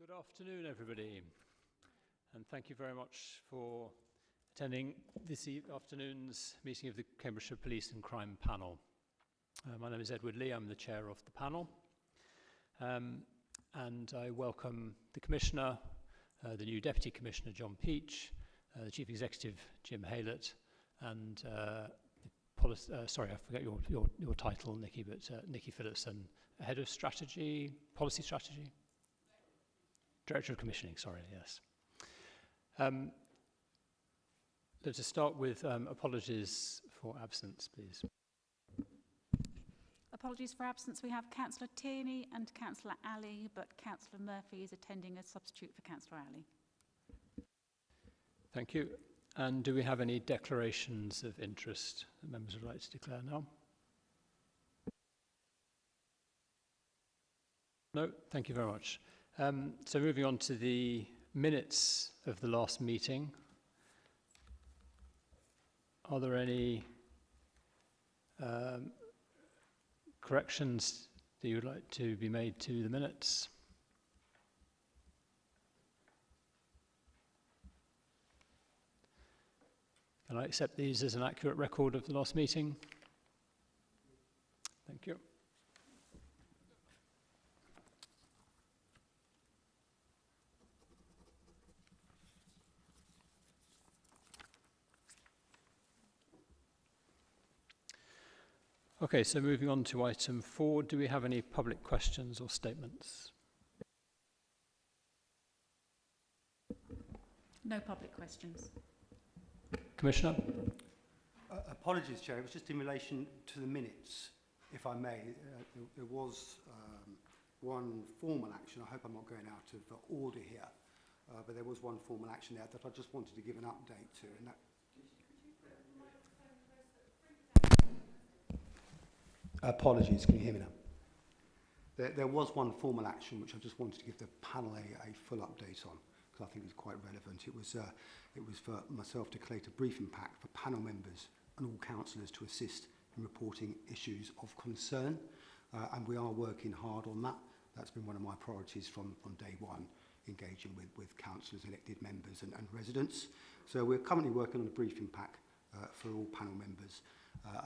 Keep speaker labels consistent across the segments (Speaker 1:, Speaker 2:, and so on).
Speaker 1: Good afternoon, everybody, and thank you very much for attending this afternoon's meeting of the Cambridgeshire Police and Crime Panel. My name is Edward Lee, I'm the chair of the panel, and I welcome the Commissioner, the new Deputy Commissioner John Peach, the Chief Executive Jim Haylett, and sorry, I forget your title, Nikki, but Nikki Phillipson, Head of Strategy, Policy Strategy? Director of Commissioning, sorry, yes. Let us start with apologies for absence, please.
Speaker 2: Apologies for absence. We have Councillor Tierney and Councillor Ali, but Councillor Murphy is attending as substitute for Councillor Ali.
Speaker 1: Thank you. And do we have any declarations of interest that members would like to declare now? No, thank you very much. So moving on to the minutes of the last meeting. Are there any corrections that you would like to be made to the minutes? Can I accept these as an accurate record of the last meeting? Thank you. Okay, so moving on to item 4, do we have any public questions or statements?
Speaker 2: No public questions.
Speaker 1: Commissioner?
Speaker 3: Apologies, Chair. It was just in relation to the minutes, if I may. There was one formal action. I hope I'm not going out of order here, but there was one formal action there that I just wanted to give an update to. And that apologies, can you hear me now? There was one formal action which I just wanted to give the panel a full update on, because I think it's quite relevant. It was for myself to collate a briefing pack for panel members and all councillors to assist in reporting issues of concern, and we are working hard on that. That's been one of my priorities from day one, engaging with councillors, elected members and residents. So we're currently working on a briefing pack for all panel members.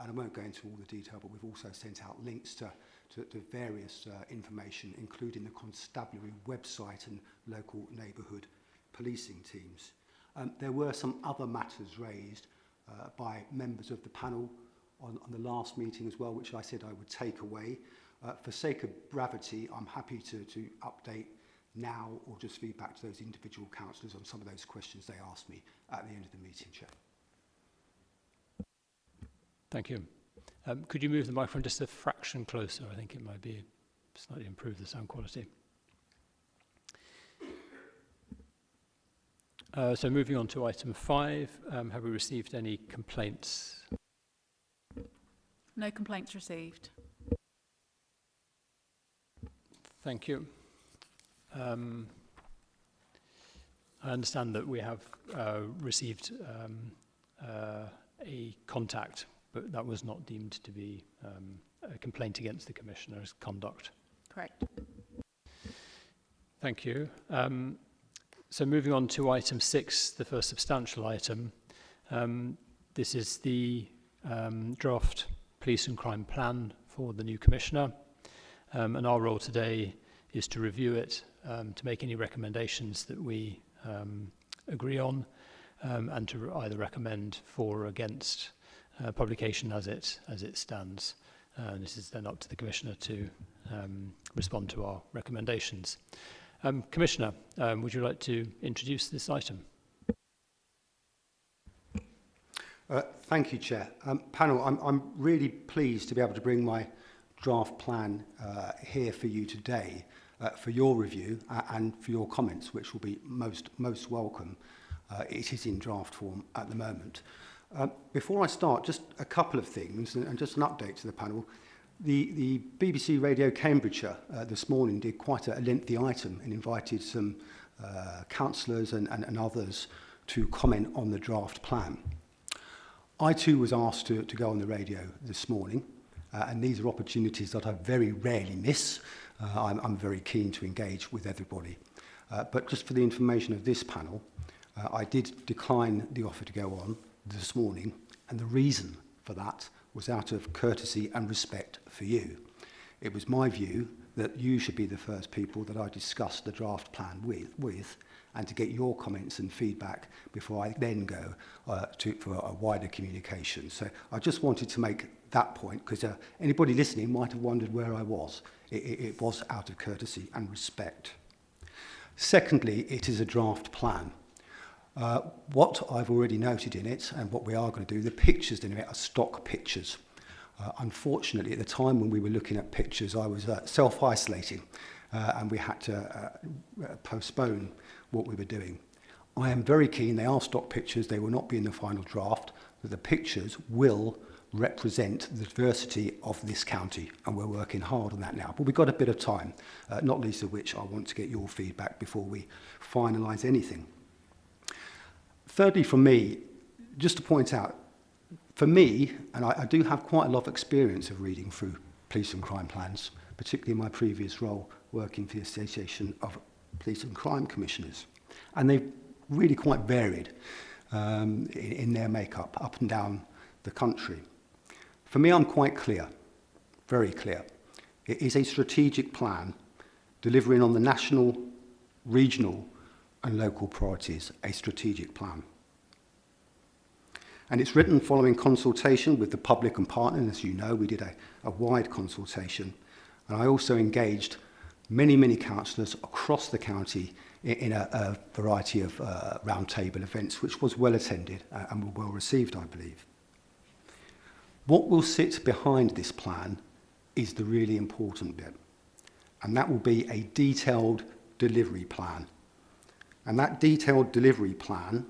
Speaker 3: And I won't go into all the detail, but we've also sent out links to various information, including the constabulary website and local neighbourhood policing teams. There were some other matters raised by members of the panel on the last meeting as well, which I said I would take away. For sake of brevity, I'm happy to update now or just feed back to those individual councillors on some of those questions they asked me at the end of the meeting, Chair.
Speaker 1: Thank you. Could you move the microphone just a fraction closer? I think it might be slightly improve the sound quality. So moving on to item 5, have we received any complaints?
Speaker 2: No complaints received.
Speaker 1: Thank you. I understand that we have received a contact, but that was not deemed to be a complaint against the Commissioner's conduct.
Speaker 2: Correct.
Speaker 1: Thank you. So moving on to item 6, the first substantial item. This is the draft police and crime plan for the new Commissioner. And our role today is to review it, to make any recommendations that we agree on, and to either recommend for or against publication as it stands. This is then up to the Commissioner to respond to our recommendations. Commissioner, would you like to introduce this item?
Speaker 3: Thank you, Chair. Panel, I'm really pleased to be able to bring my draft plan here for you today for your review and for your comments, which will be most welcome. It is in draft form at the moment. Before I start, just a couple of things and just an update to the panel. The BBC Radio Cambridgeshire this morning did quite a lengthy item and invited some councillors and others to comment on the draft plan. I too was asked to go on the radio this morning, and these are opportunities that I very rarely miss. I'm very keen to engage with everybody. But just for the information of this panel, I did decline the offer to go on this morning, and the reason for that was out of courtesy and respect for you. It was my view that you should be the first people that I discuss the draft plan with and to get your comments and feedback before I then go for a wider communication. So I just wanted to make that point, because anybody listening might have wondered where I was. It was out of courtesy and respect. Secondly, it is a draft plan. What I've already noted in it, and what we are going to do, the pictures in it are stock pictures. Unfortunately, at the time when we were looking at pictures, I was self-isolating, and we had to postpone what we were doing. I am very keen, they are stock pictures, they will not be in the final draft, that the pictures will represent the diversity of this county, and we're working hard on that now. But we've got a bit of time, not least of which I want to get your feedback before we finalise anything. Thirdly, from me, just to point out, for me, and I do have quite a lot of experience of reading through police and crime plans, particularly in my previous role working for the Association of Police and Crime Commissioners, and they've really quite varied in their makeup up and down the country. For me, I'm quite clear, very clear. It is a strategic plan delivering on the national, regional and local priorities, a strategic plan. And it's written following consultation with the public and partners. As you know, we did a wide consultation. And I also engaged many councillors across the county in a variety of roundtable events, which was well attended and were well received, I believe. What will sit behind this plan is the really important bit, and that will be a detailed delivery plan. And that detailed delivery plan,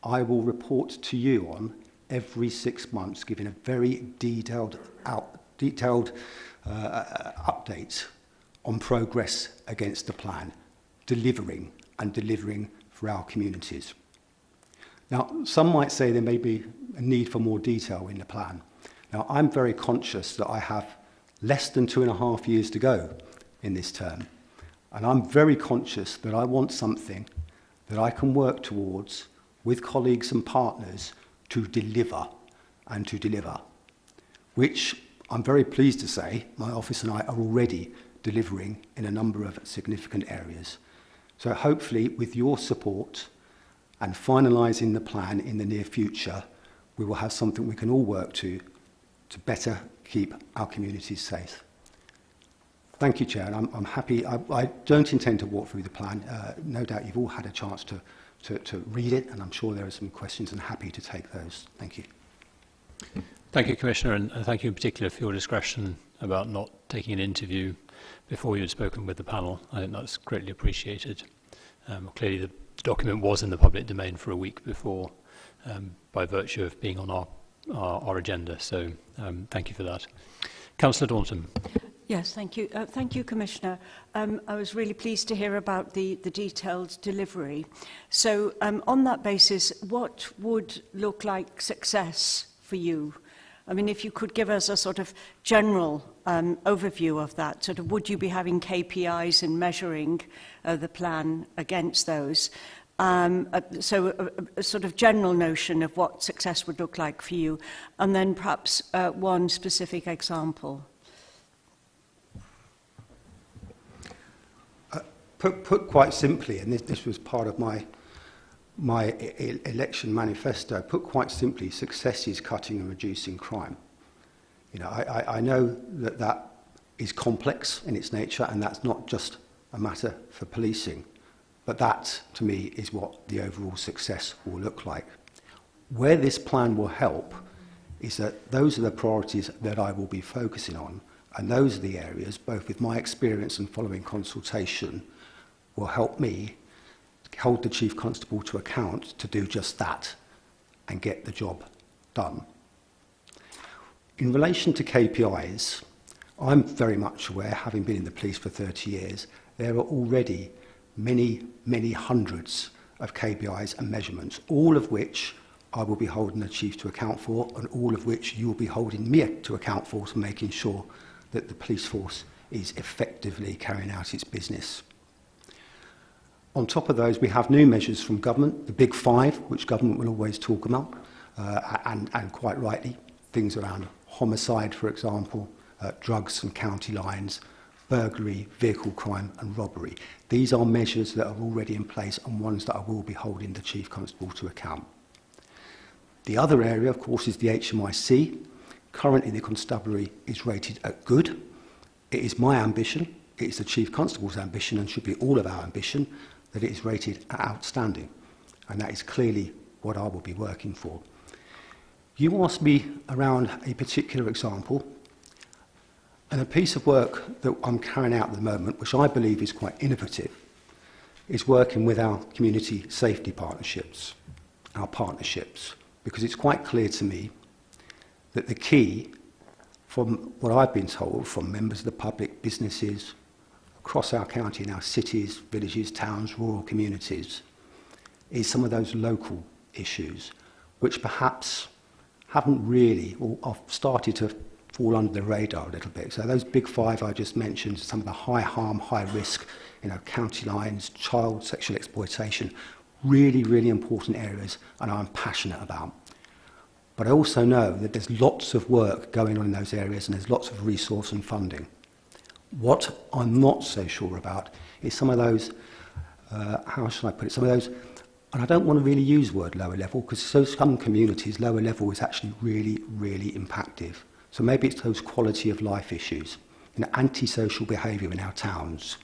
Speaker 3: I will report to you on every 6 months, giving a very detailed update on progress against the plan, delivering for our communities. Now, some might say there may be a need for more detail in the plan. Now, I'm very conscious that I have less than 2.5 years to go in this term, and I'm very conscious that I want something that I can work towards with colleagues and partners to deliver, which I'm very pleased to say my office and I are already delivering in a number of significant areas. So hopefully, with your support and finalising the plan in the near future, we will have something we can all work to better keep our communities safe. Thank you, Chair, and I'm happy. I don't intend to walk through the plan. No doubt you've all had a chance to read it, and I'm sure there are some questions, and happy to take those. Thank you.
Speaker 1: Thank you, Commissioner, and thank you in particular for your discretion about not taking an interview before you had spoken with the panel. I think that's greatly appreciated. Clearly, the document was in the public domain for a week before, by virtue of being on our agenda. So thank you for that. Councillor Daunton.
Speaker 4: Yes, thank you. Thank you, Commissioner. I was really pleased to hear about the detailed delivery. So on that basis, what would look like success for you? I mean, if you could give us a sort of general overview of that, sort of would you be having KPIs and measuring the plan against those? So a sort of general notion of what success would look like for you, and then perhaps one specific example.
Speaker 3: Put quite simply, and this was part of my election manifesto, put quite simply, success is cutting and reducing crime. You know, I know that is complex in its nature, and that's not just a matter for policing, but that, to me, is what the overall success will look like. Where this plan will help is that those are the priorities that I will be focusing on, and those are the areas, both with my experience and following consultation, will help me hold the Chief Constable to account to do just that and get the job done. In relation to KPIs, I'm very much aware, having been in the police for 30 years, there are already many hundreds of KPIs and measurements, all of which I will be holding the Chief to account for, and all of which you will be holding me to account for, to making sure that the police force is effectively carrying out its business. On top of those, we have new measures from government, the big five, which government will always talk about, and quite rightly, things around homicide, for example, drugs and county lines, burglary, vehicle crime and robbery. These are measures that are already in place and ones that I will be holding the Chief Constable to account. The other area, of course, is the HMIC. Currently, the constabulary is rated at good. It is my ambition, it is the Chief Constable's ambition, and should be all of our ambition, that it is rated at outstanding. And that is clearly what I will be working for. You asked me around a particular example, and a piece of work that I'm carrying out at the moment, which I believe is quite innovative, is working with our community safety partnerships, our partnerships, because it's quite clear to me that the key, from what I've been told from members of the public, businesses, across our county, in our cities, villages, towns, rural communities, is some of those local issues, which perhaps haven't really, or have started to fall under the radar a little bit. So those big five I just mentioned, some of the high harm, high risk, county lines, child sexual exploitation, really, really important areas, and I'm passionate about. But I also know that there's lots of work going on in those areas, and there's lots of resource and funding. What I'm not so sure about is some of those, how should I put it, some of those, and I don't want to really use the word lower level, because some communities, lower level is actually really, really impactful. So maybe it's those quality of life issues, antisocial behaviour in our towns.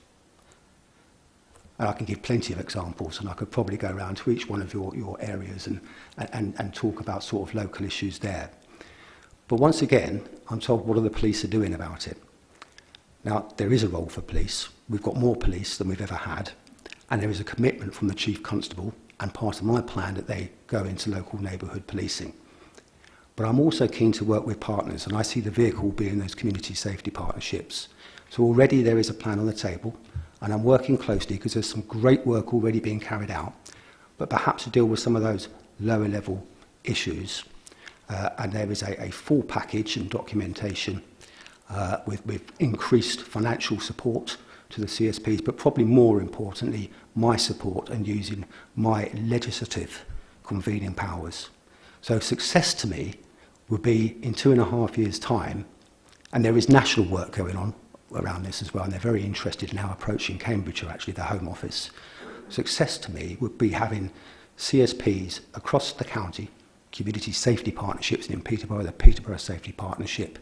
Speaker 3: And I can give plenty of examples, and I could probably go around to each one of your areas and talk about sort of local issues there. But once again, I'm told what are the police are doing about it. Now, there is a role for police. We've got more police than we've ever had, and there is a commitment from the Chief Constable and part of my plan that they go into local neighbourhood policing. But I'm also keen to work with partners, and I see the vehicle being those community safety partnerships. So already there is a plan on the table, and I'm working closely because there's some great work already being carried out, but perhaps to deal with some of those lower level issues. And there is a full package and documentation with increased financial support to the CSPs, but probably more importantly, my support and using my legislative convening powers. So success to me would be in 2.5 years' time, and there is national work going on around this as well, and they're very interested in our approach in Cambridgeshire, actually, the Home Office. Success to me would be having CSPs across the county, community safety partnerships, and in Peterborough, the Peterborough Safety Partnership,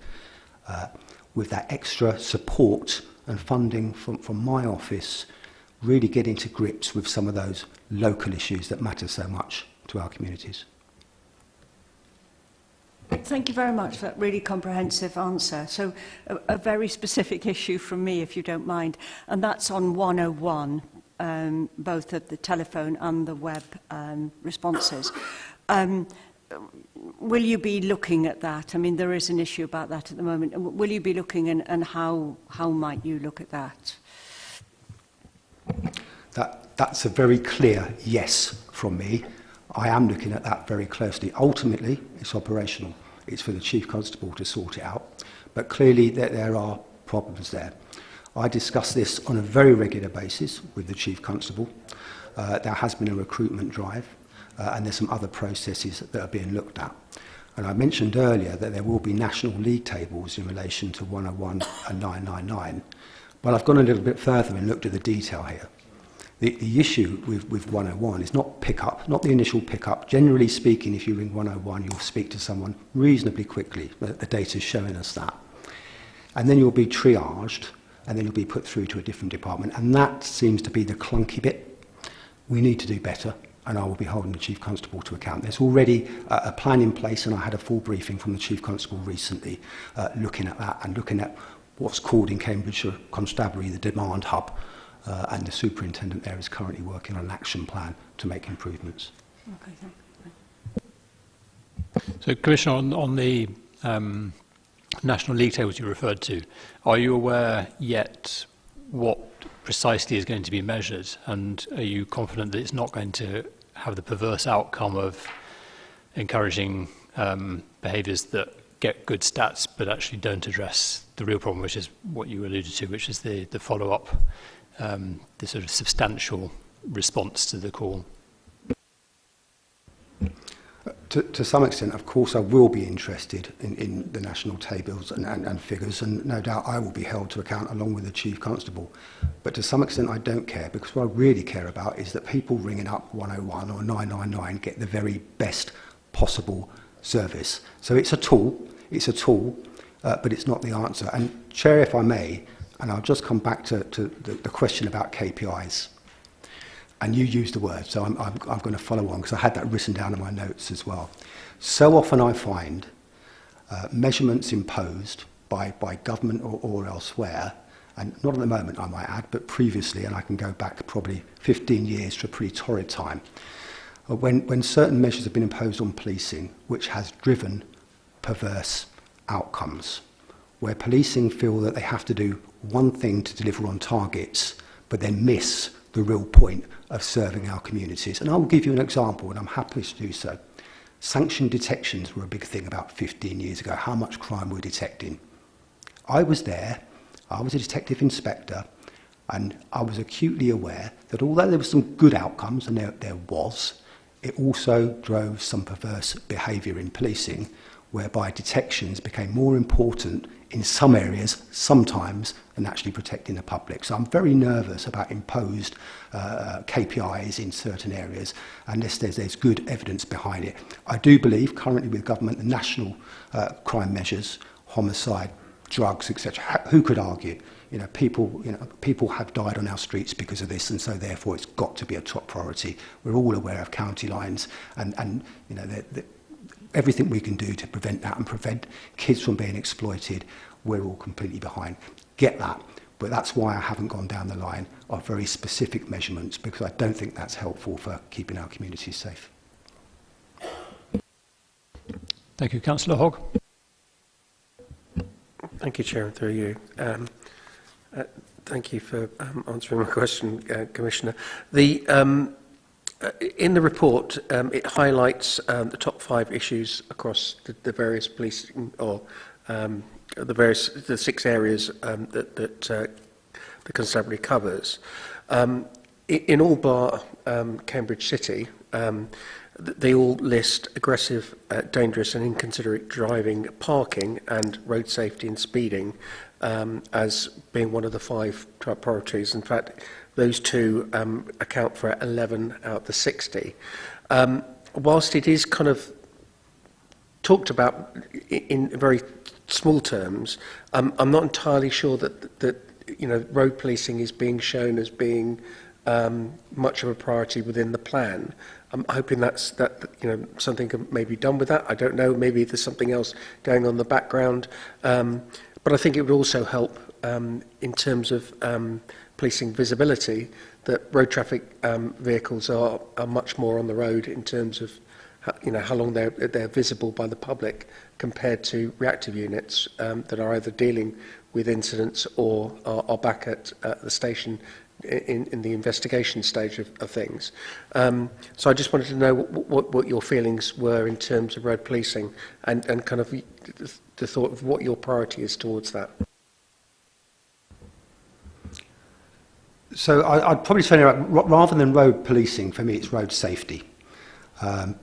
Speaker 3: with that extra support and funding from my office, really getting to grips with some of those local issues that matter so much to our communities.
Speaker 4: Thank you very much for that really comprehensive answer. So a very specific issue from me, if you don't mind, and that's on 101, both of the telephone and the web responses. Will you be looking at that? I mean, there is an issue about that at the moment. Will you be looking, and how might you look at that?
Speaker 3: That's a very clear yes from me. I am looking at that very closely. Ultimately, it's operational. It's for the Chief Constable to sort it out. But clearly, there are problems there. I discuss this on a very regular basis with the Chief Constable. There has been a recruitment drive, and there's some other processes that are being looked at. And I mentioned earlier that there will be national league tables in relation to 101 and 999. But I've gone a little bit further and looked at the detail here. The issue with 101 is not pickup, not the initial pickup. Generally speaking, if you ring 101, you'll speak to someone reasonably quickly. The data's showing us that. And then you'll be triaged, and then you'll be put through to a different department. And that seems to be the clunky bit. We need to do better, and I will be holding the Chief Constable to account. There's already a plan in place, and I had a full briefing from the Chief Constable recently looking at that and looking at what's called in Cambridgeshire Constabulary the demand hub. And the superintendent there is currently working on an action plan to make improvements.
Speaker 4: Okay, thank you.
Speaker 1: So, Commissioner, on the national league tables you referred to, are you aware yet what precisely is going to be measured, and are you confident that it's not going to have the perverse outcome of encouraging behaviours that get good stats but actually don't address the real problem, which is what you alluded to, which is the follow-up, the sort of substantial response to the call?
Speaker 3: To some extent, of course, I will be interested in the national tables and figures, and no doubt I will be held to account along with the Chief Constable. But to some extent, I don't care, because what I really care about is that people ringing up 101 or 999 get the very best possible service. So it's a tool, but it's not the answer. And Chair, if I may, and I'll just come back to the question about KPIs. And you used the word, so I'm going to follow on, because I had that written down in my notes as well. So often I find measurements imposed by government or elsewhere, and not at the moment, I might add, but previously, and I can go back probably 15 years to a pretty torrid time, when certain measures have been imposed on policing, which has driven perverse outcomes, where policing feel that they have to do one thing to deliver on targets, but then miss the real point of serving our communities. And I will give you an example, and I'm happy to do so. Sanction detections were a big thing about 15 years ago, how much crime we're detecting. I was there, I was a detective inspector, and I was acutely aware that although there were some good outcomes, and there was, it also drove some perverse behaviour in policing, whereby detections became more important in some areas, sometimes, than actually protecting the public. So I'm very nervous about imposed KPIs in certain areas, unless there's good evidence behind it. I do believe, currently with government, the national crime measures, homicide, drugs, etc. Who could argue? People have died on our streets because of this, and so therefore it's got to be a top priority. We're all aware of county lines, and everything we can do to prevent that and prevent kids from being exploited, we're all completely behind. Get that. But that's why I haven't gone down the line of very specific measurements, because I don't think that's helpful for keeping our communities safe.
Speaker 1: Thank you. Councillor Hogg.
Speaker 5: Thank you, Chair, through you. Thank you for answering my question, Commissioner. In the report, it highlights the top 5 issues across the various policing, or the 6 areas that the constabulary covers. In all bar Cambridge City, they all list aggressive, dangerous and inconsiderate driving, parking and road safety and speeding as being one of the 5 top priorities. In fact, those 2 account for 11 out of the 60. Whilst it is kind of talked about in very small terms, I'm not entirely sure that road policing is being shown as being much of a priority within the plan. I'm hoping that something can maybe be done with that. I don't know. Maybe there's something else going on in the background. But I think it would also help in terms of policing visibility, that road traffic vehicles are much more on the road in terms of how long they're visible by the public compared to reactive units that are either dealing with incidents or are back at the station in the investigation stage of things. So I just wanted to know what your feelings were in terms of road policing and kind of the thought of what your priority is towards that.
Speaker 3: So I'd probably say, rather than road policing, for me it's road safety.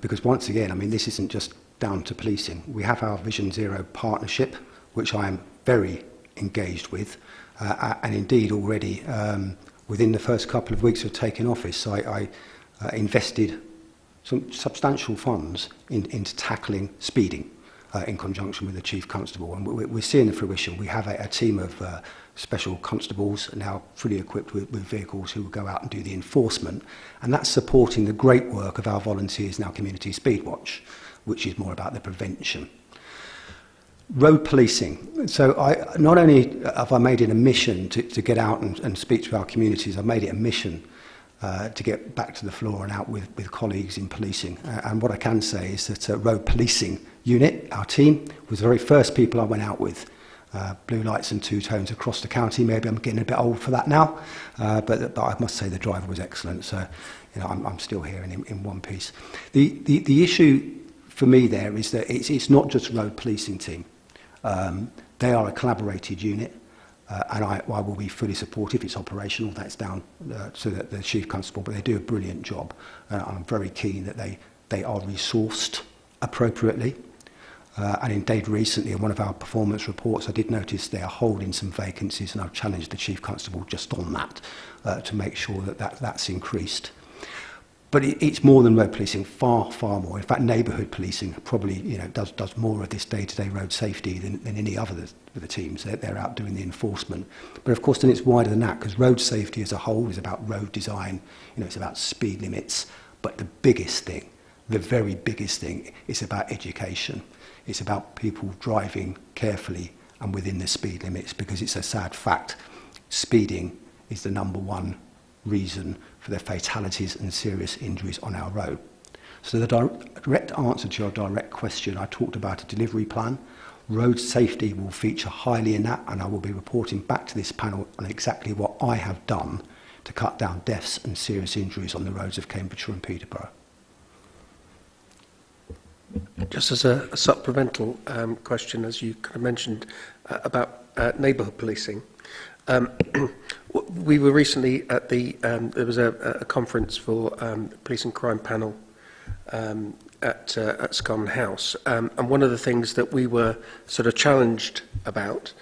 Speaker 3: Because once again, I mean, this isn't just down to policing. We have our Vision Zero partnership, which I am very engaged with, and indeed already within the first couple of weeks of taking office, I invested some substantial funds into tackling speeding in conjunction with the Chief Constable, and we're seeing the fruition. We have a team of special constables now fully equipped with vehicles who will go out and do the enforcement, and that's supporting the great work of our volunteers in our community speed watch, which is more about the prevention. Road policing. So not only have I made it a mission to get out and speak to our communities, I've made it a mission to get back to the floor and out with colleagues in policing. And what I can say is that road policing unit, our team, was the very first people I went out with. Blue lights and two-tones across the county. Maybe I'm getting a bit old for that now, but I must say the driver was excellent. So, I'm still here in one piece. The issue for me there is that it's not just a road policing team. They are a collaborated unit. and I will be fully supportive. It's operational, that's down to the Chief Constable, but they do a brilliant job. I'm very keen that they are resourced appropriately. And indeed, recently in one of our performance reports, I did notice they are holding some vacancies, and I've challenged the Chief Constable just on that to make sure that's increased. But it's more than road policing, far more. In fact, neighbourhood policing probably does more of this day-to-day road safety than any other of the teams. They're out doing the enforcement. But of course, then it's wider than that, because road safety as a whole is about road design. It's about speed limits. But the biggest thing, the very biggest thing, is about education. It's about people driving carefully and within the speed limits, because it's a sad fact. Speeding is the #1 reason for the fatalities and serious injuries on our road. So the direct answer to your direct question, I talked about a delivery plan. Road safety will feature highly in that, and I will be reporting back to this panel on exactly what I have done to cut down deaths and serious injuries on the roads of Cambridgeshire and Peterborough.
Speaker 5: Just as a supplemental question, as you kind of mentioned about neighbourhood policing, we were recently at there was a conference for police and crime panel at Scarman House, and one of the things that we were sort of challenged about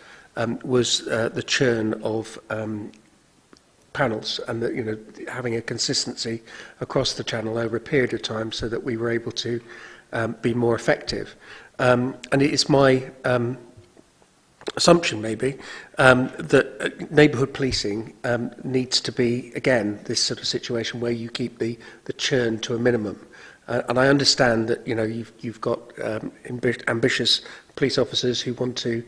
Speaker 5: was the churn of panels, and having a consistency across the channel over a period of time, so that we were able to be more effective. And it is my assumption, maybe, that neighbourhood policing needs to be, again, this sort of situation where you keep the churn to a minimum. And I understand that you've got ambitious police officers who want to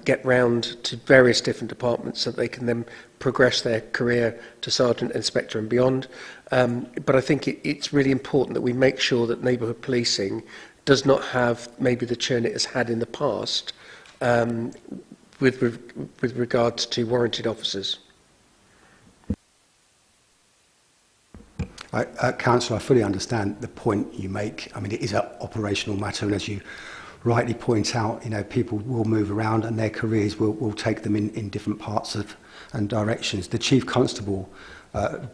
Speaker 5: get round to various different departments so that they can then progress their career to sergeant, inspector and beyond. But I think it's really important that we make sure that neighbourhood policing does not have maybe the churn it has had in the past with regards to warranted officers.
Speaker 3: Councillor, I fully understand the point you make. I mean, it is an operational matter, and as you rightly point out, people will move around and their careers will take them in different parts and directions. The Chief Constable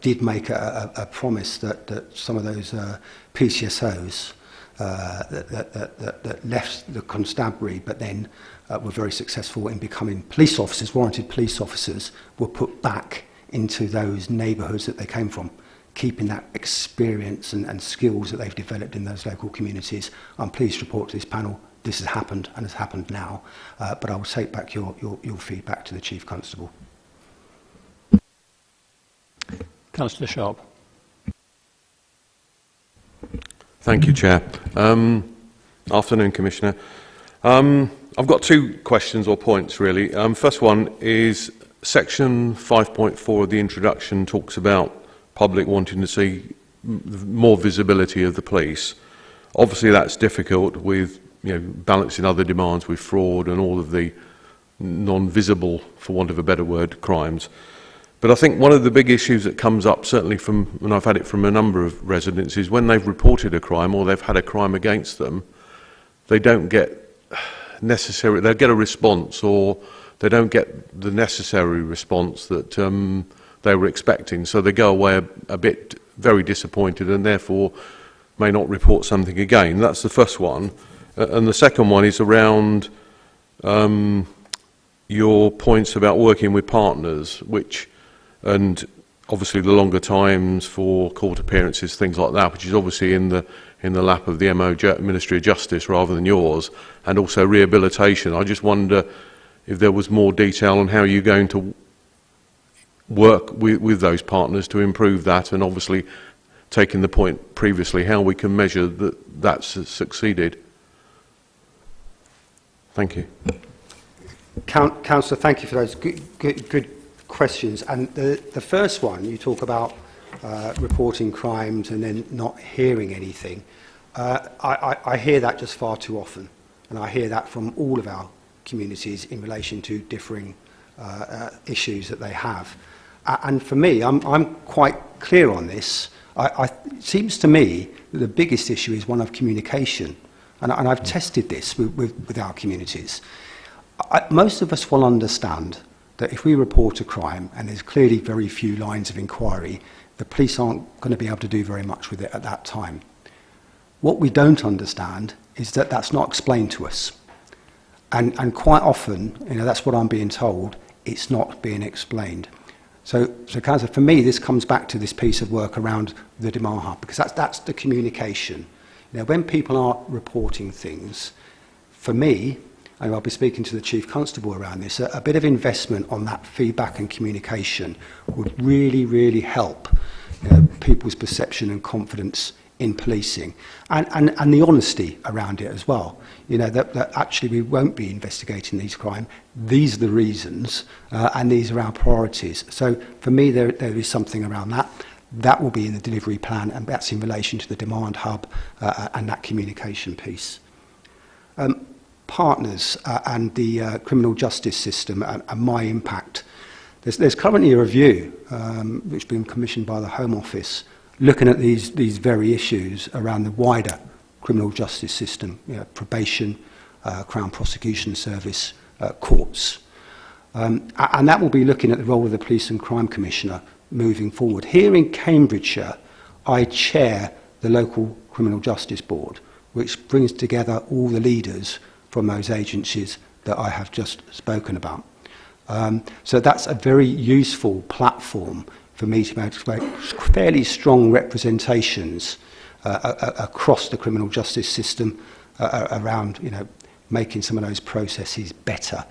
Speaker 3: did make a promise that some of those PCSOs that left the constabulary but then were very successful in becoming police officers, warranted police officers, were put back into those neighbourhoods that they came from, keeping that experience and skills that they've developed in those local communities. I'm pleased to report to this panel this has happened and has happened now, but I will take back your feedback to the Chief Constable.
Speaker 1: Councillor Sharp.
Speaker 6: Thank you, Chair. Afternoon, Commissioner. I've got two questions or points, really. First one is Section 5.4 of the introduction talks about public wanting to see more visibility of the police. Obviously, that's difficult with balancing other demands with fraud and all of the non-visible, for want of a better word, crimes. But I think one of the big issues that comes up, certainly and I've had it from a number of residents, is when they've reported a crime or they've had a crime against them, they don't get they'll get a response, or they don't get the necessary response that they were expecting. So they go away a bit very disappointed and therefore may not report something again. That's the first one. And the second one is around your points about working with partners, and obviously the longer times for court appearances, things like that, which is obviously in the lap of the Ministry of Justice rather than yours, and also rehabilitation. I just wonder if there was more detail on how you're going to work with those partners to improve that, and obviously taking the point previously, how we can measure that that's succeeded. Thank you.
Speaker 3: Councillor, thank you for those good questions. And the first one, you talk about reporting crimes and then not hearing anything. I hear that just far too often, and I hear that from all of our communities in relation to differing issues that they have. And for me, I'm quite clear on this. It seems to me that the biggest issue is one of communication, and I've tested this with our communities. Most of us will understand that if we report a crime and there's clearly very few lines of inquiry, the police aren't going to be able to do very much with it at that time. What we don't understand is that that's not explained to us. And quite often, that's what I'm being told, it's not being explained. So Councillor, for me, this comes back to this piece of work around the demand hub, because that's the communication. When people are reporting things, for me, and I'll be speaking to the Chief Constable around this, a bit of investment on that feedback and communication would really, really help people's perception and confidence in policing, and the honesty around it as well. That actually we won't be investigating these crimes. These are the reasons, and these are our priorities. So for me, there is something around that. That will be in the delivery plan, and that's in relation to the demand hub and that communication piece. Partners and the criminal justice system and my impact. There's currently a review which has been commissioned by the Home Office looking at these very issues around the wider criminal justice system, probation, Crown Prosecution Service, courts. And that will be looking at the role of the Police and Crime Commissioner moving forward. Here in Cambridgeshire, I chair the local Criminal Justice Board, which brings together all the leaders from those agencies that I have just spoken about. So that's a very useful platform for me to make fairly strong representations across the criminal justice system around making some of those processes better.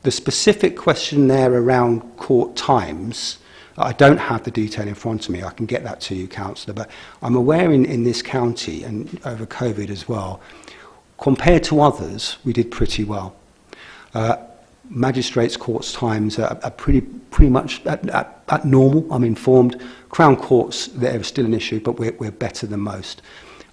Speaker 3: The specific question there around court times, I don't have the detail in front of me. I can get that to you, Councillor, but I'm aware in this county and over COVID as well, compared to others, we did pretty well. Magistrates' courts times are pretty much at normal, I'm informed. Crown courts, they're still an issue, but we're better than most.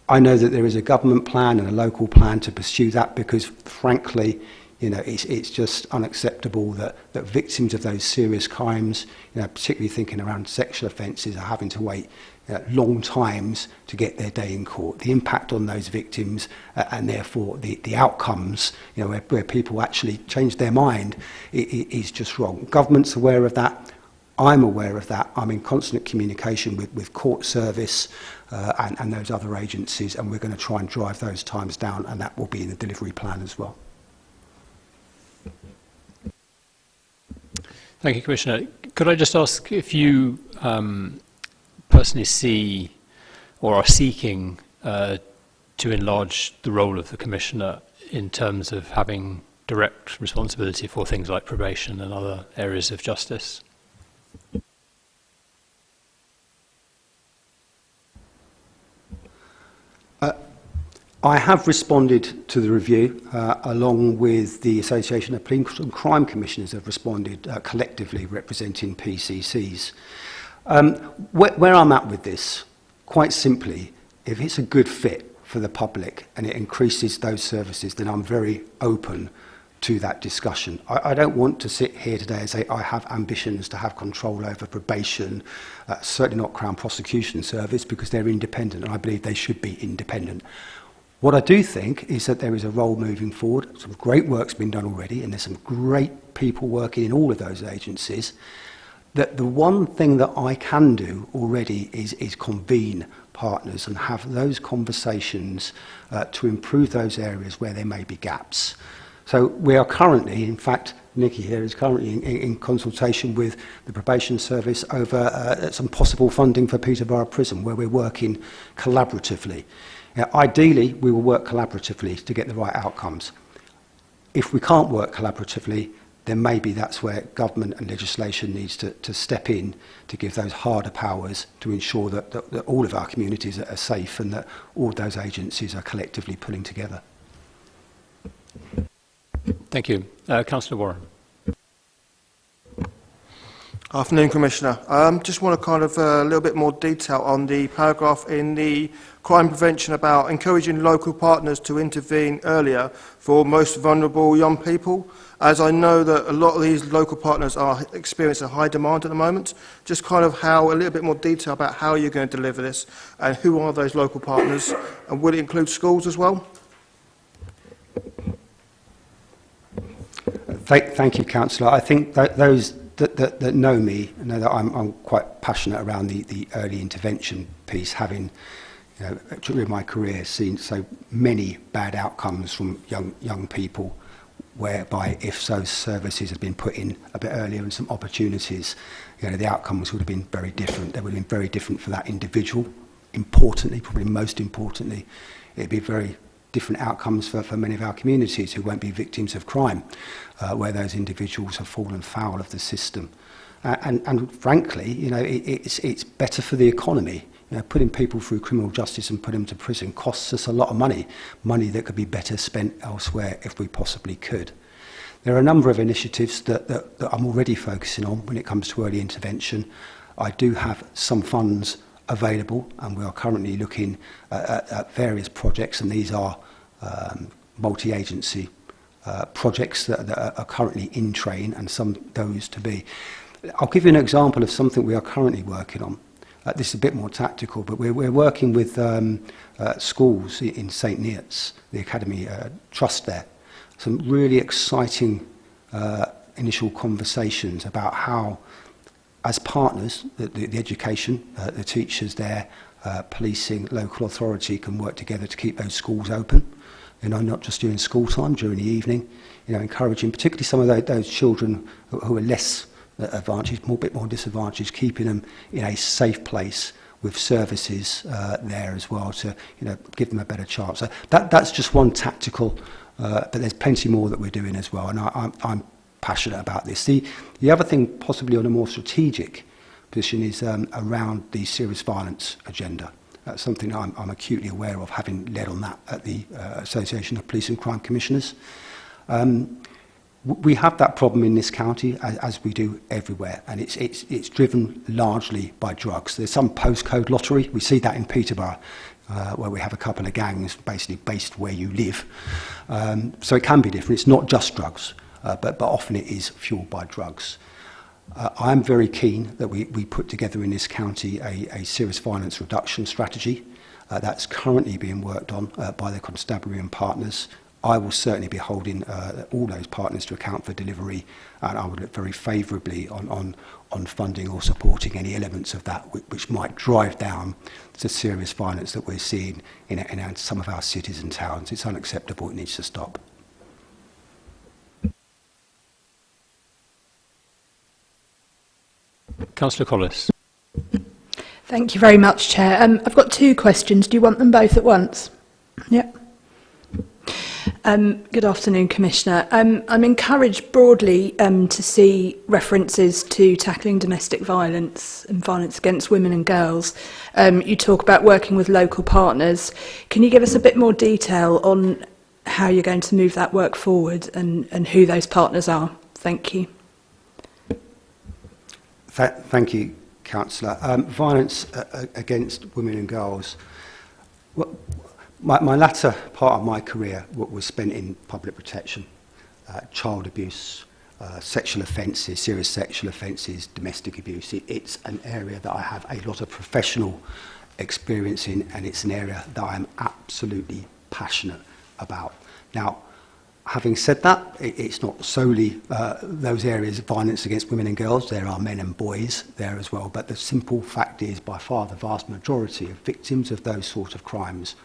Speaker 3: I know that there is a government plan and a local plan to pursue that because, frankly, it's just unacceptable that victims of those serious crimes, particularly thinking around sexual offences, are having to wait long times to get their day in court. The impact on those victims and therefore the outcomes, where people actually change their mind, is just wrong. Government's aware of that. I'm aware of that. I'm in constant communication with court service and those other agencies, and we're going to try and drive those times down, and that will be in the delivery plan as well.
Speaker 1: Thank you, Commissioner. Could I just ask if you personally see or are seeking to enlarge the role of the Commissioner in terms of having direct responsibility for things like probation and other areas of justice?
Speaker 3: I have responded to the review, along with the Association of Police and Crime Commissioners have responded collectively representing PCCs. Where I'm at with this, quite simply, if it's a good fit for the public and it increases those services, then I'm very open to that discussion. I don't want to sit here today and say I have ambitions to have control over probation, certainly not Crown Prosecution Service, because they're independent and I believe they should be independent. What I do think is that there is a role moving forward. Some great work's been done already, and there's some great people working in all of those agencies. That the one thing that I can do already is convene partners and have those conversations to improve those areas where there may be gaps. So we are currently, in fact, Nikki here is currently in consultation with the probation service over some possible funding for Peterborough Prison, where we're working collaboratively. Now, ideally, we will work collaboratively to get the right outcomes. If we can't work collaboratively, then maybe that's where government and legislation needs to step in to give those harder powers to ensure that all of our communities are safe and that all of those agencies are collectively pulling together.
Speaker 1: Thank you. Councillor Warren.
Speaker 7: Afternoon, Commissioner. Just want to kind of a little bit more detail on the paragraph in the crime prevention about encouraging local partners to intervene earlier for most vulnerable young people. As I know that a lot of these local partners are experiencing a high demand at the moment, just kind of a little bit more detail about how you're going to deliver this and who are those local partners, and will it include schools as well?
Speaker 3: Thank you, Councillor. I think that those that know me know that I'm quite passionate around the early intervention piece, having, you know, during my career seen so many bad outcomes from young people, whereby if those services had been put in a bit earlier and some opportunities, you know, the outcomes would have been very different. They would have been very different for that individual. Importantly, probably most importantly, it'd be very different outcomes for many of our communities who won't be victims of crime, where those individuals have fallen foul of the system. And frankly, you know, it's better for the economy. You know, putting people through criminal justice and putting them to prison costs us a lot of money that could be better spent elsewhere if we possibly could. There are a number of initiatives that I'm already focusing on when it comes to early intervention. I do have some funds available, and we are currently looking at various projects, and these are multi-agency projects that are currently in train, and some those to be. I'll give you an example of something we are currently working on. This is a bit more tactical, but we're working with schools in St Neots, the Academy Trust there. Some really exciting initial conversations about how, as partners, the education, the teachers there, policing, local authority can work together to keep those schools open. You know, not just during school time, during the evening. You know, encouraging particularly some of those children who are less advantaged, a bit more disadvantaged, keeping them in a safe place with services there as well to, you know, give them a better chance. So that's just one tactical, but there's plenty more that we're doing as well, and I'm passionate about this. The other thing, possibly on a more strategic position, is around the serious violence agenda. That's something I'm acutely aware of, having led on that at the Association of Police and Crime Commissioners. We have that problem in this county, as we do everywhere, and it's driven largely by drugs. There's some postcode lottery. We see that in Peterborough, where we have a couple of gangs basically based where you live. So it can be different. It's not just drugs, but often it is fueled by drugs. I'm very keen that we put together in this county a serious violence reduction strategy. That's currently being worked on by the Constabulary and partners. I will certainly be holding all those partners to account for delivery, and I would look very favourably on funding or supporting any elements of that which might drive down the serious violence that we're seeing in some of our cities and towns. It's unacceptable. It needs to stop.
Speaker 1: Councillor Collis.
Speaker 8: Thank you very much, Chair. I've got two questions. Do you want them both at once? Yeah. Good afternoon, Commissioner. I'm encouraged broadly to see references to tackling domestic violence and violence against women and girls. You talk about working with local partners. Can you give us a bit more detail on how you're going to move that work forward and who those partners are? Thank you.
Speaker 3: Thank you, Councillor. Violence against women and girls. Well, my latter part of my career was spent in public protection, child abuse, sexual offences, serious sexual offences, domestic abuse. It's an area that I have a lot of professional experience in, and it's an area that I'm absolutely passionate about. Now, having said that, it's not solely those areas of violence against women and girls. There are men and boys there as well. But the simple fact is, by far, the vast majority of victims of those sort of crimes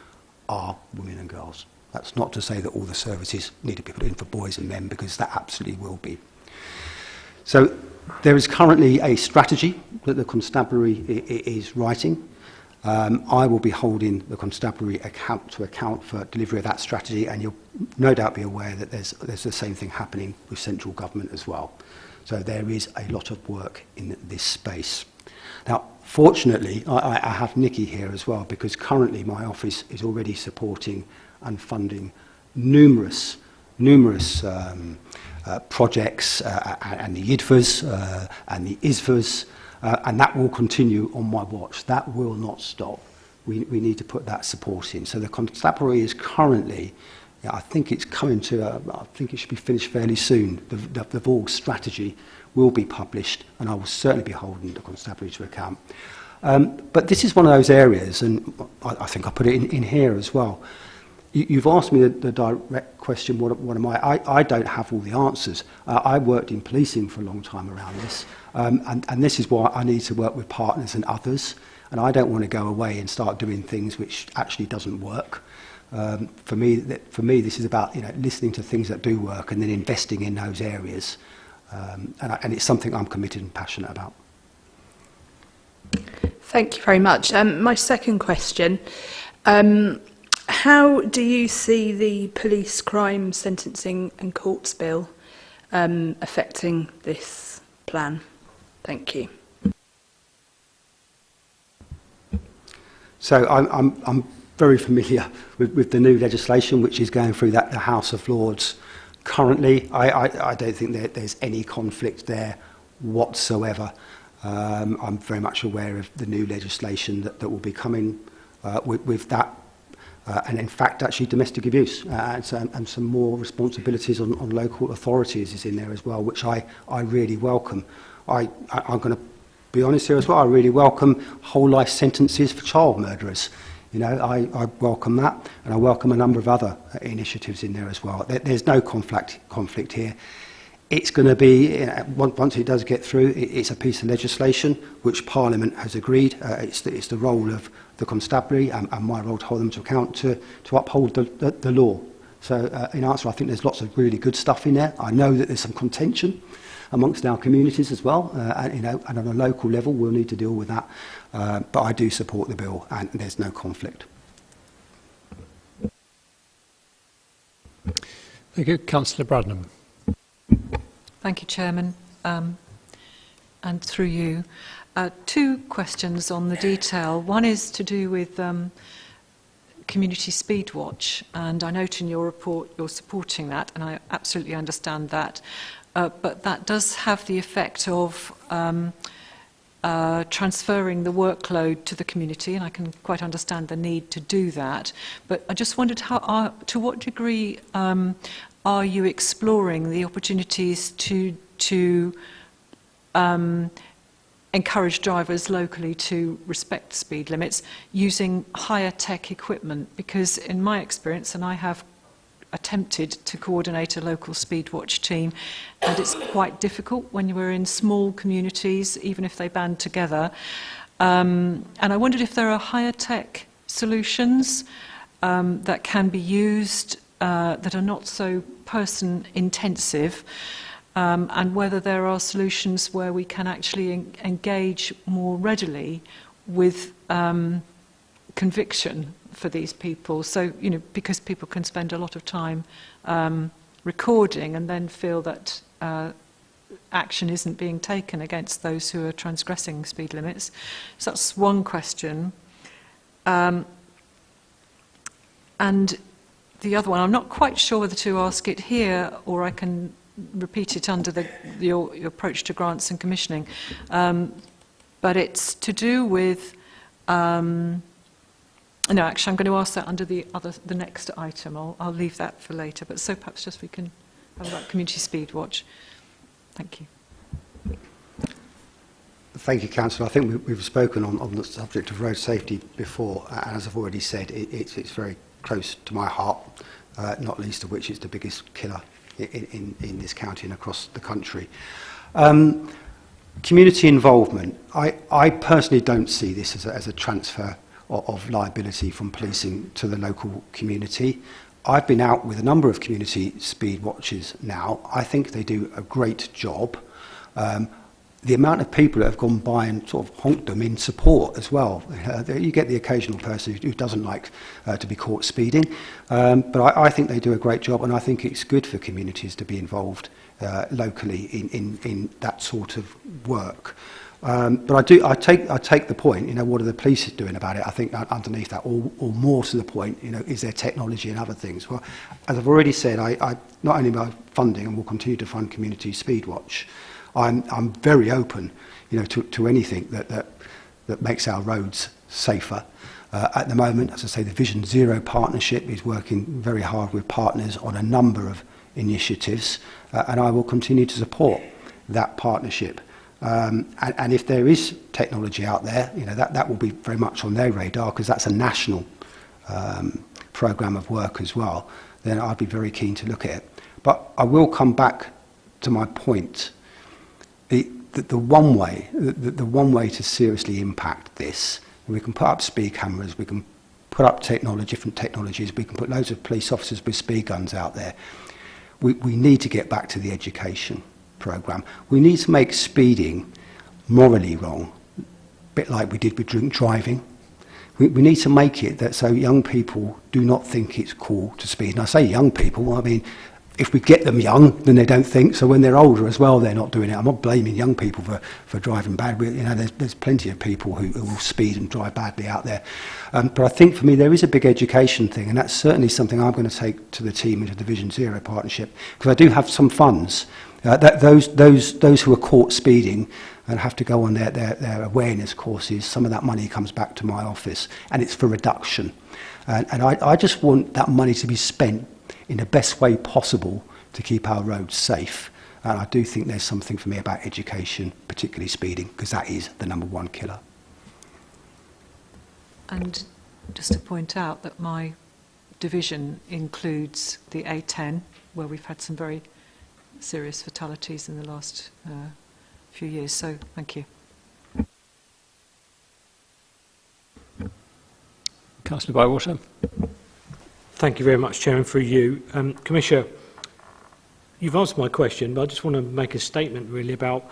Speaker 3: are women and girls. That's not to say that all the services need to be put in for boys and men, because that absolutely will be. So there is currently a strategy that the Constabulary is writing. I will be holding the Constabulary to account for delivery of that strategy, and you'll no doubt be aware that there's the same thing happening with central government as well. So there is a lot of work in this space. Now, fortunately, I have Nikki here as well, because currently my office is already supporting and funding numerous projects and the IDFAs and the ISFAs. And that will continue on my watch. That will not stop. We need to put that support in. So the Constabulary is currently, I think it's coming to, I think it should be finished fairly soon. The VORG strategy will be published, and I will certainly be holding the Constabulary to account. But this is one of those areas, and I think I put it in here as well. You've asked me the direct question, what am I? I don't have all the answers. I worked in policing for a long time around this, and this is why I need to work with partners and others, and I don't want to go away and start doing things which actually doesn't work. For me, this is about listening to things that do work and then investing in those areas, and it's something I'm committed and passionate about.
Speaker 8: Thank you very much. My second question. How do you see the police crime sentencing and courts bill affecting this plan? Thank you.
Speaker 3: So I'm very familiar with the new legislation which is going through the House of Lords currently. I don't think there's any conflict there whatsoever. I'm very much aware of the new legislation that will be coming with that. And in fact, actually, domestic abuse and some more responsibilities on local authorities is in there as well, which I really welcome. I'm going to be honest here as well. I really welcome whole life sentences for child murderers. I welcome that, and I welcome a number of other initiatives in there as well. There's no conflict here. It's going to be, once it does get through, it's a piece of legislation which Parliament has agreed. It's the role of the constabulary and my role to hold them to account to uphold the law. So in answer, I think there's lots of really good stuff in there. I know that there's some contention amongst our communities as well, and on a local level we'll need to deal with that. But I do support the bill, and there's no conflict.
Speaker 1: Thank you. Councillor Bradnam.
Speaker 9: Thank you, Chairman. And through you, two questions on the detail. One is to do with Community Speed Watch, and I note in your report you're supporting that, and I absolutely understand that. But that does have the effect of transferring the workload to the community, and I can quite understand the need to do that. But I just wondered to what degree are you exploring the opportunities to encourage drivers locally to respect speed limits using higher tech equipment? Because in my experience, and I have attempted to coordinate a local speed watch team, and it's quite difficult when you are in small communities, even if they band together. And I wondered if there are higher tech solutions that can be used that are not so person intensive, and whether there are solutions where we can actually engage more readily with conviction for these people. So, because people can spend a lot of time recording and then feel that action isn't being taken against those who are transgressing speed limits. So that's one question. And the other one, I'm not quite sure whether to ask it here or I can repeat it under your approach to grants and commissioning. But it's to do with... no, actually, I'm going to ask that under the next item. I'll leave that for later. But so perhaps just we can have about Community Speed Watch. Thank you.
Speaker 3: Thank you, Councillor. I think we've spoken on the subject of road safety before, and as I've already said, it's very close to my heart, not least of which it's the biggest killer in this county and across the country. Community involvement. I personally don't see this as a transfer of liability from policing to the local community. I've been out with a number of community speed watches now. I think they do a great job. The amount of people that have gone by and sort of honked them in support as well. You get the occasional person who doesn't like to be caught speeding, but I think they do a great job, and I think it's good for communities to be involved locally in that sort of work. But I take the point. What are the police doing about it? I think underneath that, or more to the point, is there technology and other things? Well, as I've already said, I not only by funding and will continue to fund Community Speed Watch, I'm very open, to anything that makes our roads safer. At the moment, as I say, the Vision Zero partnership is working very hard with partners on a number of initiatives, and I will continue to support that partnership. And if there is technology out there, that will be very much on their radar, because that's a national programme of work as well, then I'd be very keen to look at it. But I will come back to my point. The one way to seriously impact this, we can put up speed cameras, we can put up different technologies, we can put loads of police officers with speed guns out there. We need to get back to the education programme. We need to make speeding morally wrong, a bit like we did with drink driving. We need to make it that so young people do not think it's cool to speed. And I say young people, I mean, if we get them young, then they don't think. So when they're older as well, they're not doing it. I'm not blaming young people for driving bad. There's plenty of people who will speed and drive badly out there. But I think for me, there is a big education thing, and that's certainly something I'm going to take to the team into the Vision Zero partnership, because I do have some funds. Those who are caught speeding and have to go on their awareness courses, some of that money comes back to my office, and it's for reduction. And I just want that money to be spent in the best way possible to keep our roads safe. And I do think there's something for me about education, particularly speeding, because that is the #1 killer.
Speaker 9: And just to point out that my division includes the A10, where we've had some very serious fatalities in the last few years. So thank you.
Speaker 1: Councillor Bywater.
Speaker 10: Thank you very much, Chairman, for you. Commissioner, you've answered my question, but I just want to make a statement really about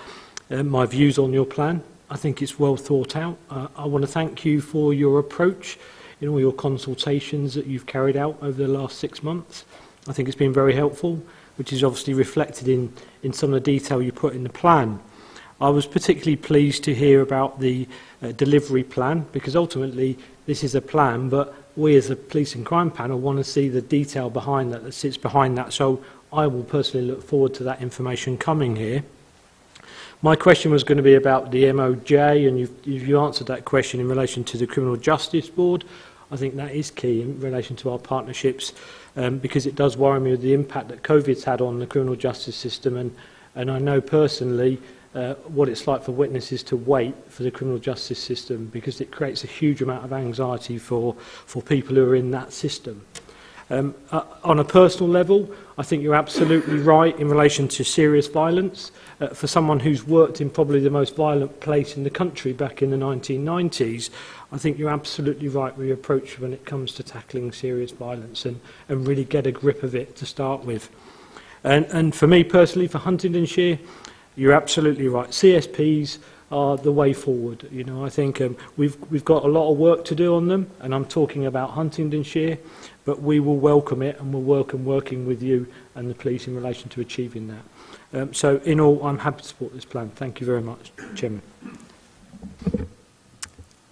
Speaker 10: my views on your plan. I think it's well thought out. I want to thank you for your approach in all your consultations that you've carried out over the last 6 months. I think it's been very helpful, which is obviously reflected in some of the detail you put in the plan. I was particularly pleased to hear about the delivery plan, because ultimately this is a plan, but we as a police and crime panel want to see the detail behind that sits behind that. So I will personally look forward to that information coming here. My question was going to be about the MOJ, and you've answered that question in relation to the Criminal Justice Board. I think that is key in relation to our partnerships, because it does worry me with the impact that COVID's had on the criminal justice system, and I know personally what it's like for witnesses to wait for the criminal justice system, because it creates a huge amount of anxiety for people who are in that system. On a personal level, I think you're absolutely right in relation to serious violence. For someone who's worked in probably the most violent place in the country back in the 1990s, I think you're absolutely right with your approach when it comes to tackling serious violence and really get a grip of it to start with. And for me personally, for Huntingdonshire, you're absolutely right. CSPs are the way forward. You know, I think we've got a lot of work to do on them, and I'm talking about Huntingdonshire, but we will welcome it, and we'll welcome working with you and the police in relation to achieving that. So in all, I'm happy to support this plan. Thank you very much, Chairman.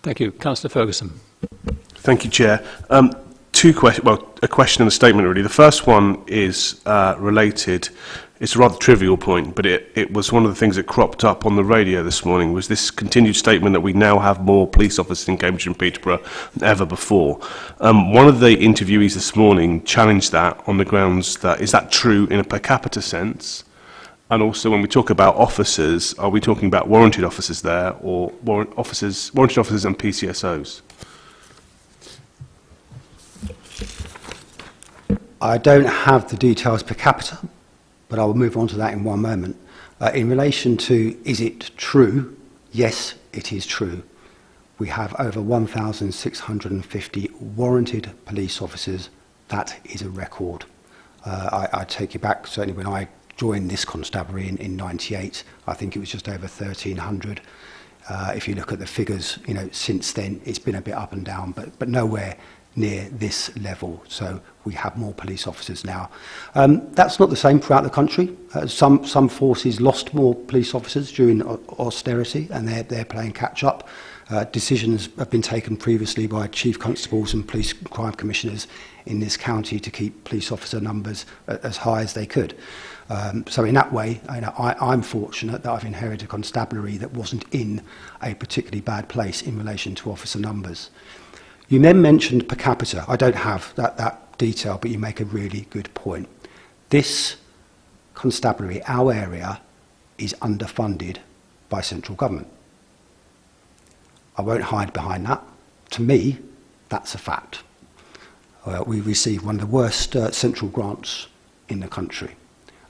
Speaker 1: Thank you. Councillor Ferguson.
Speaker 6: Thank you, Chair. Two questions, well, a question and a statement really. The first one is related. It's a rather trivial point, but it was one of the things that cropped up on the radio this morning, was this continued statement that we now have more police officers in Cambridge and Peterborough than ever before. One of the interviewees this morning challenged that on the grounds that, is that true in a per capita sense? And also, when we talk about officers, are we talking about warranted officers there, or warranted officers and PCSOs?
Speaker 3: I don't have the details per capita, but I will move on to that in one moment. In relation to, is it true? Yes, it is true. We have over 1,650 warranted police officers. That is a record. I take you back, certainly when I joined this constabulary in 98, I think it was just over 1,300. If you look at the figures, you know, since then, it's been a bit up and down, but nowhere near this level. So we have more police officers now. That's not the same throughout the country. Some forces lost more police officers during austerity, and they're playing catch up. Decisions have been taken previously by chief constables and police crime commissioners in this county to keep police officer numbers as high as they could. So in that way, I'm fortunate that I've inherited a constabulary that wasn't in a particularly bad place in relation to officer numbers. You then mentioned per capita. I don't have that detail, but you make a really good point. This constabulary, our area, is underfunded by central government. I won't hide behind that. To me, that's a fact. we receive one of the worst central grants in the country.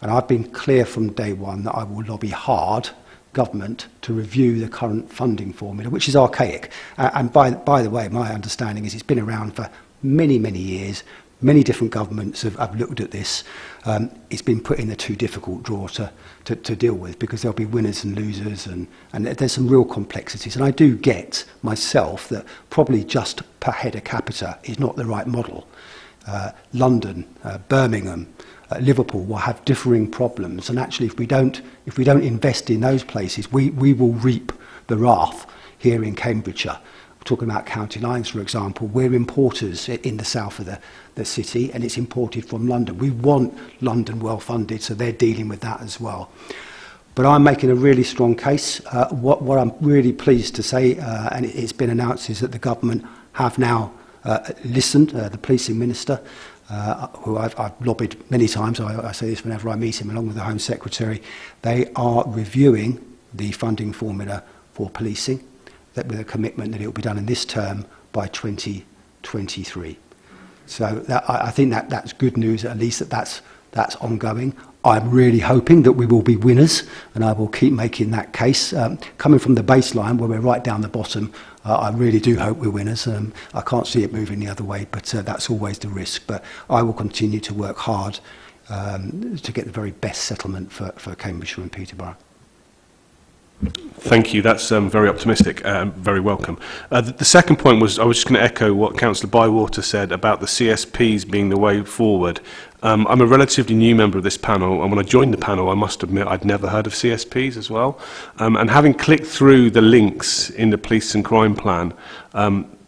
Speaker 3: And I've been clear from day one that I will lobby hard government to review the current funding formula, which is archaic. And by the way, my understanding is it's been around for many, many years. Many different governments have looked at this. It's been put in a too difficult drawer to deal with, because there'll be winners and losers, and there's some real complexities. And I do get myself that probably just per head of capita is not the right model. London, Birmingham, Liverpool will have differing problems, and actually if we don't invest in those places, we will reap the wrath here in Cambridgeshire. Talking about county lines, for example, we're importers in the south of the city, and it's imported from London. We want London well funded, so they're dealing with that as well. But I'm making a really strong case. What I'm really pleased to say, and it's been announced, is that the government have now listened. The policing minister, who I've lobbied many times, I say this whenever I meet him, along with the Home Secretary, they are reviewing the funding formula for policing, with a commitment that it will be done in this term by 2023. So I think that's good news, at least that's ongoing. I'm really hoping that we will be winners, and I will keep making that case. Coming from the baseline, where we're right down the bottom, I really do hope we're winners. I can't see it moving the other way, but that's always the risk. But I will continue to work hard to get the very best settlement for Cambridgeshire and Peterborough.
Speaker 6: Thank you. That's very optimistic and very welcome. The second point was, I was just going to echo what Councillor Bywater said about the CSPs being the way forward. I'm a relatively new member of this panel, and when I joined the panel, I must admit I'd never heard of CSPs as well. And having clicked through the links in the police and crime plan,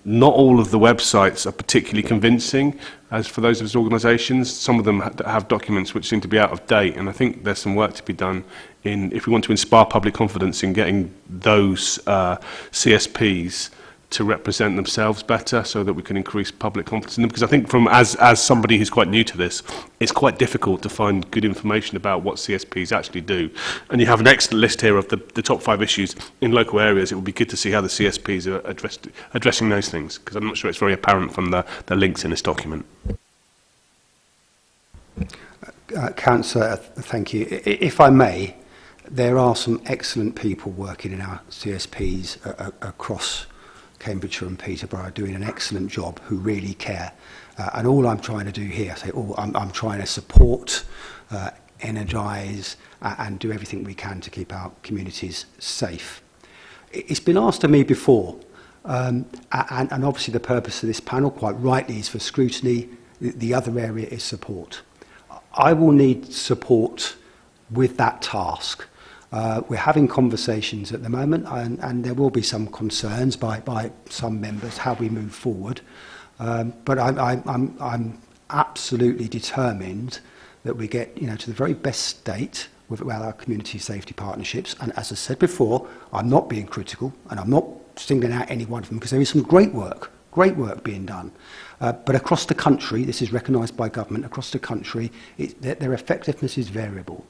Speaker 6: not all of the websites are particularly convincing. As for those of us organisations, some of them have documents which seem to be out of date, and I think there's some work to be done if we want to inspire public confidence in getting those CSPs to represent themselves better, so that we can increase public confidence in them. Because I think, as somebody who's quite new to this, it's quite difficult to find good information about what CSPs actually do. And you have an excellent list here of the top 5 issues in local areas. It would be good to see how the CSPs are addressing those things, because I'm not sure it's very apparent from the links in this document.
Speaker 3: Councillor, thank you. If I may, there are some excellent people working in our CSPs across Cambridgeshire and Peterborough, doing an excellent job, who really care. And all I'm trying to do here, I'm trying to support, energise, and do everything we can to keep our communities safe. It's been asked of me before, and obviously the purpose of this panel, quite rightly, is for scrutiny. The other area is support. I will need support with that task. We're having conversations at the moment, and there will be some concerns by some members how we move forward. But I'm absolutely determined that we get to the very best state with our community safety partnerships. And as I said before, I'm not being critical, and I'm not singling out any one of them, because there is some great work being done. But across the country, this is recognised by government, across the country, their effectiveness is variable.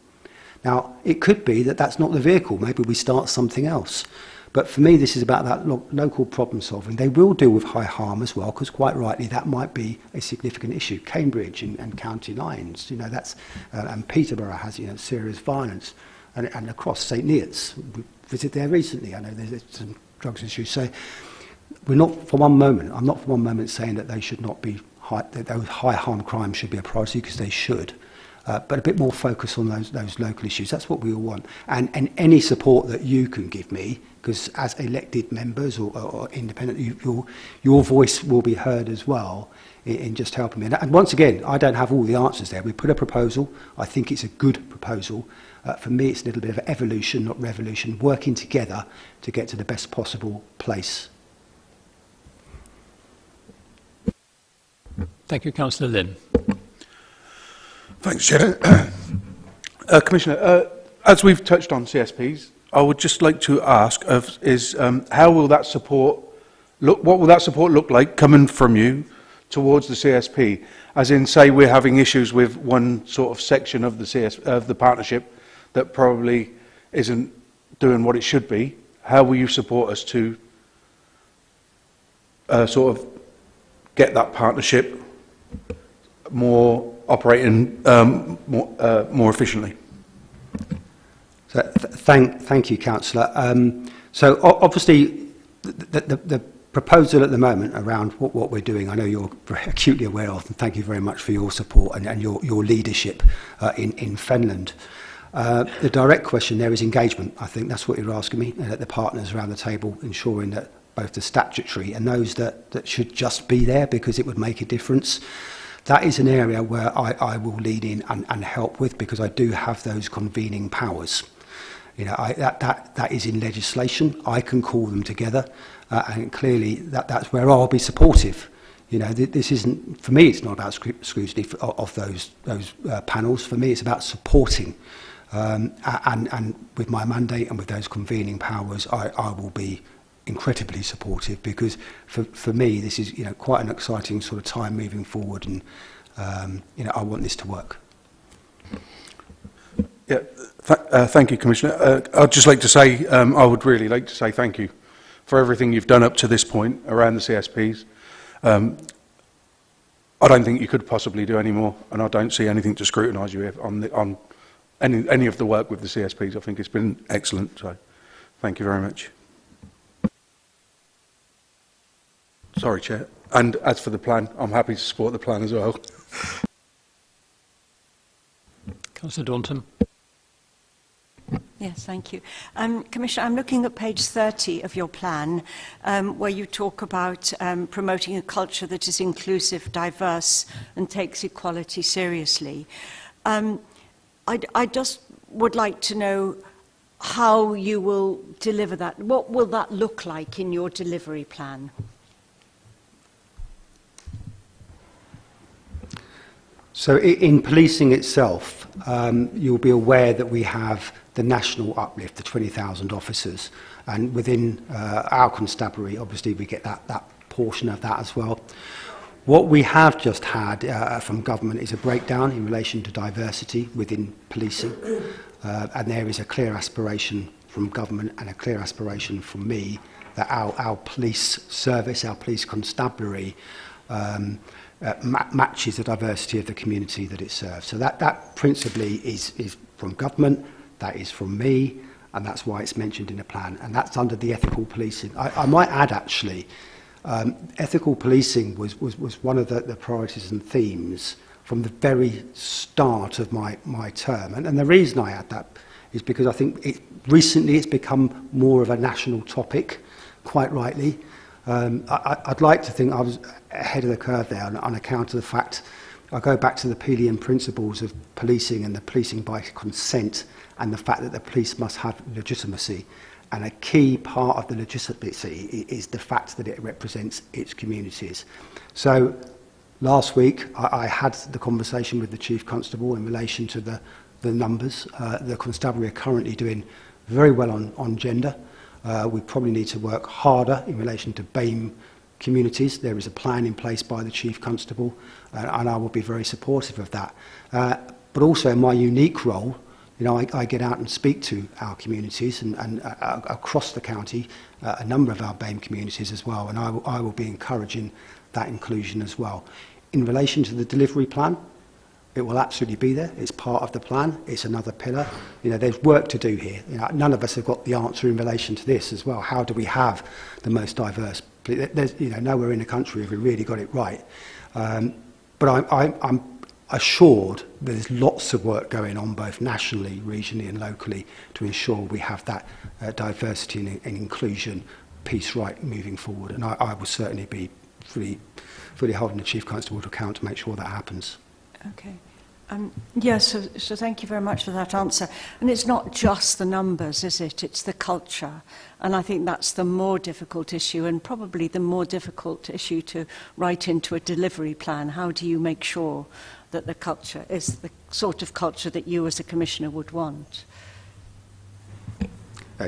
Speaker 3: Now, it could be that that's not the vehicle. Maybe we start something else. But for me, this is about that local problem solving. They will deal with high harm as well, because quite rightly, that might be a significant issue. Cambridge and county lines, that's, and Peterborough has, serious violence. And across St Neots, we visited there recently. I know there's some drugs issues. So I'm not for one moment saying that they should not be that those high harm crimes should be a priority, because they should. But a bit more focus on those local issues. That's what we all want. And any support that you can give me, because as elected members or independent, your voice will be heard as well in just helping me. And once again, I don't have all the answers there. We put a proposal. I think it's a good proposal. For me, it's a little bit of evolution, not revolution, working together to get to the best possible place.
Speaker 1: Thank you, Councillor Lynn.
Speaker 11: Thanks, Chair. Commissioner, as we've touched on CSPs, I would just like to ask how will that support look? What will that support look like coming from you towards the CSP? As in, say, we're having issues with one sort of section of the partnership that probably isn't doing what it should be. How will you support us to sort of get that partnership operating more efficiently?
Speaker 3: So thank you, Councillor. Obviously, the proposal at the moment around what we're doing, I know you're very acutely aware of, and thank you very much for your support and your leadership in Fenland. The direct question there is engagement. I think that's what you're asking me, the partners around the table, ensuring that both the statutory and those that should just be there because it would make a difference. That is an area where I will lead in and help with, because I do have those convening powers. You know, that is in legislation. I can call them together, and clearly that's where I'll be supportive. You know, this isn't, for me, it's not about scrutiny of those panels. For me, it's about supporting. And with my mandate and with those convening powers, I will be incredibly supportive, because for me, this is, you know, quite an exciting sort of time moving forward, and you know, I want this to work.
Speaker 11: Yeah, thank you, Commissioner. I'd just like to say, I would really like to say thank you for everything you've done up to this point around the CSPs. I don't think you could possibly do any more, and I don't see anything to scrutinise you on any of the work with the CSPs. I think it's been excellent, so thank you very much. Sorry, Chair. And as for the plan, I'm happy to support the plan as well.
Speaker 1: Councillor Daunton.
Speaker 4: Yes, thank you. Commissioner, I'm looking at page 30 of your plan, where you talk about promoting a culture that is inclusive, diverse, and takes equality seriously. I just would like to know how you will deliver that. What will that look like in your delivery plan?
Speaker 3: So in policing itself, you'll be aware that we have the national uplift, the 20,000 officers, and within our constabulary, obviously we get that portion of that as well. What we have just had from government is a breakdown in relation to diversity within policing, and there is a clear aspiration from government and a clear aspiration from me that our police service, our police constabulary, matches the diversity of the community that it serves. So that principally is from government, that is from me, and that's why it's mentioned in the plan, and that's under the ethical policing. I might add, actually, ethical policing was one of the priorities and themes from the very start of my term, and the reason I add that is because I think recently it's become more of a national topic, quite rightly. I'd like to think I was ahead of the curve there on account of the fact I go back to the Pelian principles of policing and the policing by consent, and the fact that the police must have legitimacy. And a key part of the legitimacy is the fact that it represents its communities. So last week I had the conversation with the Chief Constable in relation to the numbers. The constabulary are currently doing very well on gender. We probably need to work harder in relation to BAME communities. There is a plan in place by the Chief Constable, and I will be very supportive of that. But also in my unique role, you know, I get out and speak to our communities and across the county, a number of our BAME communities as well, and I will be encouraging that inclusion as well. In relation to the delivery plan, it will absolutely be there. It's part of the plan. It's another pillar. You know, there's work to do here. You know, none of us have got the answer in relation to this as well. How do we have the most diverse? There's, you know, nowhere in the country have we really got it right. But I'm assured there's lots of work going on both nationally, regionally and locally to ensure we have that diversity and inclusion piece right moving forward. And I will certainly be fully holding the Chief Constable to account to make sure that happens.
Speaker 4: Okay. Yes, so thank you very much for that answer. And it's not just the numbers, is it? It's the culture. And I think that's the more difficult issue, and probably the more difficult issue to write into a delivery plan. How do you make sure that the culture is the sort of culture that you as a commissioner would want?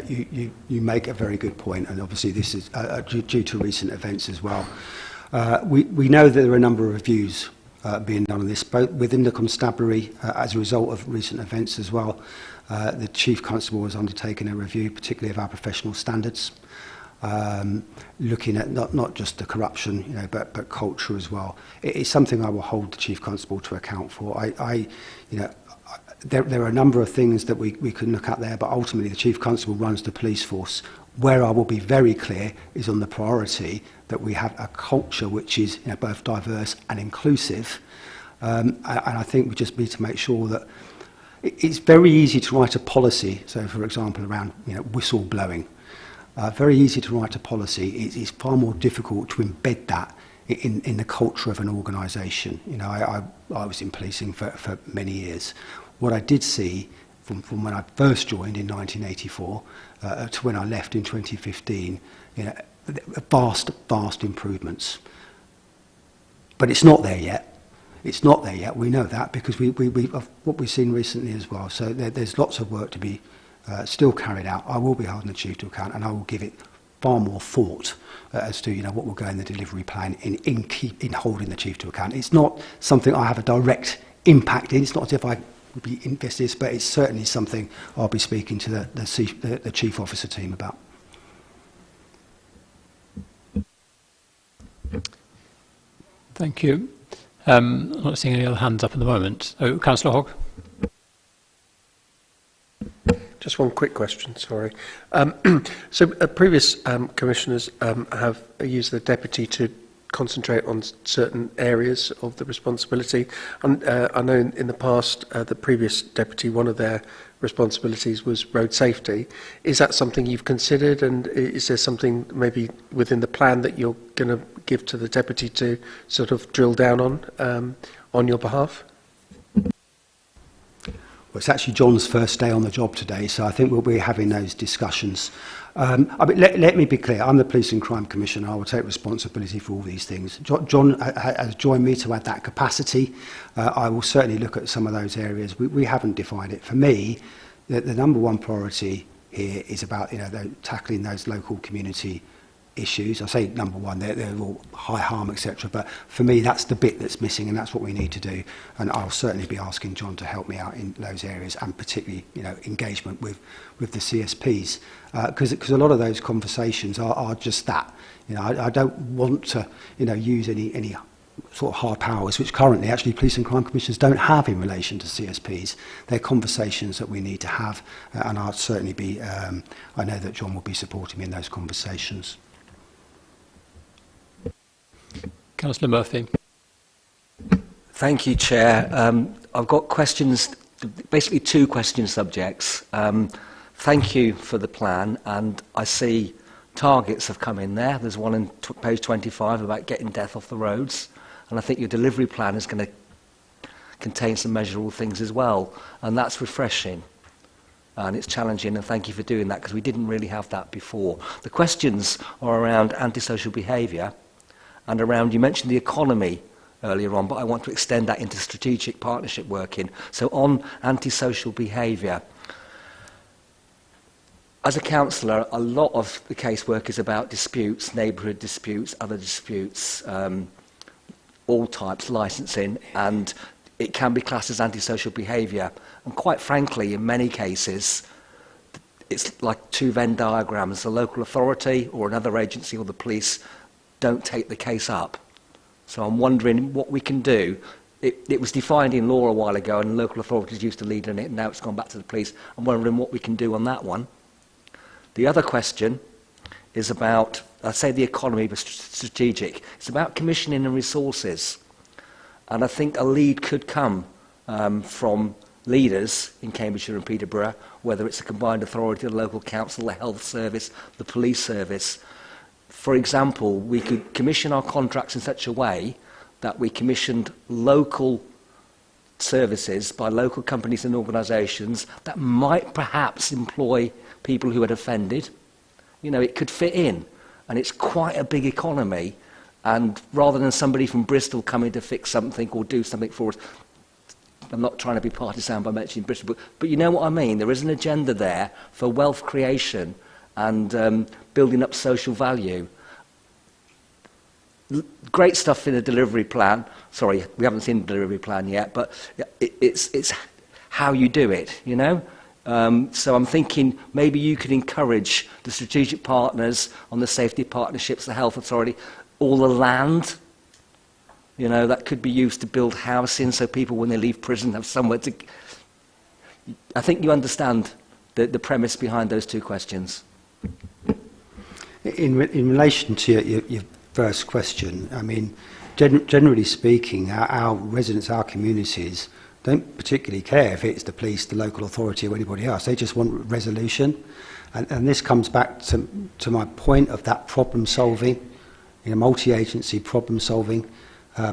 Speaker 3: You make a very good point, and obviously this is due to recent events as well. We know that there are a number of reviews being done on this, both within the constabulary as a result of recent events as well. The Chief Constable has undertaken a review, particularly of our professional standards. looking at not just the corruption, but culture as well. It's something I will hold the Chief Constable to account for. There are a number of things that we can look at there, but ultimately the Chief Constable runs the police force. Where I will be very clear is on the priority that we have a culture which is both diverse and inclusive. And I think we just need to make sure that it's very easy to write a policy. So, for example, around whistleblowing, very easy to write a policy. It's far more difficult to embed that in the culture of an organisation. I was in policing for many years. What I did see from when I first joined in 1984 to when I left in 2015, vast improvements. But it's not there yet. It's not there yet. We know that because we what we've seen recently as well. So there's lots of work to be still carried out. I will be holding the Chief to account, and I will give it far more thought as to what will go in the delivery plan in holding the Chief to account. It's not something I have a direct impact in. It's not as if I would be invested, but it's certainly something I'll be speaking to the Chief Officer team about.
Speaker 1: Thank you. I'm not seeing any other hands up at the moment. Oh, Councillor Hogg.
Speaker 5: Just one quick question, sorry. So previous commissioners have used the deputy to concentrate on certain areas of the responsibility. And I know in the past, the previous deputy, one of their responsibilities was road safety. Is that something you've considered, and is there something maybe within the plan that you're going to give to the deputy to sort of drill down on your behalf?
Speaker 3: Well, it's actually John's first day on the job today, so I think we'll be having those discussions. Let me be clear, I'm the Police and Crime Commissioner. I will take responsibility for all these things. John has joined me to add that capacity. I will certainly look at some of those areas. We haven't defined it. For me, the number one priority here is about tackling those local community issues. I say number one, they're all high harm, etc. But for me, that's the bit that's missing, and that's what we need to do. And I'll certainly be asking John to help me out in those areas, and particularly, engagement with the CSPs, because a lot of those conversations are just that. I don't want to, use any sort of hard powers, which currently actually police and crime commissioners don't have in relation to CSPs. They're conversations that we need to have, and I'll certainly be. I know that John will be supporting me in those conversations.
Speaker 1: Councillor Murphy.
Speaker 12: Thank you, Chair. I've got questions, basically two question subjects. Thank you for the plan, and I see targets have come in there. There's one in page 25 about getting death off the roads, and I think your delivery plan is going to contain some measurable things as well, and that's refreshing. And it's challenging, and thank you for doing that, because we didn't really have that before. The questions are around antisocial behaviour, and around, you mentioned the economy earlier on, but I want to extend that into strategic partnership working. So on antisocial behaviour, as a councillor, a lot of the casework is about disputes, neighbourhood disputes, other disputes, all types, licensing, and it can be classed as antisocial behaviour. And quite frankly, in many cases, it's like two Venn diagrams. The local authority or another agency or the police don't take the case up. So I'm wondering what we can do. It was defined in law a while ago, and local authorities used to lead in it, and now it's gone back to the police. I'm wondering what we can do on that one. The other question is about, I say the economy, but strategic. It's about commissioning and resources. And I think a lead could come from leaders in Cambridgeshire and Peterborough, whether it's a combined authority, the local council, the health service, the police service. For example, we could commission our contracts in such a way that we commissioned local services by local companies and organisations that might perhaps employ people who had offended. It could fit in, and it's quite a big economy. And rather than somebody from Bristol coming to fix something or do something for us, I'm not trying to be partisan by mentioning Bristol, but you know what I mean. There is an agenda there for wealth creation and building up social value. Great stuff in the delivery plan. Sorry, we haven't seen the delivery plan yet, but it's how you do it, So I'm thinking maybe you could encourage the strategic partners on the safety partnerships, the health authority, all the land, you know, that could be used to build housing so people when they leave prison have somewhere to... I think you understand the premise behind those two questions.
Speaker 3: In relation to your first question, I mean, generally speaking, our residents, our communities, don't particularly care if it's the police, the local authority or anybody else. They just want resolution. And this comes back to my point of that problem solving, you know, multi-agency problem solving,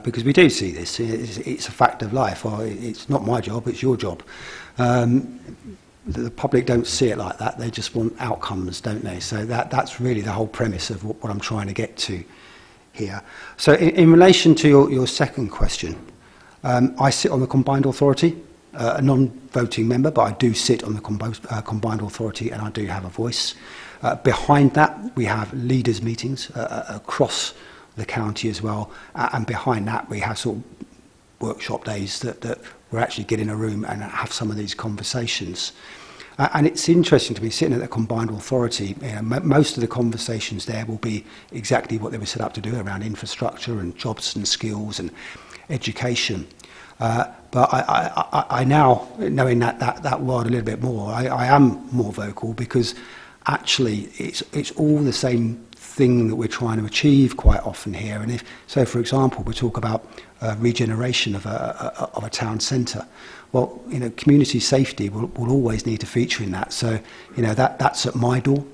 Speaker 3: because we do see this. It's a fact of life. Or it's not my job, it's your job. The public don't see it like that. They just want outcomes, don't they? So that's really the whole premise of what I'm trying to get to here. So in relation to your second question, I sit on the Combined Authority, a non-voting member, but I do sit on the Combined Authority and I do have a voice. Behind that, we have leaders' meetings across the county as well. And behind that, we have sort of workshop days that we're actually get in a room and have some of these conversations. And it's interesting to be sitting at the Combined Authority. You know, most of the conversations there will be exactly what they were set up to do around infrastructure and jobs and skills and education. But I now, knowing that world a little bit more, I am more vocal because actually it's all the same thing that we're trying to achieve quite often here. And if, so for example, we talk about regeneration of a town centre. Well, you know, community safety will always need to feature in that. So, you know, that's at my door.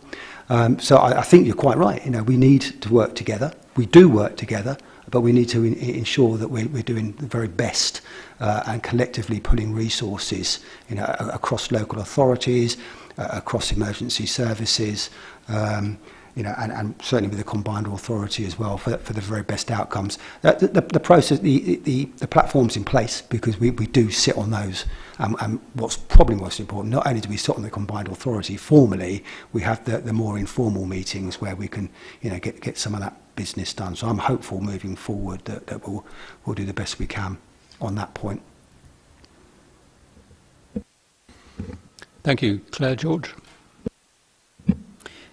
Speaker 3: So I think you're quite right. You know, we need to work together. We do work together, but we need to ensure that we're doing the very best and collectively putting resources, you know, across local authorities, across emergency services, you know, and certainly with the Combined Authority as well for the very best outcomes. The process, the platform's in place because we do sit on those. And what's probably most important, not only do we sit on the Combined Authority formally, we have the more informal meetings where we can, you know, get some of that business done. So I'm hopeful moving forward that we'll do the best we can on that point.
Speaker 1: Thank you. Claire George.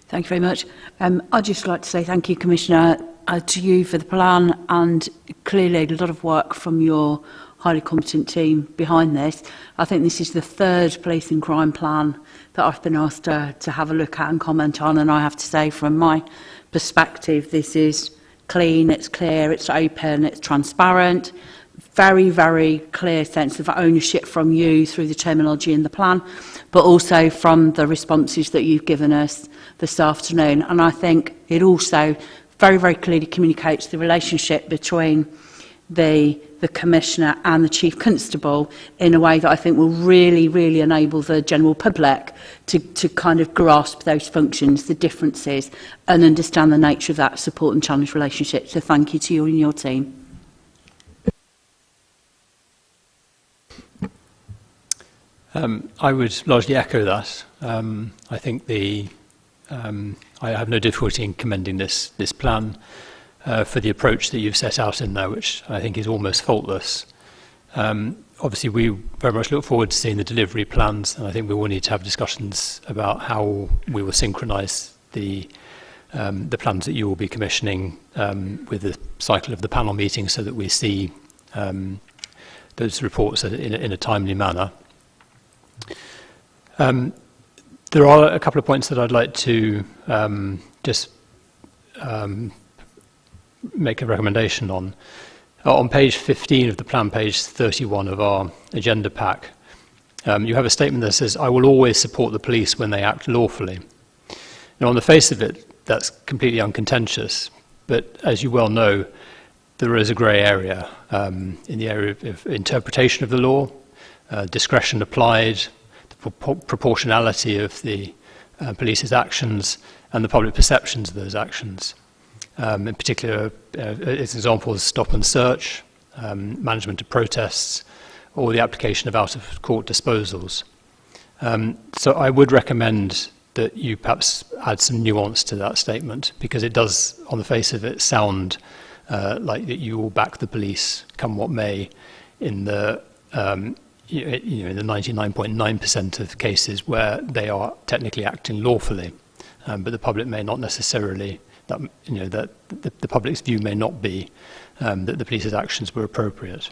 Speaker 13: Thank you very much. I'd just like to say thank you, Commissioner, to you for the plan, and clearly a lot of work from your highly competent team behind this. I think this is the third police and crime plan that I've been asked to have a look at and comment on, and I have to say from my perspective this is clean, it's clear, it's open, it's transparent, very, very clear sense of ownership from you through the terminology in the plan, but also from the responses that you've given us this afternoon. And I think it also very, very clearly communicates the relationship between the Commissioner and the Chief Constable in a way that I think will really, really enable the general public to kind of grasp those functions, the differences, and understand the nature of that support and challenge relationship. So thank you to you and your team.
Speaker 1: I would largely echo that. I think I have no difficulty in commending this plan for the approach that you've set out in there, which I think is almost faultless. Obviously, we very much look forward to seeing the delivery plans, and I think we will need to have discussions about how we will synchronise the plans that you will be commissioning with the cycle of the panel meeting, so that we see those reports in a timely manner. There are a couple of points that I'd like to just make a recommendation on. On page 15 of the plan, page 31 of our agenda pack, you have a statement that says, "I will always support the police when they act lawfully." Now, on the face of it, that's completely uncontentious, but as you well know, there is a grey area in the area of interpretation of the law, discretion applied, the proportionality of the police's actions, and the public perceptions of those actions. In particular, as examples, stop and search, management of protests, or the application of out-of-court disposals. So I would recommend that you perhaps add some nuance to that statement, because it does, on the face of it, sound like that you will back the police, come what may, in the in the 99.9% of cases where they are technically acting lawfully, but the public may not necessarily, that the public's view may not be that the police's actions were appropriate.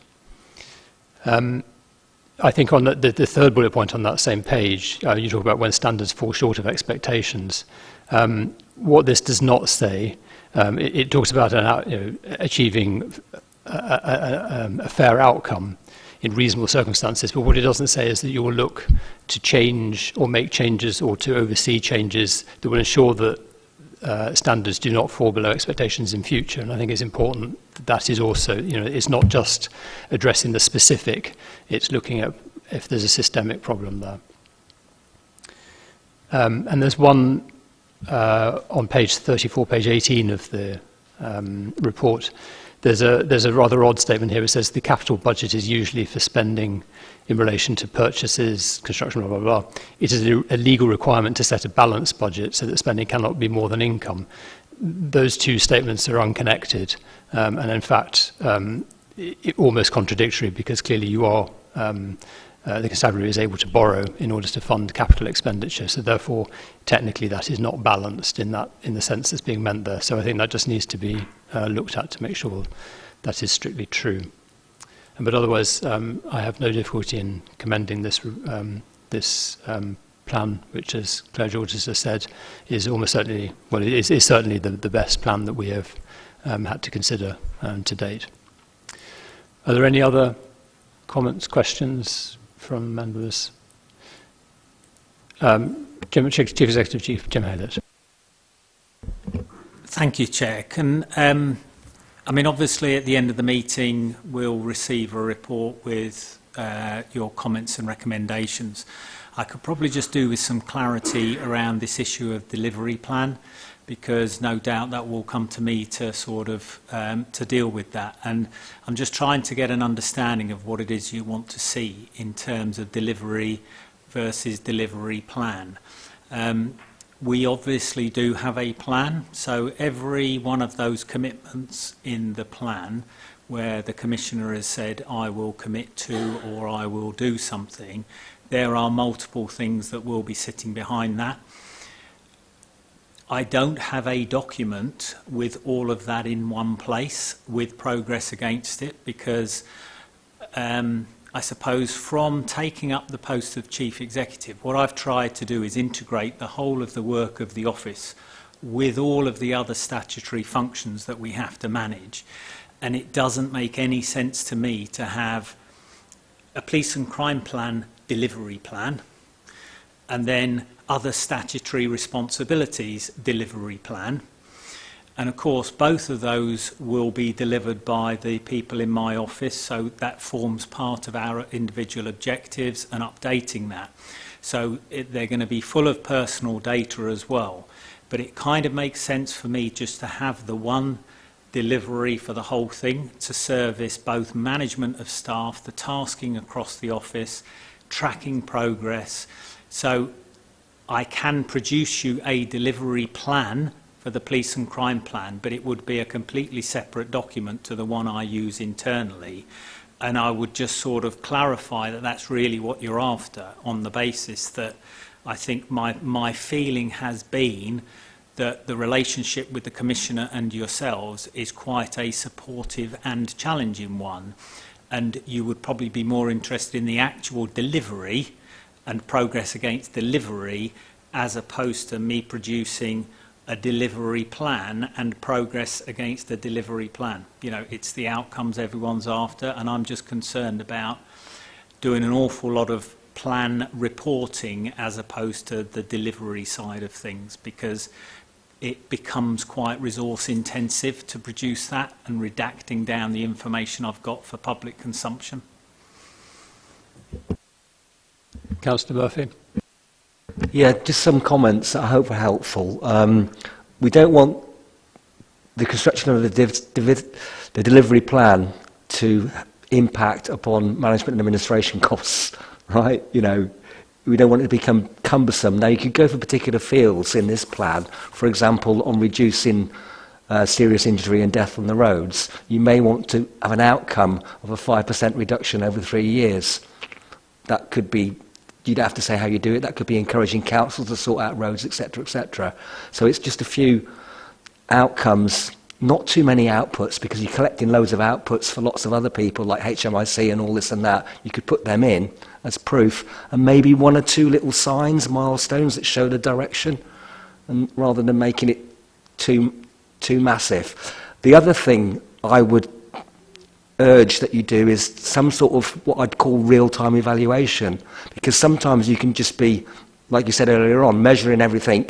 Speaker 1: I think on the third bullet point on that same page, you talk about when standards fall short of expectations. What this does not say, it talks about achieving a fair outcome in reasonable circumstances, but what it doesn't say is that you will look to change or make changes or to oversee changes that will ensure that standards do not fall below expectations in future. And I think it's important that is also, it's not just addressing the specific, it's looking at if there's a systemic problem there. And there's one on page 34, page 18 of the report. There's a rather odd statement here. It says the capital budget is usually for spending in relation to purchases, construction, blah, blah, blah. It is a legal requirement to set a balanced budget so that spending cannot be more than income. Those two statements are unconnected, and in fact, almost contradictory, because clearly you are, the constabulary is able to borrow in order to fund capital expenditure. So therefore, technically, that is not balanced in the sense that's being meant there. So I think that just needs to be looked at to make sure that is strictly true. But otherwise, I have no difficulty in commending this plan, which, as Claire George has said, is almost certainly, well, it is certainly the best plan that we have had to consider to date. Are there any other comments, questions from members? Chief Executive, Jim Haylett.
Speaker 14: Thank you, Chair. Obviously at the end of the meeting we'll receive a report with your comments and recommendations. I could probably just do with some clarity around this issue of delivery plan, because no doubt that will come to me to sort of to deal with that. And I'm just trying to get an understanding of what it is you want to see in terms of delivery versus delivery plan. We obviously do have a plan, so every one of those commitments in the plan where the Commissioner has said, I will commit to or I will do something, there are multiple things that will be sitting behind that. I don't have a document with all of that in one place with progress against it, because I suppose from taking up the post of Chief Executive, what I've tried to do is integrate the whole of the work of the office with all of the other statutory functions that we have to manage. And it doesn't make any sense to me to have a police and crime plan delivery plan and then other statutory responsibilities delivery plan. And of course, both of those will be delivered by the people in my office, so that forms part of our individual objectives and updating that. So they're going to be full of personal data as well. But it kind of makes sense for me just to have the one delivery for the whole thing to service both management of staff, the tasking across the office, tracking progress. So I can produce you a delivery plan for the police and crime plan, but it would be a completely separate document to the one I use internally. And I would just sort of clarify that that's really what you're after, on the basis that I think my feeling has been that the relationship with the Commissioner and yourselves is quite a supportive and challenging one. And you would probably be more interested in the actual delivery and progress against delivery, as opposed to me producing a delivery plan and progress against a delivery plan. It's the outcomes everyone's after, and I'm just concerned about doing an awful lot of plan reporting as opposed to the delivery side of things, because it becomes quite resource intensive to produce that and redacting down the information I've got for public consumption.
Speaker 1: Councillor Murphy.
Speaker 12: Yeah, just some comments that I hope are helpful. We don't want the construction of the delivery plan to impact upon management and administration costs, right? We don't want it to become cumbersome. Now, you could go for particular fields in this plan, for example, on reducing serious injury and death on the roads. You may want to have an outcome of a 5% reduction over 3 years. That could be, you'd have to say how you do it. That could be encouraging councils to sort out roads, etc., etc. So it's just a few outcomes, not too many outputs, because you're collecting loads of outputs for lots of other people like HMIC and all this and that. You could put them in as proof, and maybe 1 or 2 little signs, milestones that show the direction, and rather than making it too massive. The other thing I would urge that you do is some sort of what I'd call real-time evaluation, because sometimes you can just be, like you said earlier on, measuring everything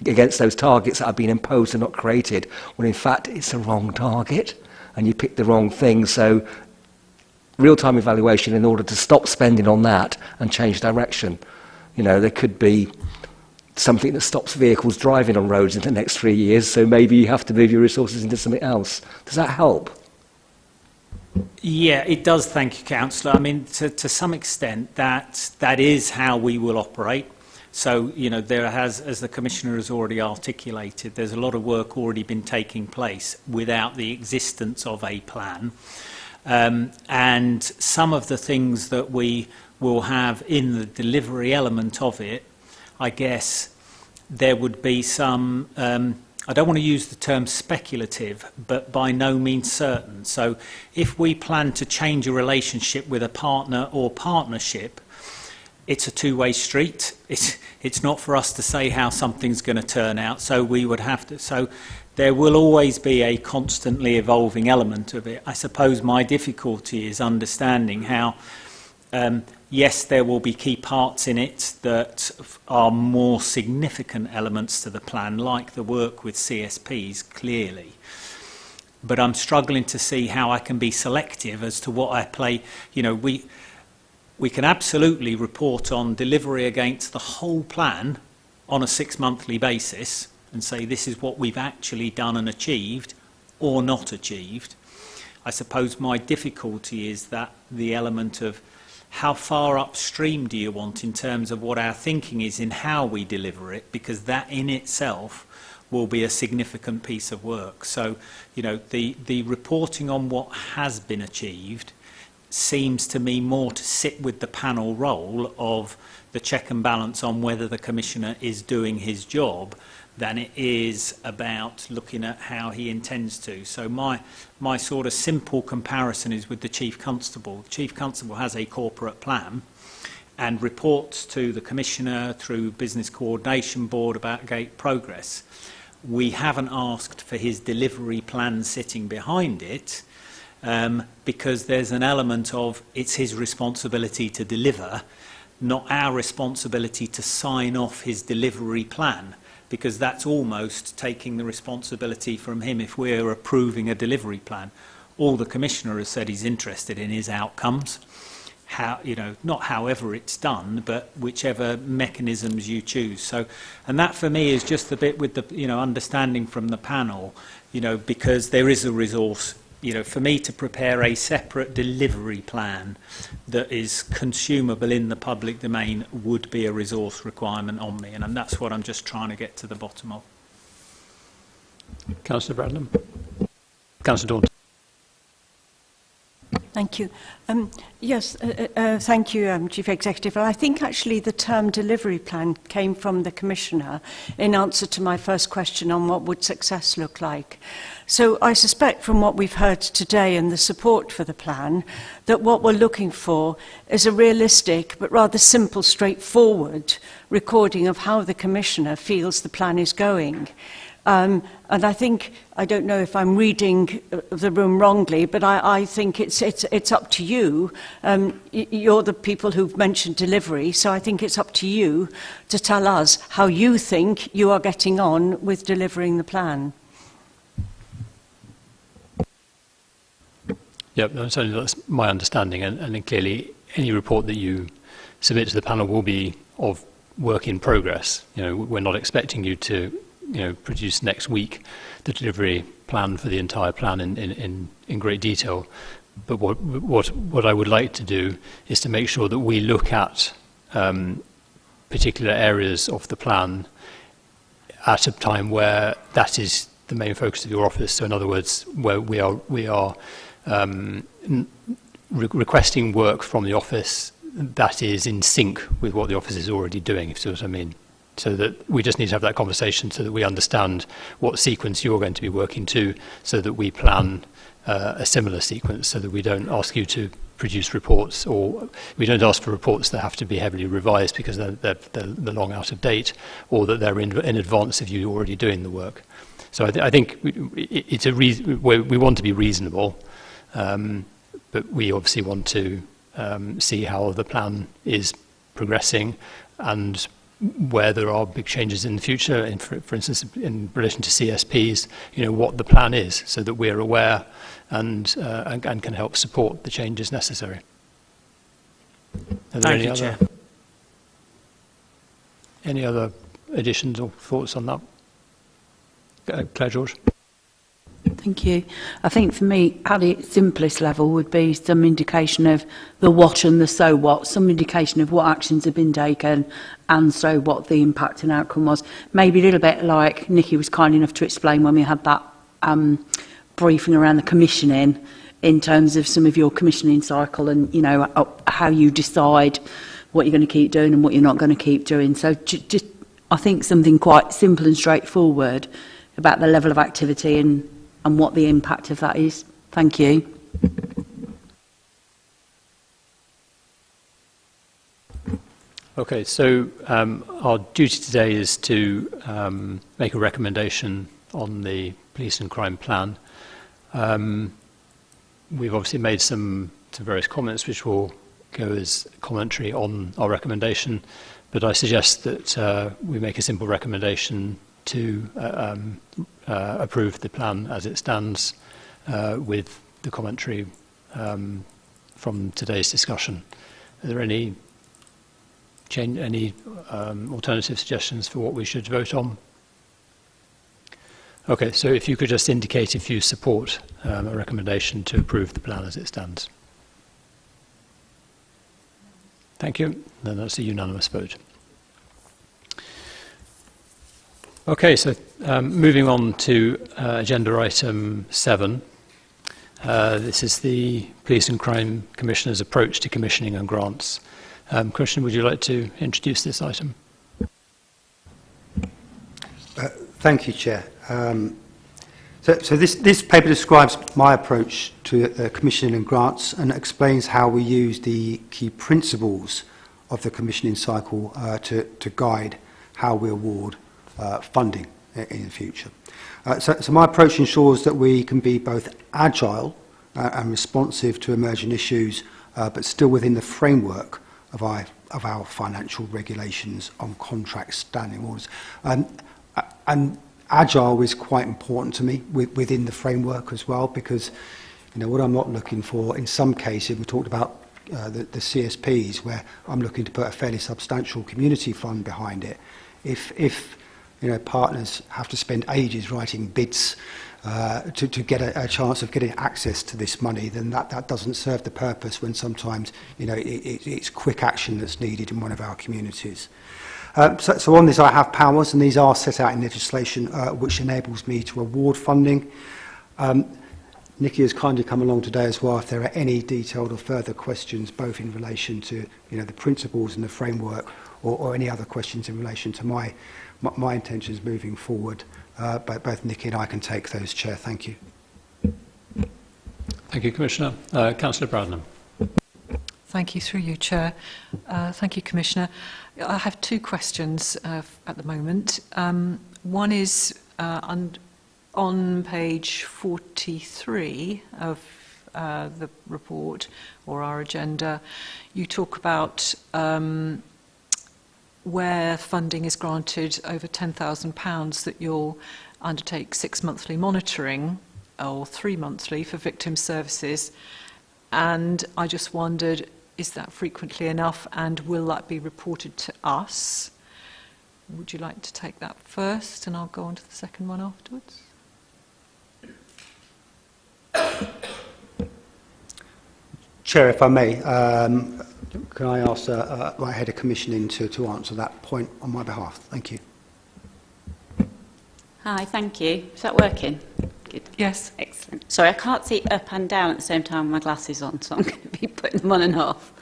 Speaker 12: against those targets that have been imposed and not created, when in fact it's a wrong target and you picked the wrong thing. So real-time evaluation in order to stop spending on that and change direction. You know, there could be something that stops vehicles driving on roads in the next 3 years, so maybe you have to move your resources into something else. Does that help?
Speaker 14: Yeah, it does. Thank you, Councillor. I mean, to some extent, that is how we will operate. So, you know, there has, as the Commissioner has already articulated, there's a lot of work already been taking place without the existence of a plan. And some of the things that we will have in the delivery element of it, I guess there would be some, I don't want to use the term speculative, but by no means certain. So if we plan to change a relationship with a partner or partnership, it's a two-way street. It's not for us to say how something's going to turn out, so we would have to. So there will always be a constantly evolving element of it. I suppose my difficulty is understanding how, yes, there will be key parts in it that are more significant elements to the plan, like the work with CSPs, clearly. But I'm struggling to see how I can be selective as to what I play. You know, we can absolutely report on delivery against the whole plan on a 6-monthly basis and say this is what we've actually done and achieved or not achieved. I suppose my difficulty is that the element of how far upstream do you want in terms of what our thinking is in how we deliver it, because that in itself will be a significant piece of work. So, you know, the reporting on what has been achieved seems to me more to sit with the panel role of the check and balance on whether the Commissioner is doing his job than it is about looking at how he intends to. So my sort of simple comparison is with the Chief Constable. The Chief Constable has a corporate plan and reports to the Commissioner through Business Coordination Board about gate progress. We haven't asked for his delivery plan sitting behind it, because there's an element of it's his responsibility to deliver, not our responsibility to sign off his delivery plan, because that's almost taking the responsibility from him if we're approving a delivery plan. All the Commissioner has said he's interested in is outcomes, how, you know, not however it's done, but whichever mechanisms you choose. So, and that for me is just the bit with the, you know, understanding from the panel, you know, because there is a resource. You know, for me to prepare a separate delivery plan that is consumable in the public domain would be a resource requirement on me, and that's what I'm just trying to get to the bottom of.
Speaker 1: Councillor Bradlam. Councillor Daunton.
Speaker 4: Thank you. Yes, thank you, Chief Executive. I think actually the term delivery plan came from the Commissioner in answer to my first question on what would success look like. So I suspect from what we've heard today and the support for the plan that what we're looking for is a realistic but rather simple, straightforward recording of how the Commissioner feels the plan is going. And I think, I don't know if I'm reading the room wrongly, but I think it's up to you. You're the people who've mentioned delivery, so I think it's up to you to tell us how you think you are getting on with delivering the plan.
Speaker 1: Yeah, certainly that's my understanding, and then clearly any report that you submit to the panel will be of work in progress. You know, we're not expecting you to, you know, produce next week the delivery plan for the entire plan in great detail. But what I would like to do is to make sure that we look at particular areas of the plan at a time where that is the main focus of your office. So in other words, where we are requesting work from the office that is in sync with what the office is already doing, if you see what I mean. So that we just need to have that conversation so that we understand what sequence you're going to be working to, so that we plan a similar sequence, so that we don't ask you to produce reports, or we don't ask for reports that have to be heavily revised because they're long out of date, or that they're in advance of you already doing the work. So I think it's we want to be reasonable, but we obviously want to see how the plan is progressing and where there are big changes in the future, for instance, in relation to CSPs, what the plan is, so that we're aware and can help support the changes necessary.
Speaker 14: Thank you, Chair.
Speaker 1: Any other additions or thoughts on that? Claire George.
Speaker 13: Thank you. I think for me, at its simplest level would be some indication of the what and the so what, some indication of what actions have been taken and so what the impact and outcome was. Maybe a little bit like Nikki was kind enough to explain when we had that briefing around the commissioning, in terms of some of your commissioning cycle and, how you decide what you're going to keep doing and what you're not going to keep doing. So just, I think something quite simple and straightforward about the level of activity and what the impact of that is. Thank you.
Speaker 1: Okay, so our duty today is to make a recommendation on the police and crime plan. We've obviously made some various comments which will go as commentary on our recommendation, but I suggest that we make a simple recommendation to approve the plan as it stands with the commentary from today's discussion. Are there any alternative suggestions for what we should vote on? Okay, so if you could just indicate if you support a recommendation to approve the plan as it stands. Thank you. Then that's a unanimous vote. Okay, so moving on to agenda item 7. This is the Police and Crime Commissioner's approach to commissioning and grants. Commissioner, would you like to introduce this item?
Speaker 3: Thank you, Chair. So this paper describes my approach to commissioning and grants and explains how we use the key principles of the commissioning cycle to guide how we award funding in the future. So my approach ensures that we can be both agile and responsive to emerging issues, but still within the framework of our financial regulations on contract standing orders. And agile is quite important to me within the framework as well, because what I'm not looking for in some cases, we talked about the CSPs, where I'm looking to put a fairly substantial community fund behind it. If partners have to spend ages writing bids to get a chance of getting access to this money, then that doesn't serve the purpose when sometimes it's quick action that's needed in one of our communities. So on this I have powers, and these are set out in legislation which enables me to award funding. Nikki has kindly come along today as well if there are any detailed or further questions, both in relation to the principles and the framework, or any other questions in relation to my intentions moving forward. But both Nikki and I can take those, Chair. Thank you.
Speaker 1: Thank you, Commissioner. Councillor Bradnam.
Speaker 9: Thank you, through you, Chair. Thank you, Commissioner. I have two questions at the moment. One is on page 43 of the report, or our agenda. You talk about where funding is granted over £10,000 that you'll undertake 6 monthly monitoring, or 3 monthly for victim services. And I just wondered, is that frequently enough, and will that be reported to us? Would you like to take that first, and I'll go on to the second one afterwards?
Speaker 3: Chair, if I may, can I ask my Head of Commissioning to answer that point on my behalf? Thank you.
Speaker 2: Hi, thank you. Is that working? Good.
Speaker 9: Yes.
Speaker 2: Excellent. Sorry, I can't see up and down at the same time with my glasses on, so I'm going to be putting them on and off.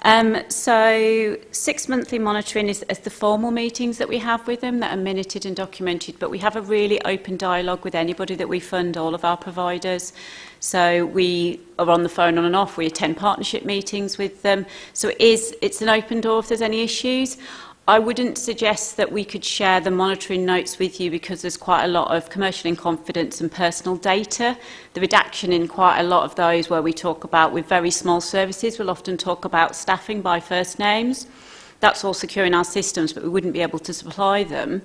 Speaker 2: So 6 monthly monitoring is the formal meetings that we have with them that are minuted and documented, but we have a really open dialogue with anybody that we fund, all of our providers. So we are on the phone on and off, we attend partnership meetings with them. So it's an open door if there's any issues. I wouldn't suggest that we could share the monitoring notes with you because there's quite a lot of commercial in confidence and personal data. The redaction in quite a lot of those where we talk about with very small services, we'll often talk about staffing by first names. That's all secure in our systems, but we wouldn't be able to supply them.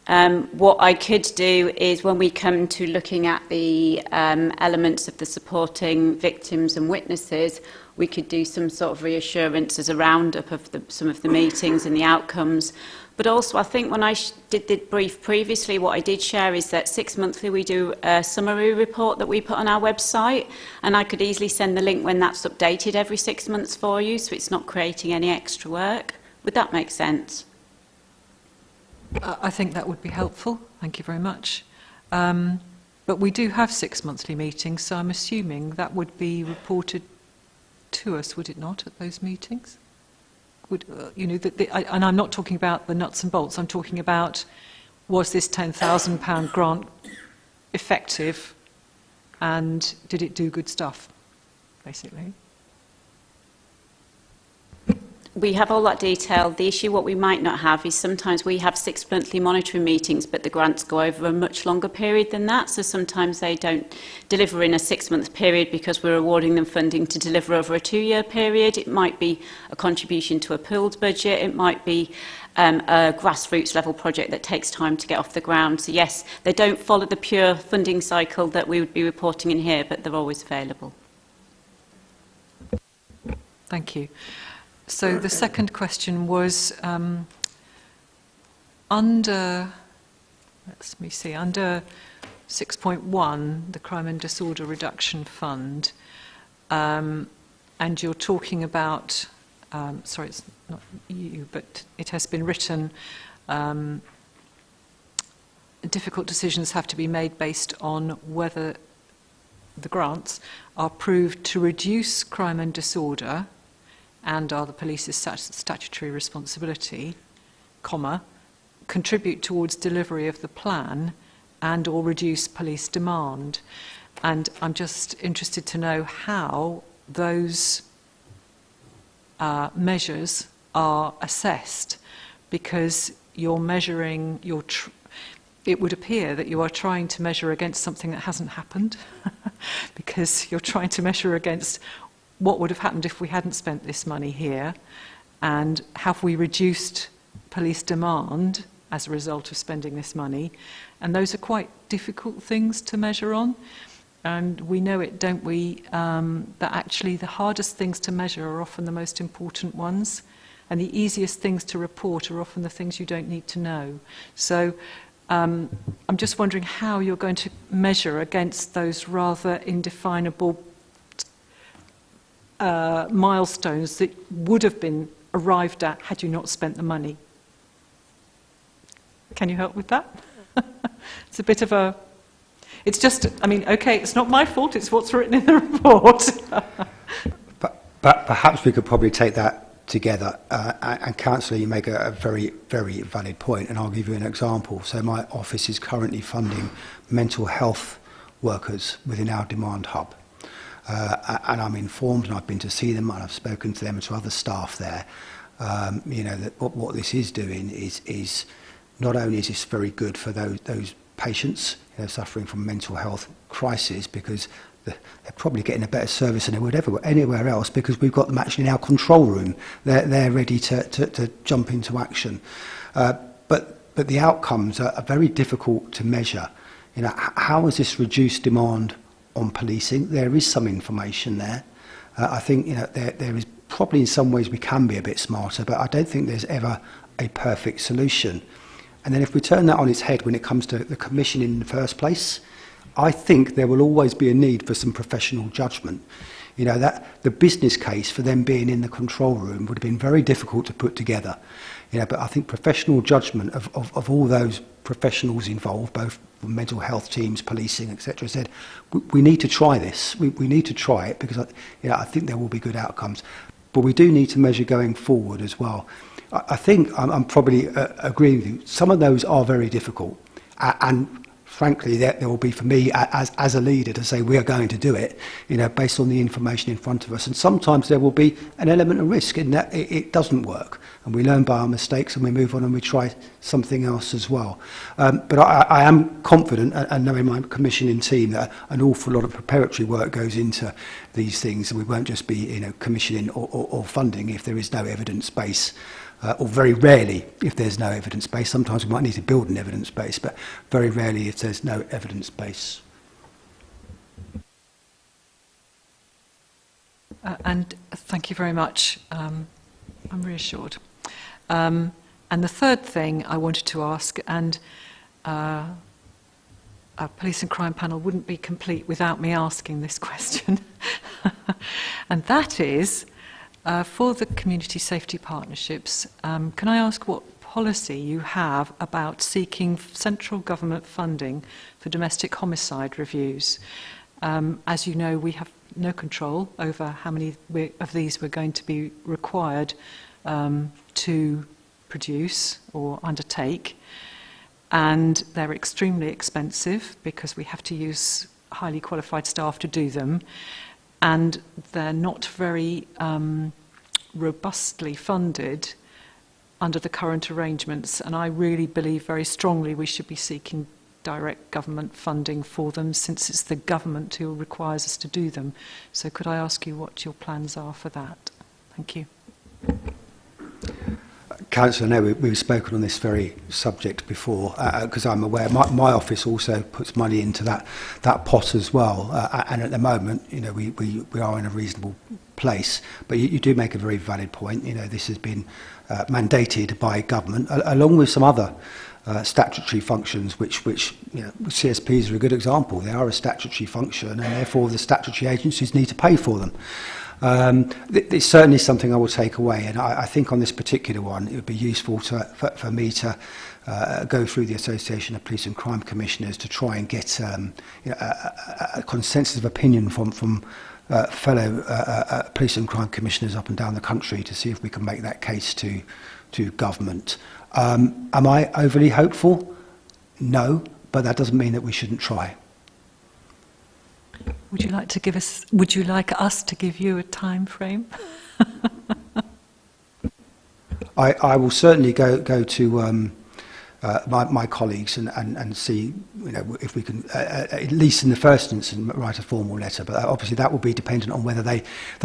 Speaker 2: What I could do is when we come to looking at the elements of the supporting victims and witnesses, we could do some sort of reassurance as a roundup of some of the meetings and the outcomes. But also, I think when I did the brief previously, what I did share is that 6 monthly we do a summary report that we put on our website, and I could easily send the link when that's updated every 6 months for you, so it's not creating any extra work. Would that make sense?
Speaker 9: I think that would be helpful. Thank you very much. But we do have 6 monthly meetings, so I'm assuming that would be reported to us, would it not, at those meetings? Would, you know, and I'm not talking about the nuts and bolts. I'm talking about, was this £10,000 grant effective, and did it do good stuff, basically?
Speaker 2: We have all that detail. The issue what we might not have is sometimes we have 6 monthly monitoring meetings, but the grants go over a much longer period than that. So sometimes they don't deliver in a 6 month period because we're awarding them funding to deliver over a 2-year period. It might be a contribution to a pooled budget. It might be a grassroots level project that takes time to get off the ground. So yes, they don't follow the pure funding cycle that we would be reporting in here, but they're always available.
Speaker 9: Thank you. So the second question was under 6.1, the Crime and Disorder Reduction Fund, and you're talking about, sorry, it's not you, but it has been written, difficult decisions have to be made based on whether the grants are proved to reduce crime and disorder and are the police's statutory responsibility, comma, contribute towards delivery of the plan and or reduce police demand. And I'm just interested to know how those measures are assessed, because you're measuring, it would appear that you are trying to measure against something that hasn't happened, because you're trying to measure against what would have happened if we hadn't spent this money here, and have we reduced police demand as a result of spending this money? And those are quite difficult things to measure on, and we know it, don't we, that actually the hardest things to measure are often the most important ones, and the easiest things to report are often the things you don't need to know. So I'm just wondering how you're going to measure against those rather indefinable milestones that would have been arrived at had you not spent the money. Can you help with that? It's a bit of a... It's just, I mean, okay, it's not my fault, it's what's written in the report.
Speaker 3: but perhaps we could probably take that together. And Councillor, you make a very, very valid point, and I'll give you an example. So my office is currently funding mental health workers within our demand hub. And I'm informed, and I've been to see them, and I've spoken to them and to other staff there, you know, that what this is doing is not only is this very good for those patients, you know, suffering from mental health crisis, because they're probably getting a better service than they would ever anywhere else, because we've got them actually in our control room. They're ready to jump into action. But the outcomes are very difficult to measure. You know, how has this reduced demand on policing? There is some information there. I think, you know, there is probably in some ways we can be a bit smarter, but I don't think there's ever a perfect solution. And then if we turn that on its head when it comes to the commission in the first place, I think there will always be a need for some professional judgment. You know, that the business case for them being in the control room would have been very difficult to put together. You know, but I think professional judgment of all those professionals involved, both mental health teams, policing, etc., said, we need to try this. We need to try it, because you know, I think there will be good outcomes. but we do need to measure going forward as well. I think I'm probably agreeing with you. Some of those are very difficult, and frankly, there will be for me as a leader to say we are going to do it, based on the information in front of us. And sometimes there will be an element of risk in that it doesn't work, and we learn by our mistakes and we move on and we try something else as well. But I am confident, and knowing my commissioning team, that an awful lot of preparatory work goes into these things, and we won't just be commissioning or funding if there is no evidence base. Or very rarely if there's no evidence base. Sometimes we might need to build an evidence base, but very rarely if there's no evidence base.
Speaker 9: And thank you very much. I'm reassured. And the third thing I wanted to ask, and our police and crime panel wouldn't be complete without me asking this question, and that is, for the community safety partnerships, can I ask what policy you have about seeking central government funding for domestic homicide reviews? As you know, we have no control over how many of these we're going to be required to produce or undertake, and they're extremely expensive because we have to use highly qualified staff to do them, and they're not very robustly funded under the current arrangements, and I really believe very strongly we should be seeking direct government funding for them, since it's the government who requires us to do them. So could I ask you what your plans are for that? Thank you.
Speaker 3: Councillor, I know we've spoken on this very subject before, because I'm aware my office also puts money into that pot as well, and at the moment, we are in a reasonable place. But you do make a very valid point. This has been mandated by government, along with some other statutory functions, which CSPs are a good example. They are a statutory function, and therefore the statutory agencies need to pay for them. It's certainly something I will take away, and I think on this particular one it would be useful for me to go through the Association of Police and Crime Commissioners to try and get a consensus of opinion from fellow police and crime commissioners up and down the country to see if we can make that case to government. Am I overly hopeful? No, but that doesn't mean that we shouldn't try.
Speaker 9: Would you like us to give you a time frame?
Speaker 3: I will certainly go to my colleagues and see if we can, at least in the first instance, write a formal letter. But obviously that will be dependent on whether they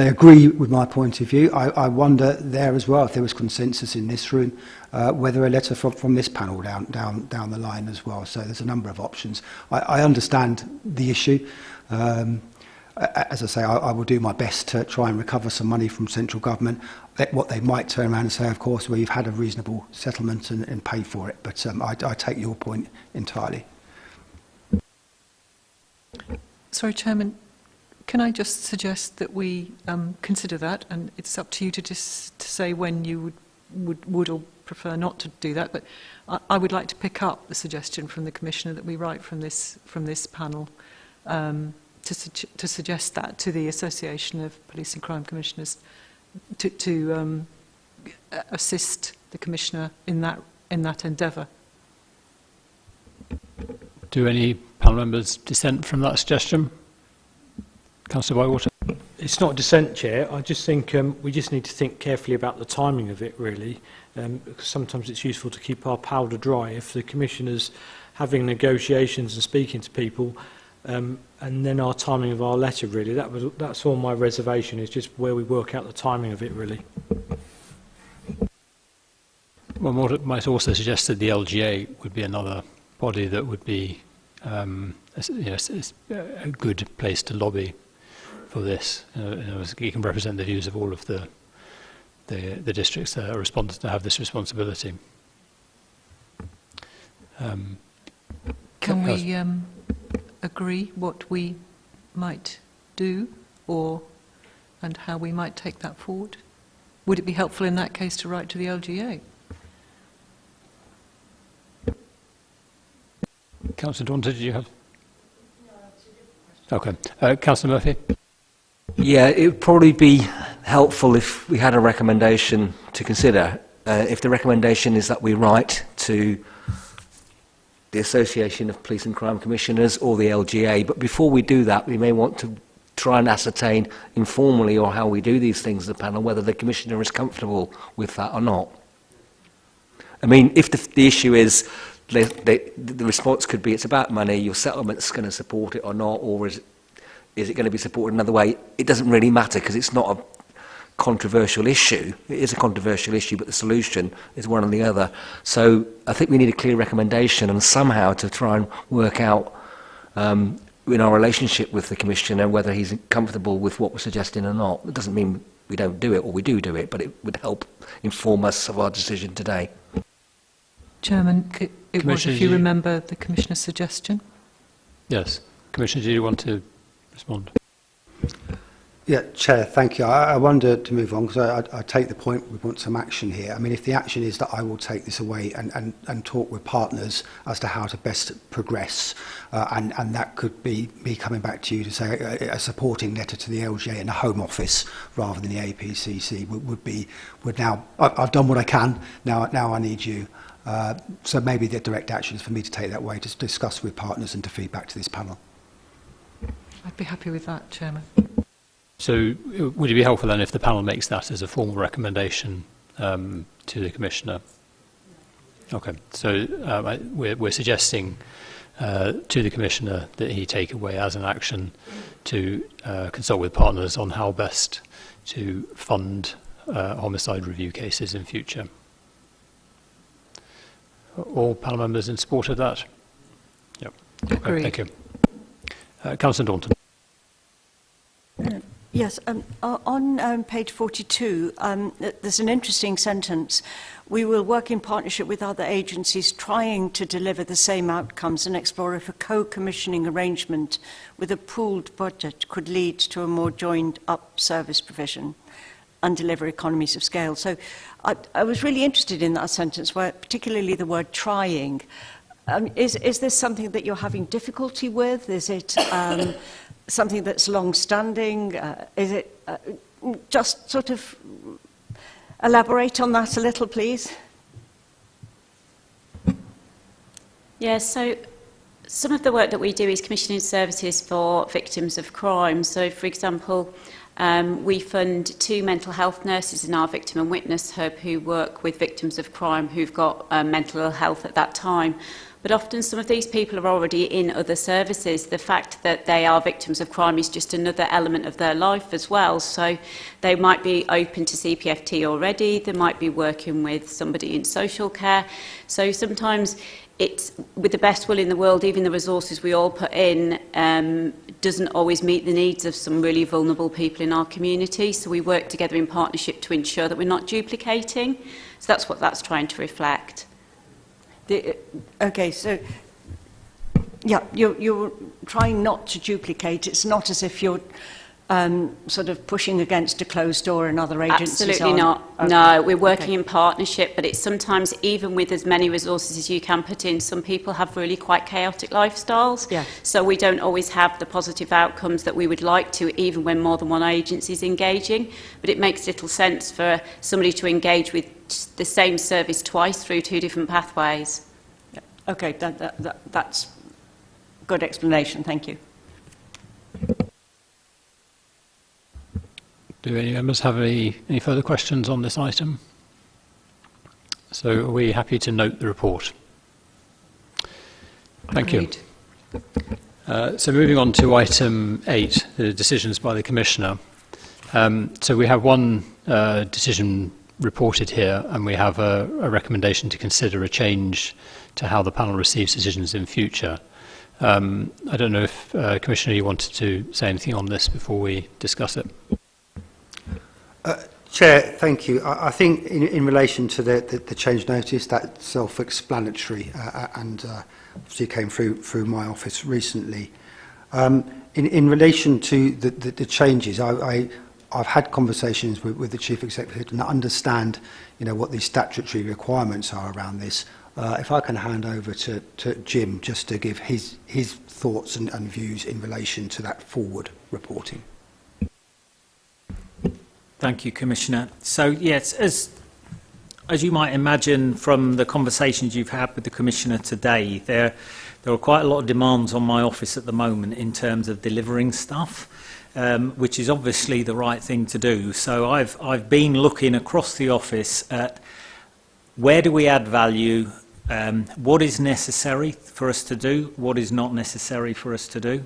Speaker 3: agree with my point of view. I wonder there as well, if there was consensus in this room, whether a letter from this panel down the line as well. So there's a number of options. I understand the issue. As I say, I will do my best to try and recover some money from central government. What they might turn around and say, of course, we've had a reasonable settlement and pay for it. But I take your point entirely.
Speaker 9: Sorry, Chairman, can I just suggest that we consider that, and it's up to you to say when you would or prefer not to do that. But I would like to pick up the suggestion from the Commissioner that we write from this panel. To suggest that to the Association of Police and Crime Commissioners to assist the Commissioner in that endeavour.
Speaker 1: Do any panel members dissent from that suggestion? Councillor Bywater?
Speaker 10: It's not dissent, Chair. I just think we just need to think carefully about the timing of it, really, because sometimes it's useful to keep our powder dry. If the Commissioner's having negotiations and speaking to people, and then our timing of our letter, really, that's all my reservation, is just where we work out the timing of it, really.
Speaker 1: One might also suggest that the LGA would be another body that would be a good place to lobby for this. You can represent the views of all of the districts that are to have this responsibility.
Speaker 9: Can we agree what we might do, and how we might take that forward? Would it be helpful in that case to write to the LGA?
Speaker 1: Councillor Daunton, did you have? Okay. Councillor Murphy?
Speaker 12: Yeah, it would probably be helpful if we had a recommendation to consider. If the recommendation is that we write to the Association of Police and Crime Commissioners or the LGA, but before we do that, we may want to try and ascertain informally, or how we do these things as a panel, whether the Commissioner is comfortable with that or not. I mean, if the issue is the response could be it's about money, your settlement's going to support it or not, or is it going to be supported another way? It doesn't really matter because it's not a controversial issue. It is a controversial issue, but the solution is one or the other. So I think we need a clear recommendation and somehow to try and work out in our relationship with the Commissioner whether he's comfortable with what we're suggesting or not. It doesn't mean we don't do it or we do it, but it would help inform us of our decision today.
Speaker 9: Chairman, it was, if you remember, the Commissioner's suggestion.
Speaker 1: Yes. Commissioner, do you want to respond?
Speaker 3: Yeah, Chair, thank you. I wonder to move on, because I take the point we want some action here. I mean, if the action is that I will take this away and talk with partners as to how to best progress, and that could be me coming back to you to say a supporting letter to the LGA and the Home Office rather than the APCC would now, I've done what I can, now I need you. So maybe the direct action is for me to take that way, to discuss with partners and to feed back to this panel.
Speaker 9: I'd be happy with that, Chairman.
Speaker 1: So would it be helpful then if the panel makes that as a formal recommendation to the Commissioner? Okay, so we're suggesting to the Commissioner that he take away as an action to consult with partners on how best to fund homicide review cases in future. All panel members in support of that? Yep.
Speaker 9: Agreed.
Speaker 1: Thank you. Councillor Daunton.
Speaker 4: Yes, on page 42, there's an interesting sentence. We will work in partnership with other agencies trying to deliver the same outcomes and explore if a co-commissioning arrangement with a pooled budget could lead to a more joined-up service provision and deliver economies of scale. So I was really interested in that sentence, where particularly the word trying. Is this something that you're having difficulty with? Is it something that's long-standing? Is it just sort of elaborate on that a little, please?
Speaker 2: Yeah, so some of the work that we do is commissioning services for victims of crime. So, for example, we fund 2 mental health nurses in our victim and witness hub who work with victims of crime who've got mental ill health at that time. But often some of these people are already in other services. The fact that they are victims of crime is just another element of their life as well. So they might be open to CPFT already. They might be working with somebody in social care. So sometimes it's, with the best will in the world, even the resources we all put in doesn't always meet the needs of some really vulnerable people in our community. So we work together in partnership to ensure that we're not duplicating. So that's what that's trying to reflect.
Speaker 4: Okay, so yeah, you're trying not to duplicate. It's not as if you're sort of pushing against a closed door and other agencies.
Speaker 2: Absolutely not. Okay. No, we're working in partnership, but it's sometimes, even with as many resources as you can put in, some people have really quite chaotic lifestyles. Yeah. So we don't always have the positive outcomes that we would like to, even when more than one agency is engaging. But it makes little sense for somebody to engage with the same service twice through 2 different pathways.
Speaker 4: Yeah. Okay, that's a good explanation. Thank you.
Speaker 1: Do any members have any further questions on this item? So are we happy to note the report? Thank you. So moving on to item 8, the decisions by the Commissioner. So we have one decision reported here, and we have a recommendation to consider a change to how the panel receives decisions in future. I don't know if, Commissioner, you wanted to say anything on this before we discuss it.
Speaker 3: Chair, thank you. I think in relation to the change notice, that's self-explanatory and obviously came through my office recently. In relation to the changes, I've had conversations with the Chief Executive and understand, what the statutory requirements are around this. If I can hand over to Jim just to give his thoughts and views in relation to that forward reporting.
Speaker 14: Thank you, Commissioner. So, yes, as you might imagine from the conversations you've had with the Commissioner today, there are quite a lot of demands on my office at the moment in terms of delivering stuff, which is obviously the right thing to do. So I've been looking across the office at where do we add value, what is necessary for us to do, what is not necessary for us to do.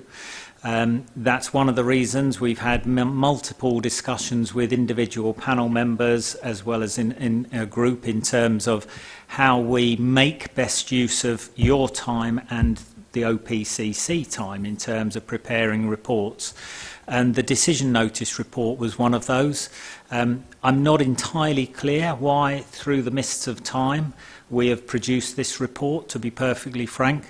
Speaker 14: That's one of the reasons we've had multiple discussions with individual panel members as well as in a group in terms of how we make best use of your time and the OPCC time in terms of preparing reports. And the decision notice report was one of those. I'm not entirely clear why, through the mists of time, we have produced this report, to be perfectly frank.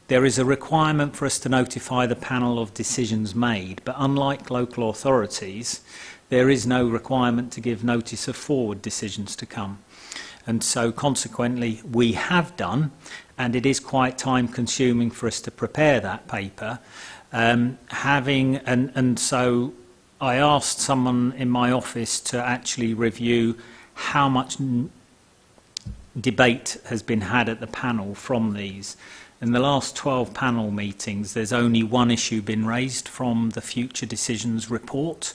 Speaker 14: There is a requirement for us to notify the panel of decisions made, but unlike local authorities, there is no requirement to give notice of forward decisions to come. And so consequently, we have done, and it is quite time consuming for us to prepare that paper. So I asked someone in my office to actually review how much debate has been had at the panel from these. In the last 12 panel meetings, there's only one issue been raised from the Future Decisions report.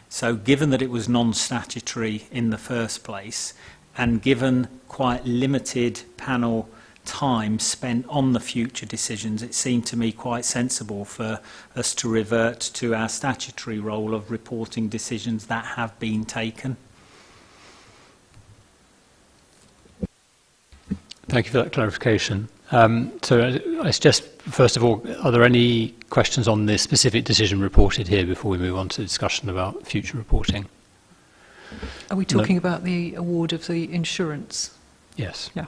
Speaker 14: So given that it was non-statutory in the first place, and given quite limited panel time spent on the future decisions, it seemed to me quite sensible for us to revert to our statutory role of reporting decisions that have been taken.
Speaker 1: Thank you for that clarification. So I suggest, first of all, are there any questions on the specific decision reported here before we move on to discussion about future reporting?
Speaker 9: Are we talking about the award of the insurance?
Speaker 1: Yes.
Speaker 9: Yeah.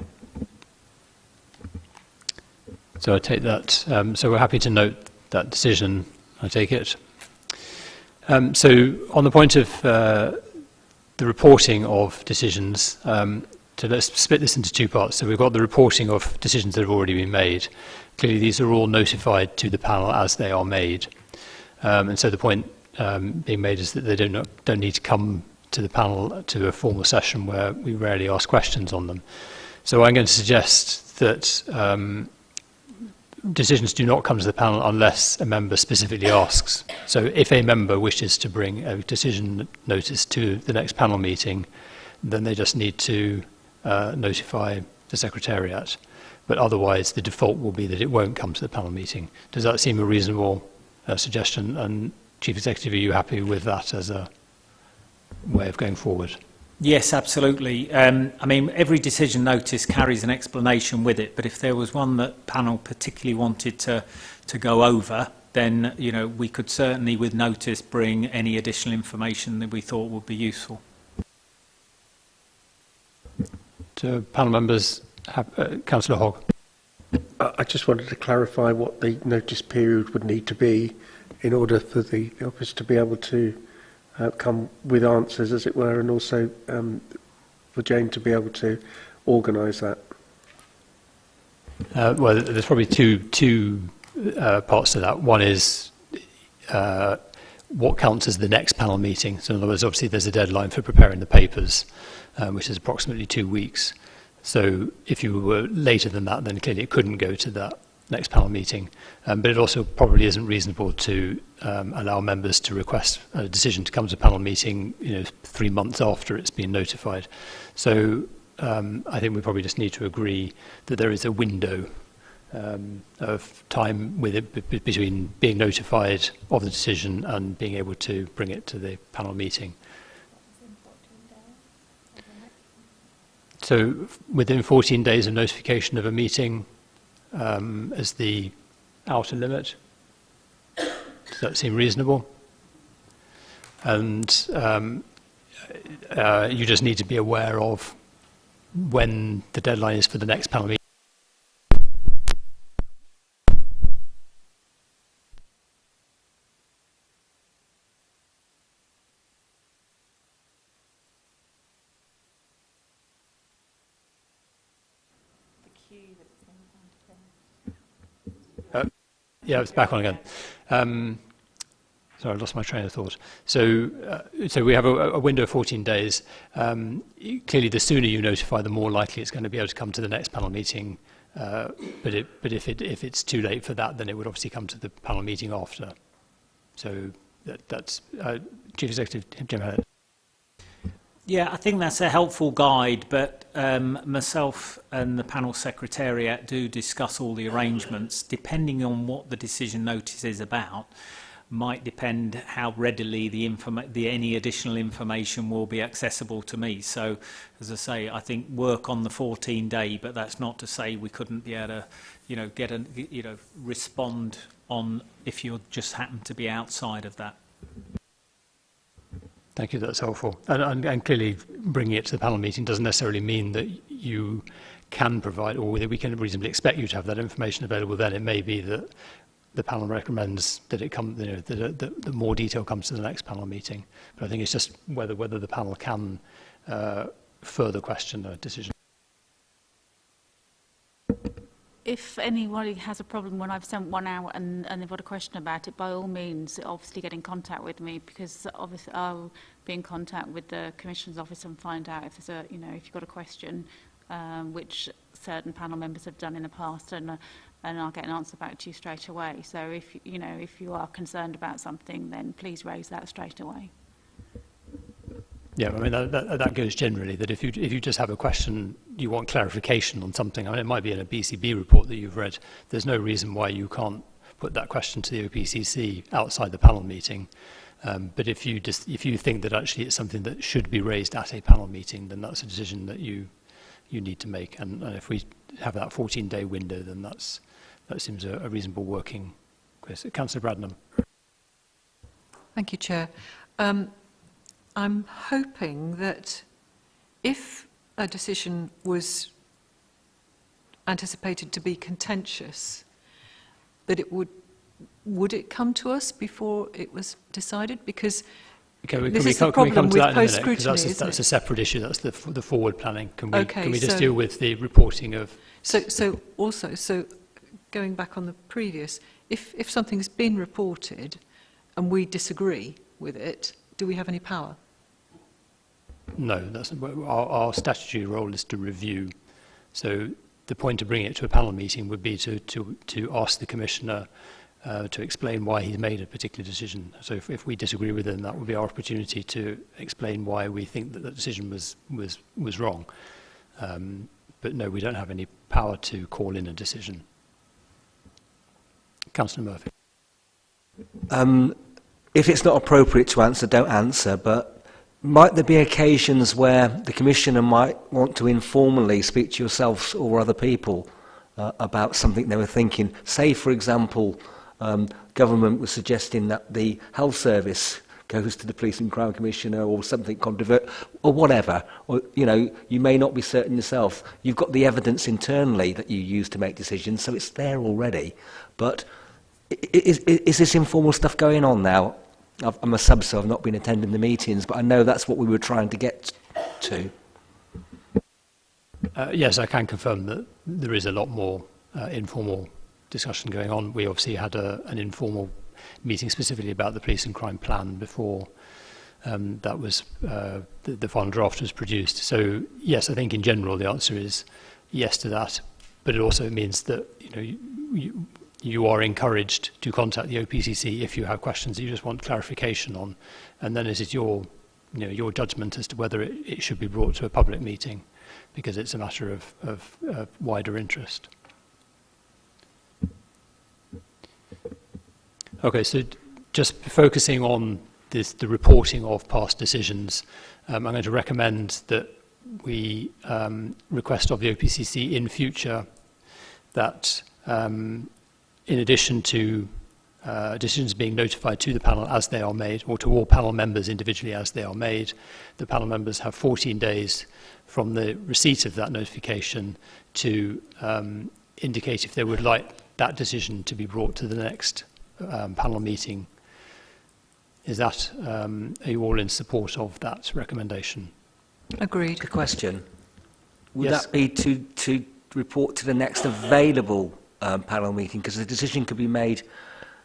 Speaker 1: So I take that. So we're happy to note that decision, I take it. So on the point of the reporting of decisions, so let's split this into two parts. So we've got the reporting of decisions that have already been made. Clearly, these are all notified to the panel as they are made. And so the point being made is that they don't need to come to the panel to a formal session where we rarely ask questions on them. So I'm going to suggest that decisions do not come to the panel unless a member specifically asks. So if a member wishes to bring a decision notice to the next panel meeting, then they just need to notify the Secretariat. But otherwise, the default will be that it won't come to the panel meeting. Does that seem a reasonable suggestion? And Chief Executive, are you happy with that as a way of going forward?
Speaker 14: Yes, absolutely. I mean, every decision notice carries an explanation with it, but if there was one that panel particularly wanted to go over, then, you know, we could certainly, with notice, bring any additional information that we thought would be useful.
Speaker 1: So, panel members, Councillor Hogg.
Speaker 5: I just wanted to clarify what the notice period would need to be in order for the office to be able to come with answers, as it were, and also for Jane to be able to organise that.
Speaker 1: Well, there's probably two parts to that. One is what counts as the next panel meeting. So in other words, obviously there's a deadline for preparing the papers, which is approximately 2 weeks. So if you were later than that, then clearly it couldn't go to that next panel meeting. But it also probably isn't reasonable to allow members to request a decision to come to a panel meeting, 3 months after it's been notified. So I think we probably just need to agree that there is a window of time with it between being notified of the decision and being able to bring it to the panel meeting. So within 14 days of notification of a meeting as the outer limit. Does that seem reasonable? And you just need to be aware of when the deadline is for the next panel meeting. Yeah, it's back on again. Sorry, I lost my train of thought. So we have a window of 14 days. Clearly, the sooner you notify, the more likely it's going to be able to come to the next panel meeting. But if it's too late for that, then it would obviously come to the panel meeting after. So that's Chief Executive Jim Hallett.
Speaker 14: Yeah, I think that's a helpful guide, but myself and the panel secretariat do discuss all the arrangements. Depending on what the decision notice is about, might depend how readily any additional information will be accessible to me. So, as I say, I think work on the 14-day, but that's not to say we couldn't be able to, respond on if you just happen to be outside of that.
Speaker 1: Thank you, that's helpful. And clearly bringing it to the panel meeting doesn't necessarily mean that you can provide, or that we can reasonably expect you to have that information available then. It may be that the panel recommends that it come, that more detail comes to the next panel meeting. But I think it's just whether the panel can further question a decision.
Speaker 2: If anybody has a problem when I've sent one out and they've got a question about it, by all means, obviously get in contact with me, because obviously I'll be in contact with the Commissioner's office and find out if there's if you've got a question, which certain panel members have done in the past, and I'll get an answer back to you straight away. So if you are concerned about something, then please raise that straight away.
Speaker 1: Yeah, I mean, that goes generally, that if you just have a question, you want clarification on something, I mean, it might be in a BCB report that you've read, there's no reason why you can't put that question to the OPCC outside the panel meeting. But if you think that actually it's something that should be raised at a panel meeting, then that's a decision that you need to make. And if we have that 14-day window, then that seems a reasonable working question. Councillor Bradnam.
Speaker 9: Thank you, Chair. I'm hoping that if a decision was anticipated to be contentious, that it would it come to us before it was decided? Because this is the problem with post-scrutiny,
Speaker 1: that's a separate issue. That's the forward planning. Can we just
Speaker 9: so
Speaker 1: deal with the reporting of?
Speaker 9: So going back on the previous, if something's been reported and we disagree with it, do we have any power?
Speaker 1: No, that's our statutory role is to review. So the point of bringing it to a panel meeting would be to ask the Commissioner to explain why he's made a particular decision. So if we disagree with him, that would be our opportunity to explain why we think that the decision was wrong. But no, we don't have any power to call in a decision. Councillor Murphy.
Speaker 12: If it's not appropriate to answer, don't answer, but might there be occasions where the Commissioner might want to informally speak to yourselves or other people about something they were thinking? Say, for example, government was suggesting that the health service goes to the Police and Crime Commissioner or something controversial or whatever, or you may not be certain yourself. You've got the evidence internally that you use to make decisions, so it's there already. But is this informal stuff going on now? I'm a sub, so I've not been attending the meetings, but I know that's what we were trying to get to.
Speaker 1: Yes, I can confirm that there is a lot more informal discussion going on. We obviously had an informal meeting specifically about the police and crime plan before that was the final draft was produced. So yes, I think in general the answer is yes to that, but it also means that you are encouraged to contact the OPCC if you have questions that you just want clarification on, and then it is your judgment as to whether it should be brought to a public meeting, because it's a matter of wider interest. Okay, so just focusing on the reporting of past decisions, I'm going to recommend that we request of the OPCC in future that in addition to decisions being notified to the panel as they are made, or to all panel members individually as they are made, the panel members have 14 days from the receipt of that notification to indicate if they would like that decision to be brought to the next panel meeting. Is that, are you all in support of that recommendation?
Speaker 9: Agreed.
Speaker 12: Good question. Would
Speaker 1: Yes.
Speaker 12: that be to report to the next available panel meeting? Because the decision could be made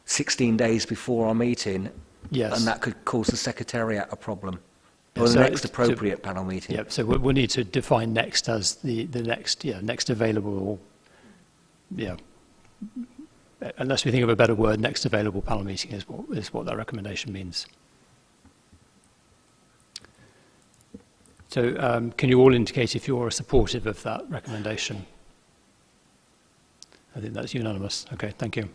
Speaker 12: 16 days before our meeting,
Speaker 1: Yes.
Speaker 12: And that could cause the Secretariat a problem.
Speaker 1: Yeah,
Speaker 12: Or
Speaker 1: so
Speaker 12: the next appropriate panel meeting.
Speaker 1: Yeah, so we'll need to define next as the next available, unless we think of a better word, next available panel meeting is what that recommendation means. So can you all indicate if you're supportive of that recommendation? I think that's unanimous. Okay, thank you.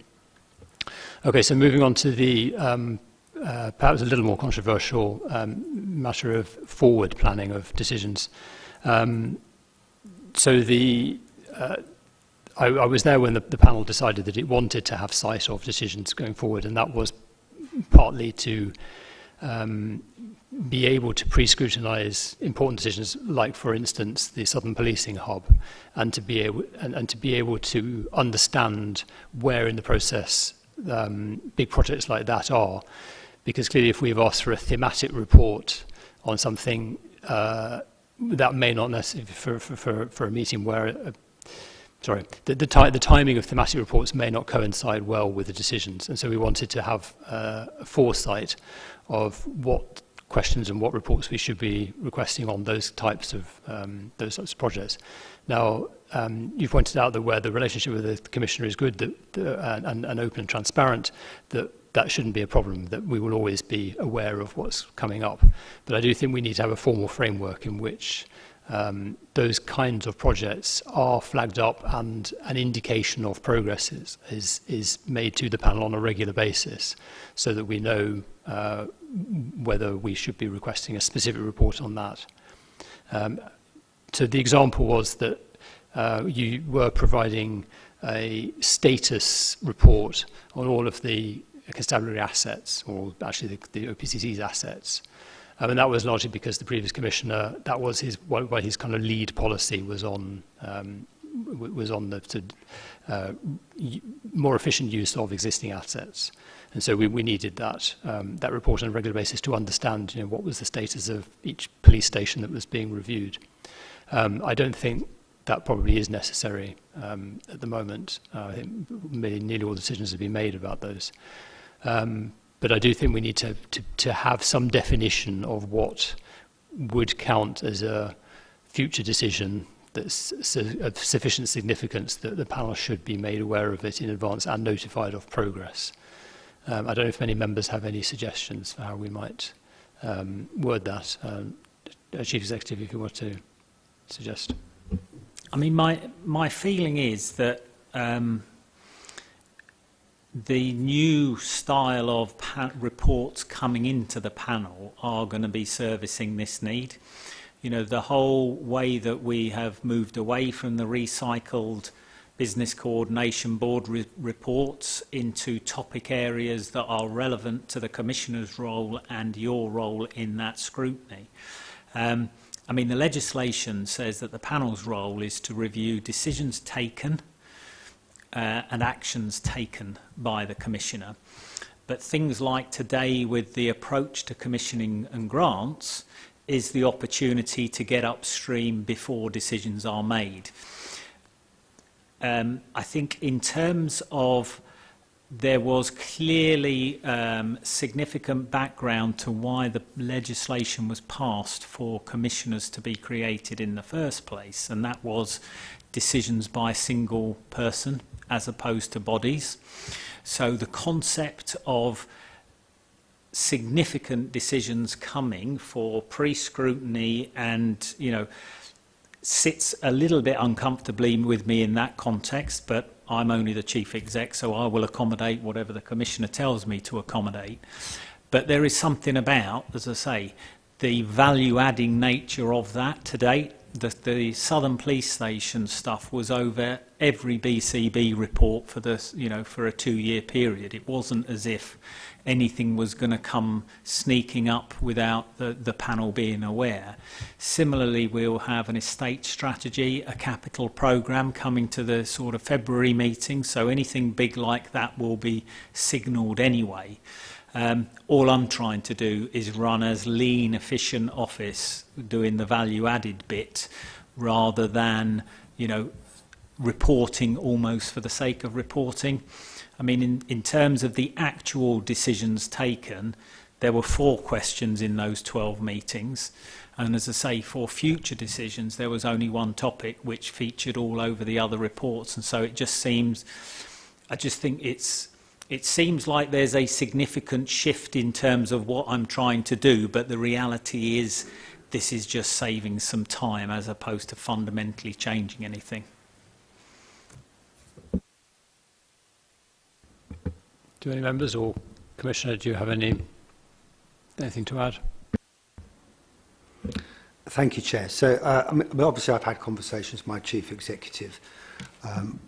Speaker 1: Okay, so moving on to the perhaps a little more controversial matter of forward planning of decisions. So I was there when the panel decided that it wanted to have sight of decisions going forward, and that was partly to be able to pre-scrutinise important decisions, like, for instance, the Southern Policing Hub, and to be able to understand where in the process big projects like that are, because clearly, if we've asked for a thematic report on something, that may not necessarily for a meeting where. The timing of thematic reports may not coincide well with the decisions, and so we wanted to have a foresight of what questions and what reports we should be requesting on those types of projects. Now, you've pointed out that where the relationship with the Commissioner is good and open and transparent, that shouldn't be a problem, that we will always be aware of what's coming up. But I do think we need to have a formal framework in which those kinds of projects are flagged up and an indication of progress is made to the panel on a regular basis, so that we know whether we should be requesting a specific report on that. So the example was that you were providing a status report on all of the constabulary assets, or actually the OPCC's assets. And that was largely because the previous commissioner, that was what his kind of lead policy was on the more efficient use of existing assets. And so we needed that report on a regular basis to understand, what was the status of each police station that was being reviewed. I don't think that probably is necessary at the moment. I think nearly all decisions have been made about those. But I do think we need to have some definition of what would count as a future decision that's of sufficient significance that the panel should be made aware of it in advance and notified of progress. I don't know if any members have any suggestions for how we might word that. Chief Executive, if you want to suggest.
Speaker 14: I mean, my feeling is that the new style of reports coming into the panel are going to be servicing this need. The whole way that we have moved away from the recycled Business Coordination Board reports into topic areas that are relevant to the Commissioner's role and your role in that scrutiny. I mean, the legislation says that the panel's role is to review decisions taken and actions taken by the Commissioner. But things like today with the approach to commissioning and grants is the opportunity to get upstream before decisions are made. I think in terms of there was clearly significant background to why the legislation was passed for commissioners to be created in the first place, and that was decisions by a single person as opposed to bodies. So the concept of significant decisions coming for pre-scrutiny and, sits a little bit uncomfortably with me in that context, but I'm only the chief exec, so I will accommodate whatever the commissioner tells me to accommodate. But there is something about, as I say, the value-adding nature of that to date. The Southern Police Station stuff was over every BCB report for the, for a 2-year period. It wasn't as if anything was going to come sneaking up without the panel being aware. Similarly, we'll have an estate strategy, a capital programme coming to the sort of February meeting, so anything big like that will be signalled anyway. All I'm trying to do is run as lean, efficient office, doing the value-added bit, rather than, reporting almost for the sake of reporting. I mean, in terms of the actual decisions taken, there were 4 questions in those 12 meetings. And as I say, for future decisions, there was only one topic which featured all over the other reports. And so it just seems, I just think it seems like there's a significant shift in terms of what I'm trying to do, but the reality is this is just saving some time as opposed to fundamentally changing anything.
Speaker 1: Do any members or Commissioner, do you have anything to add?
Speaker 3: Thank you, Chair. So, I mean, obviously I've had conversations with my Chief Executive.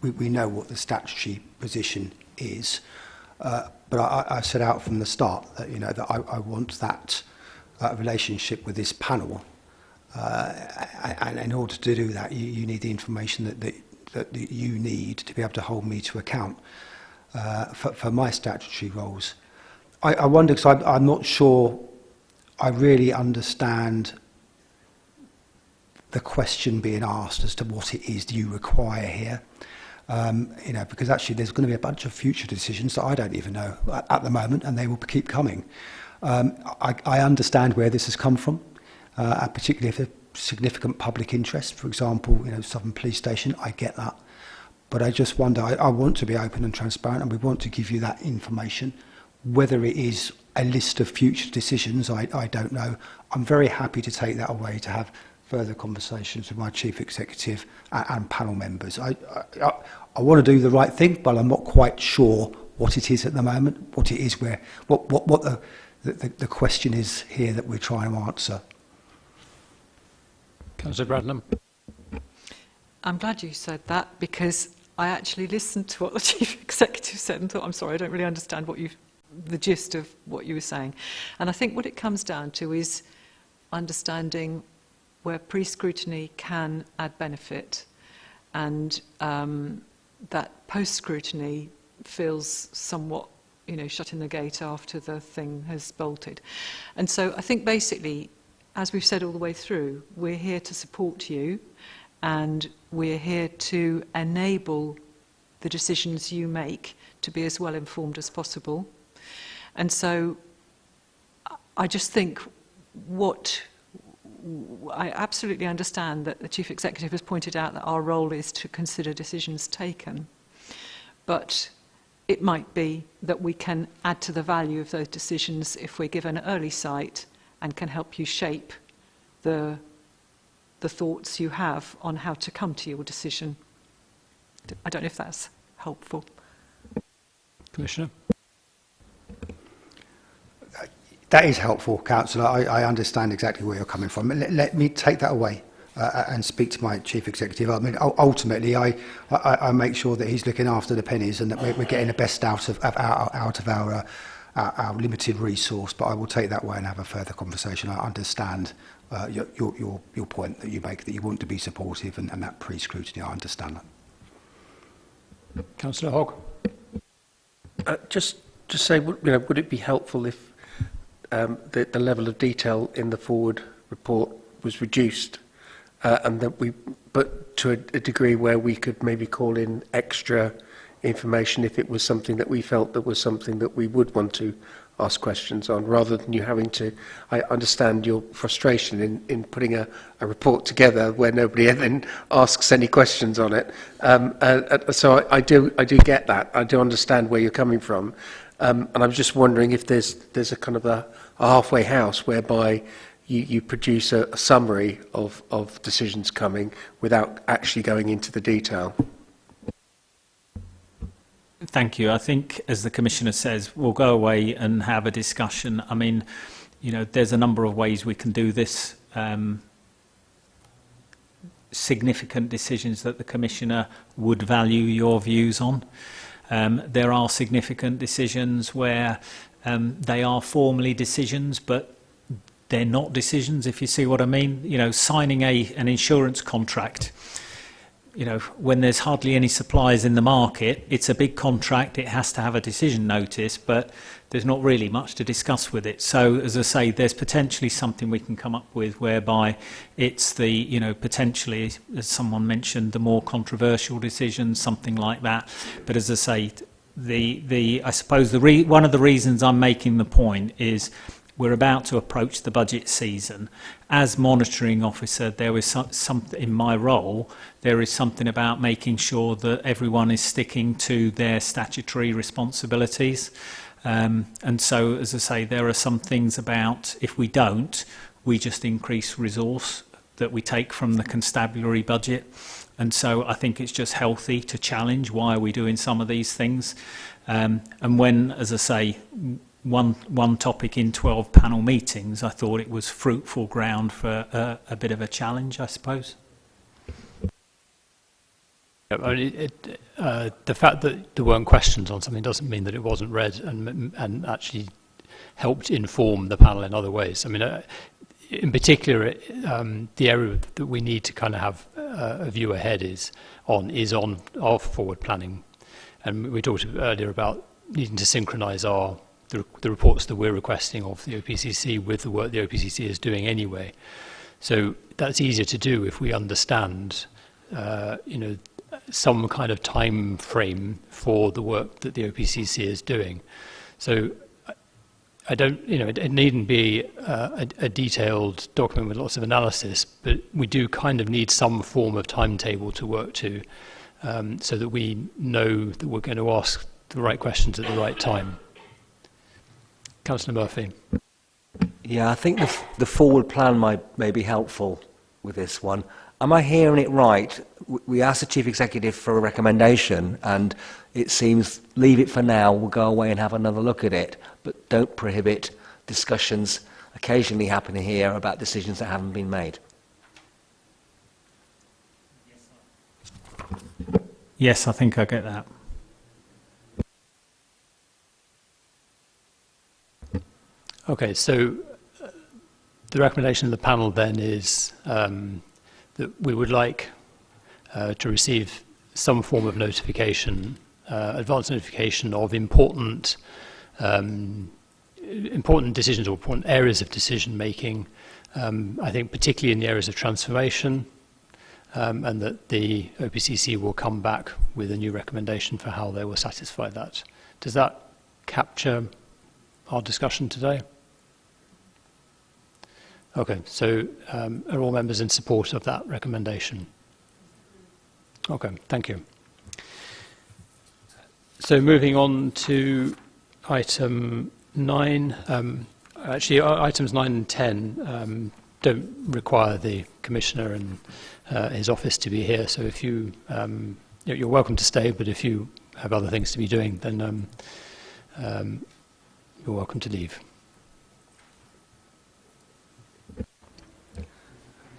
Speaker 3: We know what the statutory position is, but I set out from the start that, you know, that I want that relationship with this panel. And in order to do that, you need the information that you need to be able to hold me to account for my statutory roles. I wonder, because I'm not sure I really understand the question being asked as to what it is you require here. You know, because actually there's going to be a bunch of future decisions that I don't even know at the moment, and they will keep coming. I understand where this has come from, particularly if there's significant public interest, for example, you know, Southern Police Station, I get that. But I just wonder, I want to be open and transparent, and we want to give you that information. Whether it is a list of future decisions, I don't know. I'm very happy to take that away to have further conversations with my Chief Executive and panel members. I want to do the right thing, but I'm not quite sure what it is at the moment, what it is what the question is here that we're trying to answer.
Speaker 1: Councillor Bradnam.
Speaker 9: I'm glad you said that, because I actually listened to what the Chief Executive said and thought, I'm sorry, I don't really understand the gist of what you were saying. And I think what it comes down to is understanding where pre-scrutiny can add benefit, and that post-scrutiny feels somewhat, you know, shutting the gate after the thing has bolted. And so I think basically, as we've said all the way through, we're here to support you, and we're here to enable the decisions you make to be as well informed as possible. And so I just think I absolutely understand that the Chief Executive has pointed out that our role is to consider decisions taken, but it might be that we can add to the value of those decisions if we're given early sight and can help you shape the thoughts you have on how to come to your decision. I don't know if that's helpful.
Speaker 1: Commissioner?
Speaker 3: That is helpful, Councillor. I understand exactly where you're coming from. Let me take that away and speak to my Chief Executive. I mean, ultimately, I make sure that he's looking after the pennies and that we're getting the best out of our limited resource. But I will take that away and have a further conversation. I understand your point that you make, that you want to be supportive and that pre-scrutiny. I understand that.
Speaker 1: Councillor Hogg.
Speaker 5: Just say, you know, would it be helpful if the level of detail in the forward report was reduced, and that but to a degree where we could maybe call in extra information if it was something that we felt that was something that we would want to ask questions on, rather than you having to. I understand your frustration in putting a report together where nobody then asks any questions on it. So I do get that. I do understand where you're coming from. And I'm just wondering if there's a kind of a halfway house whereby you produce a summary of decisions coming without actually going into the detail.
Speaker 14: Thank you. I think, as the Commissioner says, we'll go away and have a discussion. I mean, you know, there's a number of ways we can do this. Significant decisions that the Commissioner would value your views on. There are significant decisions where they are formally decisions, but they're not decisions, if you see what I mean. You know, signing an insurance contract, you know, when there's hardly any suppliers in the market, it's a big contract, it has to have a decision notice, but there's not really much to discuss with it. So, as I say, there's potentially something we can come up with whereby it's the, you know, potentially, as someone mentioned, the more controversial decisions, something like that. But as I say, I suppose one of the reasons I'm making the point is we're about to approach the budget season. As monitoring officer, there is something in my role, there is something about making sure that everyone is sticking to their statutory responsibilities. And so, as I say, there are some things about, if we don't, we just increase resource that we take from the constabulary budget. And so I think it's just healthy to challenge why are we doing some of these things. And when, as I say, one topic in 12 panel meetings, I thought it was fruitful ground for a bit of a challenge, I suppose.
Speaker 1: I mean, the fact that there weren't questions on something doesn't mean that it wasn't read and actually helped inform the panel in other ways. I mean, in particular, the area that we need to kind of have a view ahead is on our forward planning. And we talked earlier about needing to synchronise the reports that we're requesting of the OPCC with the work the OPCC is doing anyway. So that's easier to do if we understand, you know, some kind of time frame for the work that the OPCC is doing. So I don't, you know, it needn't be a detailed document with lots of analysis, but we do kind of need some form of timetable to work to, so that we know that we're going to ask the right questions at the right time. Councillor Murphy.
Speaker 12: Yeah, I think the forward plan may be helpful with this one. Am I hearing it right? We asked the Chief Executive for a recommendation, and it seems leave it for now, we'll go away and have another look at it, but don't prohibit discussions occasionally happening here about decisions that haven't been made.
Speaker 14: Yes, I think I get that.
Speaker 1: Okay, so the recommendation of the panel then is that we would like to receive some form of notification, advance notification of important decisions or important areas of decision making. I think particularly in the areas of transformation, and that the OPCC will come back with a new recommendation for how they will satisfy that. Does that capture our discussion today? Okay, so are all members in support of that recommendation? Okay, thank you. So moving on to item 9. Actually, items 9 and 10 don't require the Commissioner and his office to be here. So if you, you're welcome to stay, but if you have other things to be doing, then you're welcome to leave.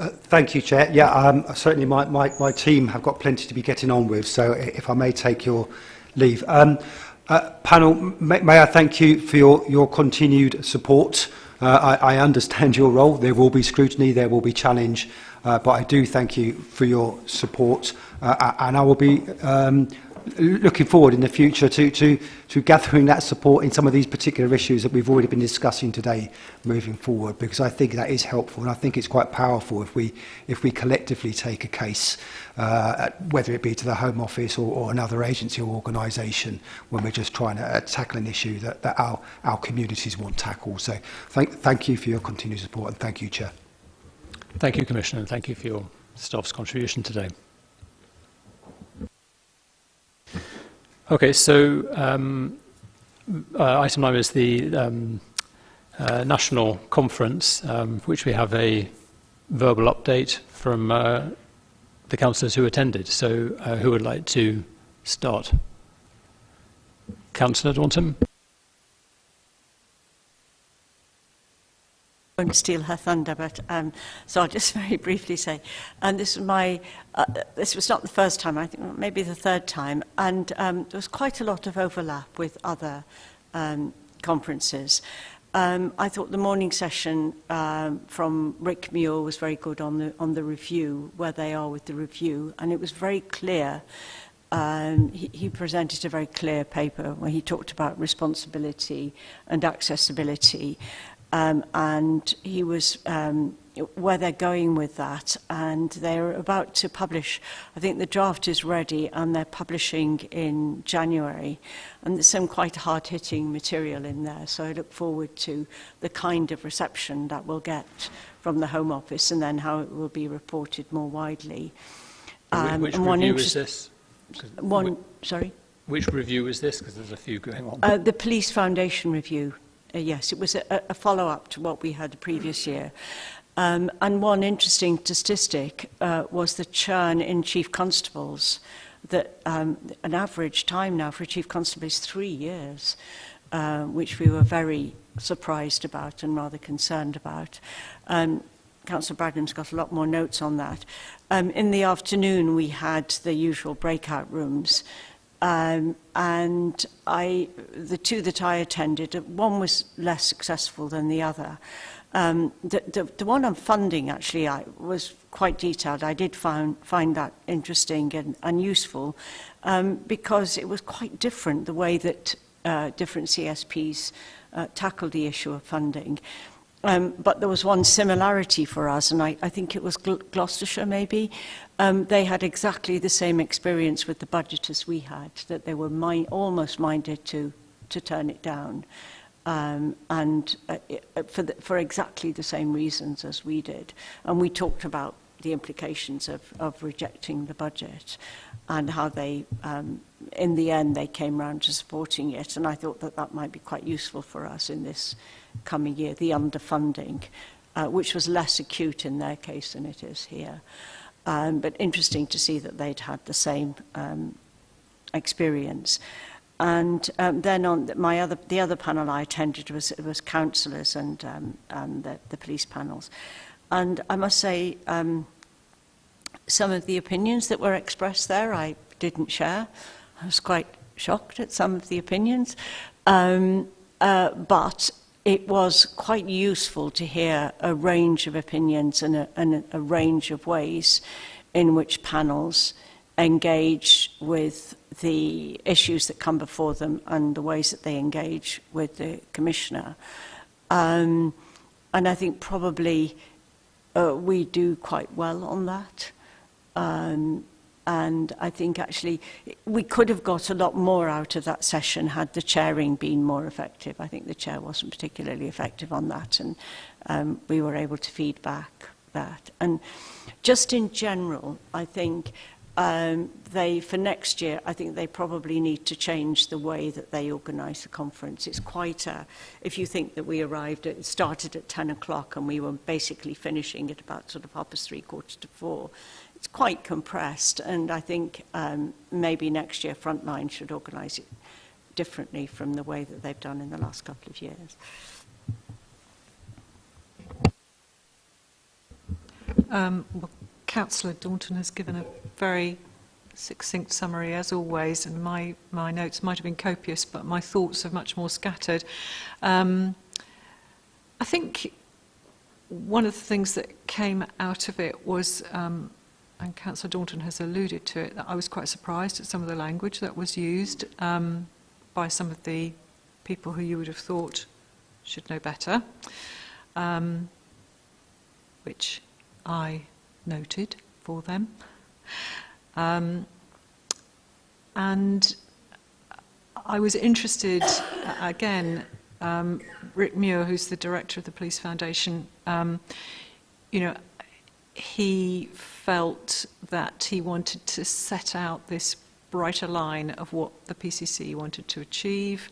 Speaker 3: Thank you, Chair. Yeah, certainly my team have got plenty to be getting on with, so if I may take your leave. Panel, may I thank you for your continued support. I understand your role. There will be scrutiny, there will be challenge, but I do thank you for your support, and I will be looking forward in the future to gathering that support in some of these particular issues that we've already been discussing today moving forward, because I think that is helpful, and I think it's quite powerful if we collectively take a case, whether it be to the Home Office or another agency or organisation, when we're just trying to tackle an issue that our communities want tackled. So thank you for your continued support, and thank you, Chair.
Speaker 1: Thank you, Commissioner, and thank you for your staff's contribution today. Okay, so item 9 is the national conference, for which we have a verbal update from the councillors who attended. So who would like to start? Councillor Daunton.
Speaker 4: I won't steal her thunder, but so I'll just very briefly say, and this was this was not the first time, I think maybe the third time, and there was quite a lot of overlap with other conferences. I thought the morning session from Rick Muir was very good on the review, where they are with the review, and it was very clear. He presented a very clear paper where he talked about responsibility and accessibility, and he was where they're going with that, and they're about to publish. I think the draft is ready, and they're publishing in January, and there's some quite hard-hitting material in there, so I look forward to the kind of reception that we'll get from the Home Office, and then how it will be reported more widely.
Speaker 1: Which review is this?
Speaker 4: Sorry?
Speaker 1: Which review is this? Because there's a few going on.
Speaker 4: The Police Foundation review. Yes, it was a follow-up to what we had the previous year. And one interesting statistic was the churn in chief constables, that an average time now for a chief constable is 3 years, which we were very surprised about and rather concerned about. Councillor Bradham's got a lot more notes on that. In the afternoon, we had the usual breakout rooms, and the two that I attended, one was less successful than the other. The one on funding, actually, was quite detailed. I did find that interesting and useful, because it was quite different, the way that different CSPs tackled the issue of funding. But there was one similarity for us, and I think it was Gloucestershire, maybe. They had exactly the same experience with the budget as we had, that they were almost minded to turn it down, and for exactly the same reasons as we did. And we talked about the implications of rejecting the budget, and how they, in the end, they came round to supporting it. And I thought that might be quite useful for us in this coming year, the underfunding, which was less acute in their case than it is here. But interesting to see that they'd had the same experience. And then on the other panel I attended was councillors and the police panels. And I must say, some of the opinions that were expressed there I didn't share. I was quite shocked at some of the opinions. But it was quite useful to hear a range of opinions and a range of ways in which panels engage with the issues that come before them and the ways that they engage with the Commissioner. And I think probably we do quite well on that. And I think actually we could have got a lot more out of that session had the chairing been more effective. I think the chair wasn't particularly effective on that, and we were able to feed back that. And just in general, I think for next year, I think they probably need to change the way that they organise the conference. It's quite if you think that we it started at 10 o'clock and we were basically finishing at about sort of 3:45, it's quite compressed, and I think maybe next year Frontline should organise it differently from the way that they've done in the last couple of years.
Speaker 9: Well, Councillor Daunton has given a very succinct summary, as always, and my notes might have been copious, but my thoughts are much more scattered. I think one of the things that came out of it was, and Councillor Daunton has alluded to it, that I was quite surprised at some of the language that was used by some of the people who you would have thought should know better, which I noted for them. And I was interested, again, Rick Muir, who's the director of the Police Foundation, he felt that he wanted to set out this brighter line of what the PCC wanted to achieve.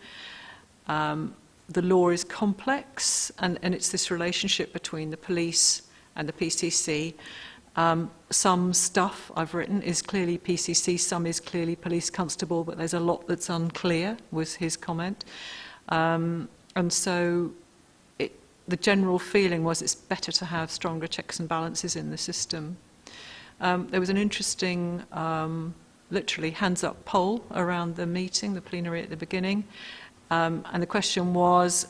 Speaker 9: The law is complex, and it's this relationship between the police and the PCC. Some stuff I've written is clearly PCC, some is clearly police constable, but there's a lot that's unclear, was his comment. And so the general feeling was it's better to have stronger checks and balances in the system. There was an interesting, literally hands-up poll around the meeting, the plenary at the beginning, and the question was,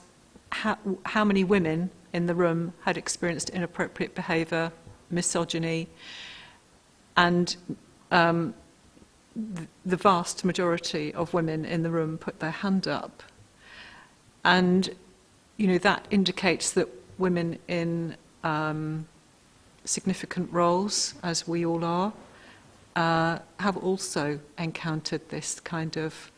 Speaker 9: how many women in the room had experienced inappropriate behaviour, misogyny, and the vast majority of women in the room put their hand up. And, you know, that indicates that women in significant roles, as we all are, have also encountered this kind of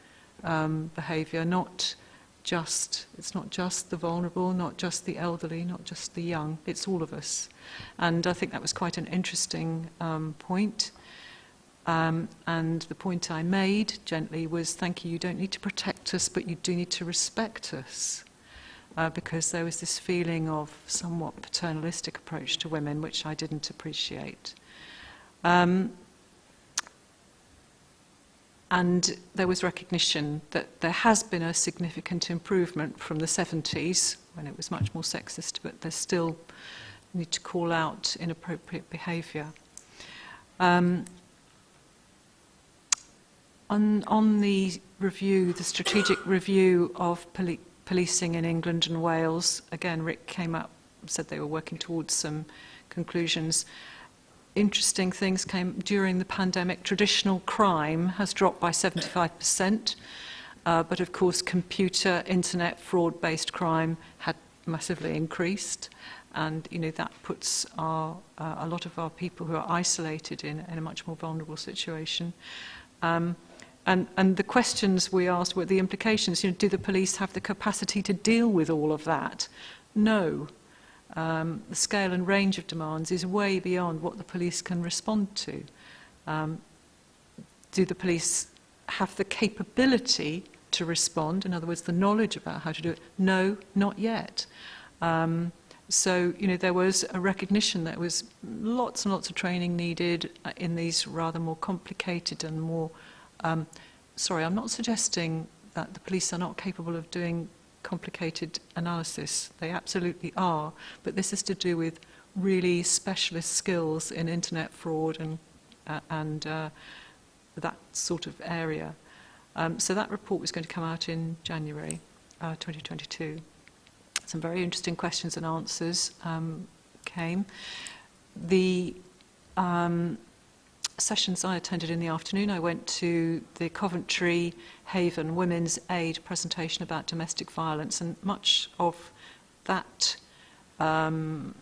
Speaker 9: behaviour. It's not just the vulnerable, not just the elderly, not just the young, it's all of us. And I think that was quite an interesting point. And the point I made gently was, thank you, you don't need to protect us, but you do need to respect us. Because there was this feeling of somewhat paternalistic approach to women, which I didn't appreciate. And there was recognition that there has been a significant improvement from the 70s, when it was much more sexist, but there's still need to call out inappropriate behaviour. On the review, the strategic review of policing in England and Wales, again, Rick came up and said they were working towards some conclusions. Interesting things came during the pandemic. Traditional crime has dropped by 75%, but of course computer, internet, fraud-based crime had massively increased, and you know that puts a lot of our people who are isolated in a much more vulnerable situation. And the questions we asked were the implications. You know, do the police have the capacity to deal with all of that? No. The scale and range of demands is way beyond what the police can respond to. Do the police have the capability to respond? In other words, the knowledge about how to do it? No, not yet. So, you know, there was a recognition that there was lots and lots of training needed in these rather more complicated and more... sorry, I'm not suggesting that the police are not capable of doing complicated analysis. They absolutely are, but this is to do with really specialist skills in internet fraud and that sort of area. So that report was going to come out in January 2022. Some very interesting questions and answers came. The sessions I attended in the afternoon, I went to the Coventry Haven Women's Aid presentation about domestic violence, and much of that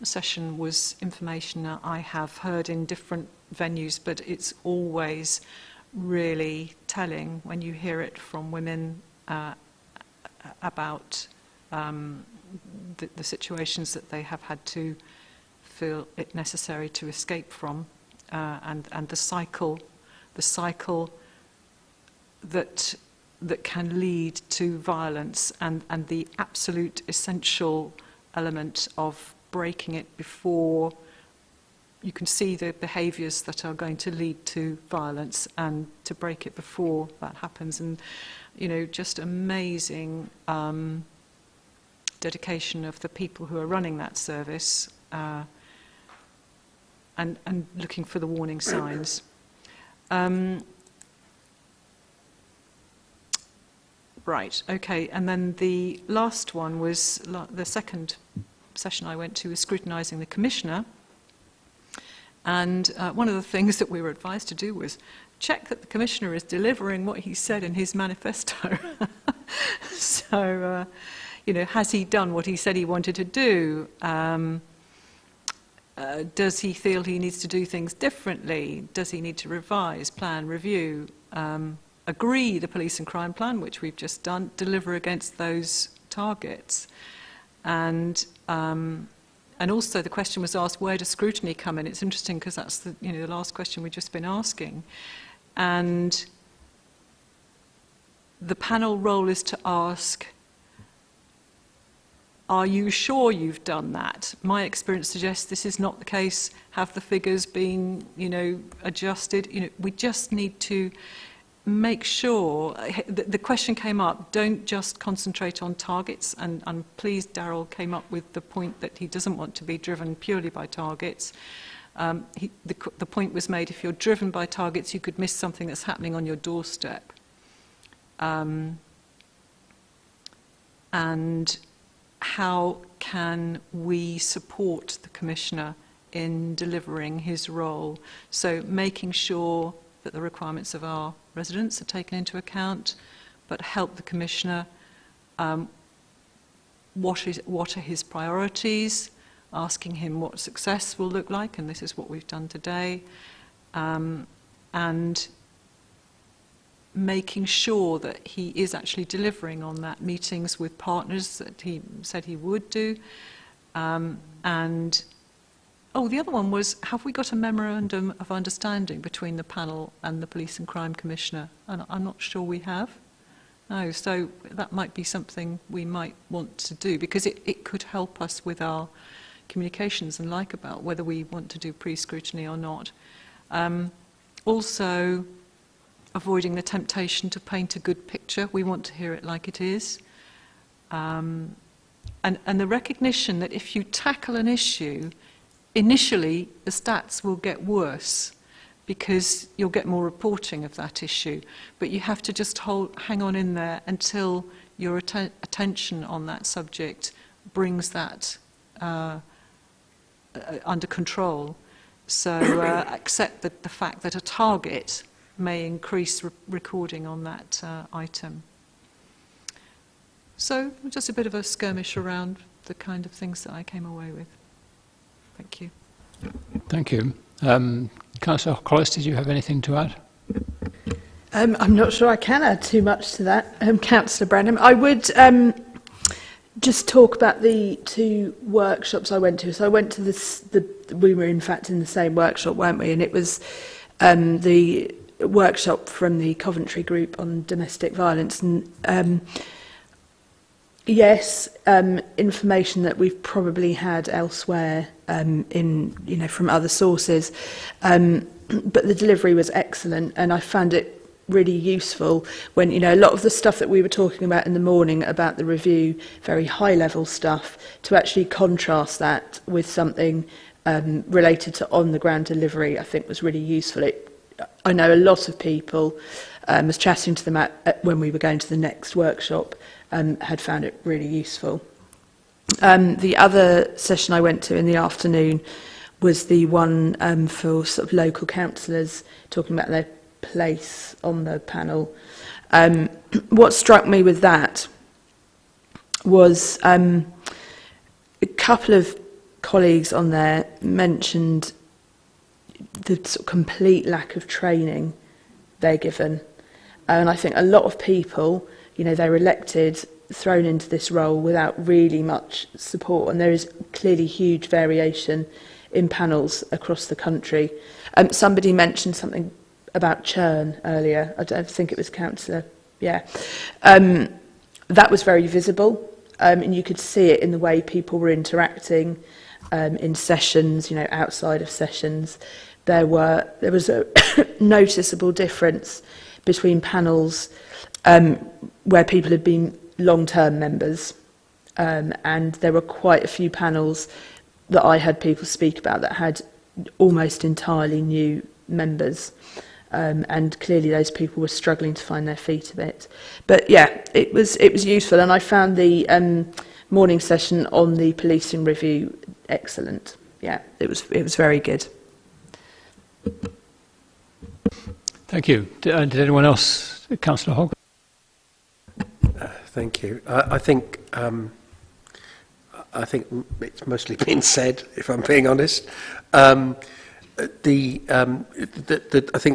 Speaker 9: session was information that I have heard in different venues, but it's always really telling when you hear it from women about the situations that they have had to feel it necessary to escape from. And the cycle that can lead to violence, and the absolute essential element of breaking it before you can see the behaviours that are going to lead to violence, and to break it before that happens. And you know, just amazing dedication of the people who are running that service. And looking for the warning signs. Right, okay, and then the last one was, the second session I went to was scrutinising the Commissioner. And one of the things that we were advised to do was check that the Commissioner is delivering what he said in his manifesto. So, you know, has he done what he said he wanted to do? Does he feel he needs to do things differently? Does he need to revise, plan, review, agree the police and crime plan, which we've just done, deliver against those targets? And also the question was asked, where does scrutiny come in? It's interesting because that's the, you know, the last question we've just been asking. And the panel role is to ask, are you sure you've done that? My experience suggests this is not the case. Have the figures been, you know, adjusted? You know, we just need to make sure. The question came up, don't just concentrate on targets. And I'm pleased Darryl came up with the point that he doesn't want to be driven purely by targets. The point was made, if you're driven by targets, you could miss something that's happening on your doorstep. And how can we support the Commissioner in delivering his role? So making sure that the requirements of our residents are taken into account, but help the Commissioner. What are his priorities? Asking him what success will look like, and this is what we've done today. And making sure that he is actually delivering on that, meetings with partners that he said he would do. And the other one was, have we got a memorandum of understanding between the panel and the Police and Crime Commissioner? And I'm not sure we have. No, so that might be something we might want to do, because it could help us with our communications and about whether we want to do pre-scrutiny or not. Also, avoiding the temptation to paint a good picture. We want to hear it like it is. And the recognition that if you tackle an issue, initially the stats will get worse because you'll get more reporting of that issue. But you have to just hang on in there until your attention on that subject brings that under control. So accept the fact that a target may increase recording on that item. So just a bit of a skirmish around the kind of things that I came away with. Thank you.
Speaker 1: Thank you. Councillor Collis, did you have anything to add?
Speaker 8: I'm not sure I can add too much to that, Councillor Branham. I would just talk about the 2 workshops I went to. So I went to we were in fact in the same workshop, weren't we? And it was the workshop from the Coventry group on domestic violence. And yes, information that we've probably had elsewhere from other sources. But the delivery was excellent, and I found it really useful when, a lot of the stuff that we were talking about in the morning about the review, very high level stuff, to actually contrast that with something related to on the ground delivery, I think was really useful. I know a lot of people, was chatting to them when we were going to the next workshop, had found it really useful. The other session I went to in the afternoon was the one for sort of local councillors, talking about their place on the panel. What struck me with that was a couple of colleagues on there mentioned the sort of complete lack of training they're given. And I think a lot of people, they're elected, thrown into this role without really much support, and there is clearly huge variation in panels across the country. Somebody mentioned something about churn earlier. I don't think it was Councillor. Yeah. That was very visible, and you could see it in the way people were interacting in sessions, outside of sessions. There was a noticeable difference between panels where people had been long-term members, and there were quite a few panels that I had people speak about that had almost entirely new members, and clearly those people were struggling to find their feet a bit. But yeah, it was useful, and I found the morning session on the policing review excellent. Yeah, it was very good.
Speaker 1: Thank you. Did anyone else? Councillor Hogg?
Speaker 5: Thank you. I think it's mostly been said, if I'm being honest. I think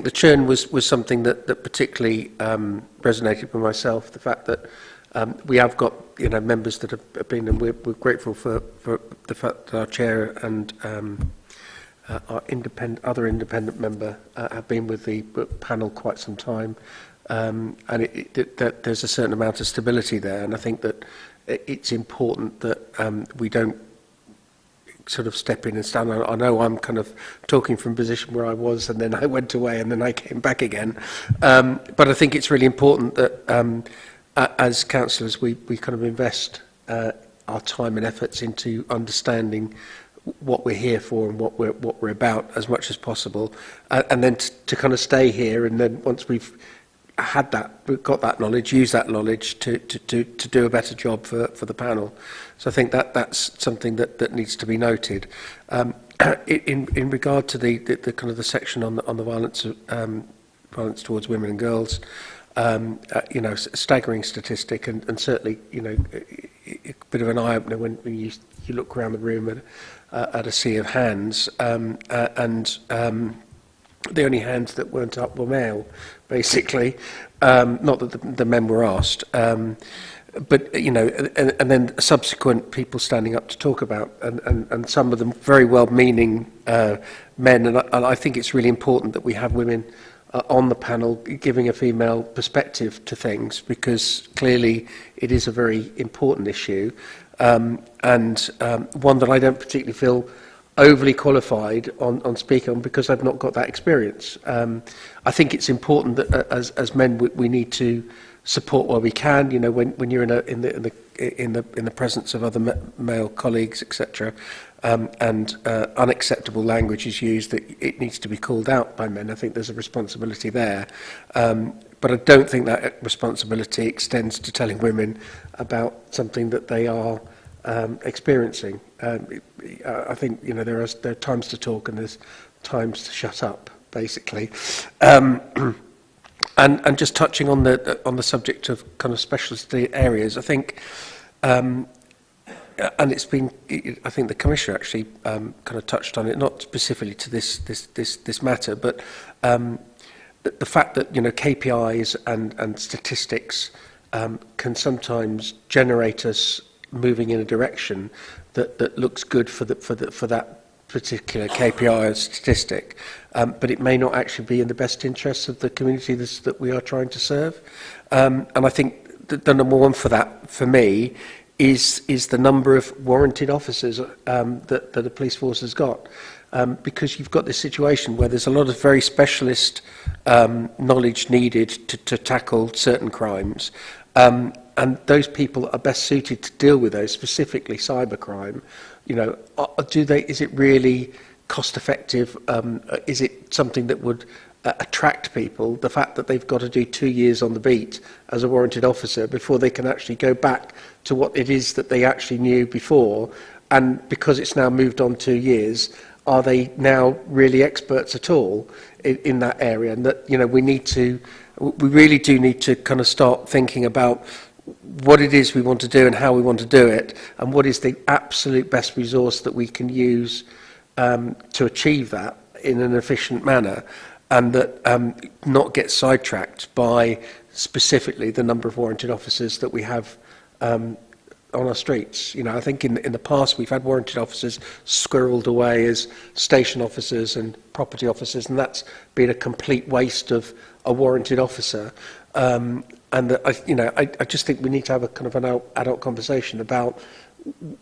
Speaker 5: the churn was something that particularly resonated with myself. The fact that we have got members that have been, and we're grateful for the fact that our chair and our other independent member have been with the panel quite some time. And that there's a certain amount of stability there, and I think that it's important that we don't sort of step in and stand. I know I'm kind of talking from a position where I was, and then I went away, and then I came back again. But I think it's really important that as councillors we kind of invest our time and efforts into understanding what we're here for and what we're about as much as possible, and then to kind of stay here, and then once we've got that knowledge, use that knowledge to do a better job for the panel. So I think that's something that needs to be noted. In regard to the kind of the section on the violence towards women and girls, staggering statistic, and certainly, a bit of an eye-opener when you look around the room at a sea of hands, the only hands that weren't up were male, basically. Not that the men were asked. But, and then subsequent people standing up to talk about, and some of them very well-meaning men, and I think it's really important that we have women on the panel giving a female perspective to things, because clearly it is a very important issue, and one that I don't particularly feel overly qualified on speaking on, because I've not got that experience. I think it's important that as men we need to support where we can. When you're in the presence of other male colleagues, etc., and unacceptable language is used, that it needs to be called out by men. I think there's a responsibility there, but I don't think that responsibility extends to telling women about something that they are experiencing. I think there are times to talk and there's times to shut up, basically. And just touching on the subject of kind of specialist areas, I think, and it's been, I think the Commissioner actually kind of touched on it, not specifically to this matter, but the fact that KPIs and statistics can sometimes generate us moving in a direction that looks good for that particular KPI or statistic, but it may not actually be in the best interests of the community that we are trying to serve. And I think the number one for that, for me, is the number of warranted officers that the police force has got. Because you've got this situation where there's a lot of very specialist knowledge needed to tackle certain crimes, and those people are best suited to deal with those, specifically cybercrime. Is it really cost effective? Is it something that would attract people? The fact that they've got to do 2 years on the beat as a warranted officer before they can actually go back to what it is that they actually knew before, and because it's now moved on 2 years, are they now really experts at all in that area? And that we really do need to kind of start thinking about what it is we want to do and how we want to do it, and what is the absolute best resource that we can use to achieve that in an efficient manner, and that not get sidetracked by specifically the number of warranted officers that we have on our streets. I think in the past we've had warranted officers squirreled away as station officers and property officers, and that's been a complete waste of a warranted officer. And that I just think we need to have a kind of an adult conversation about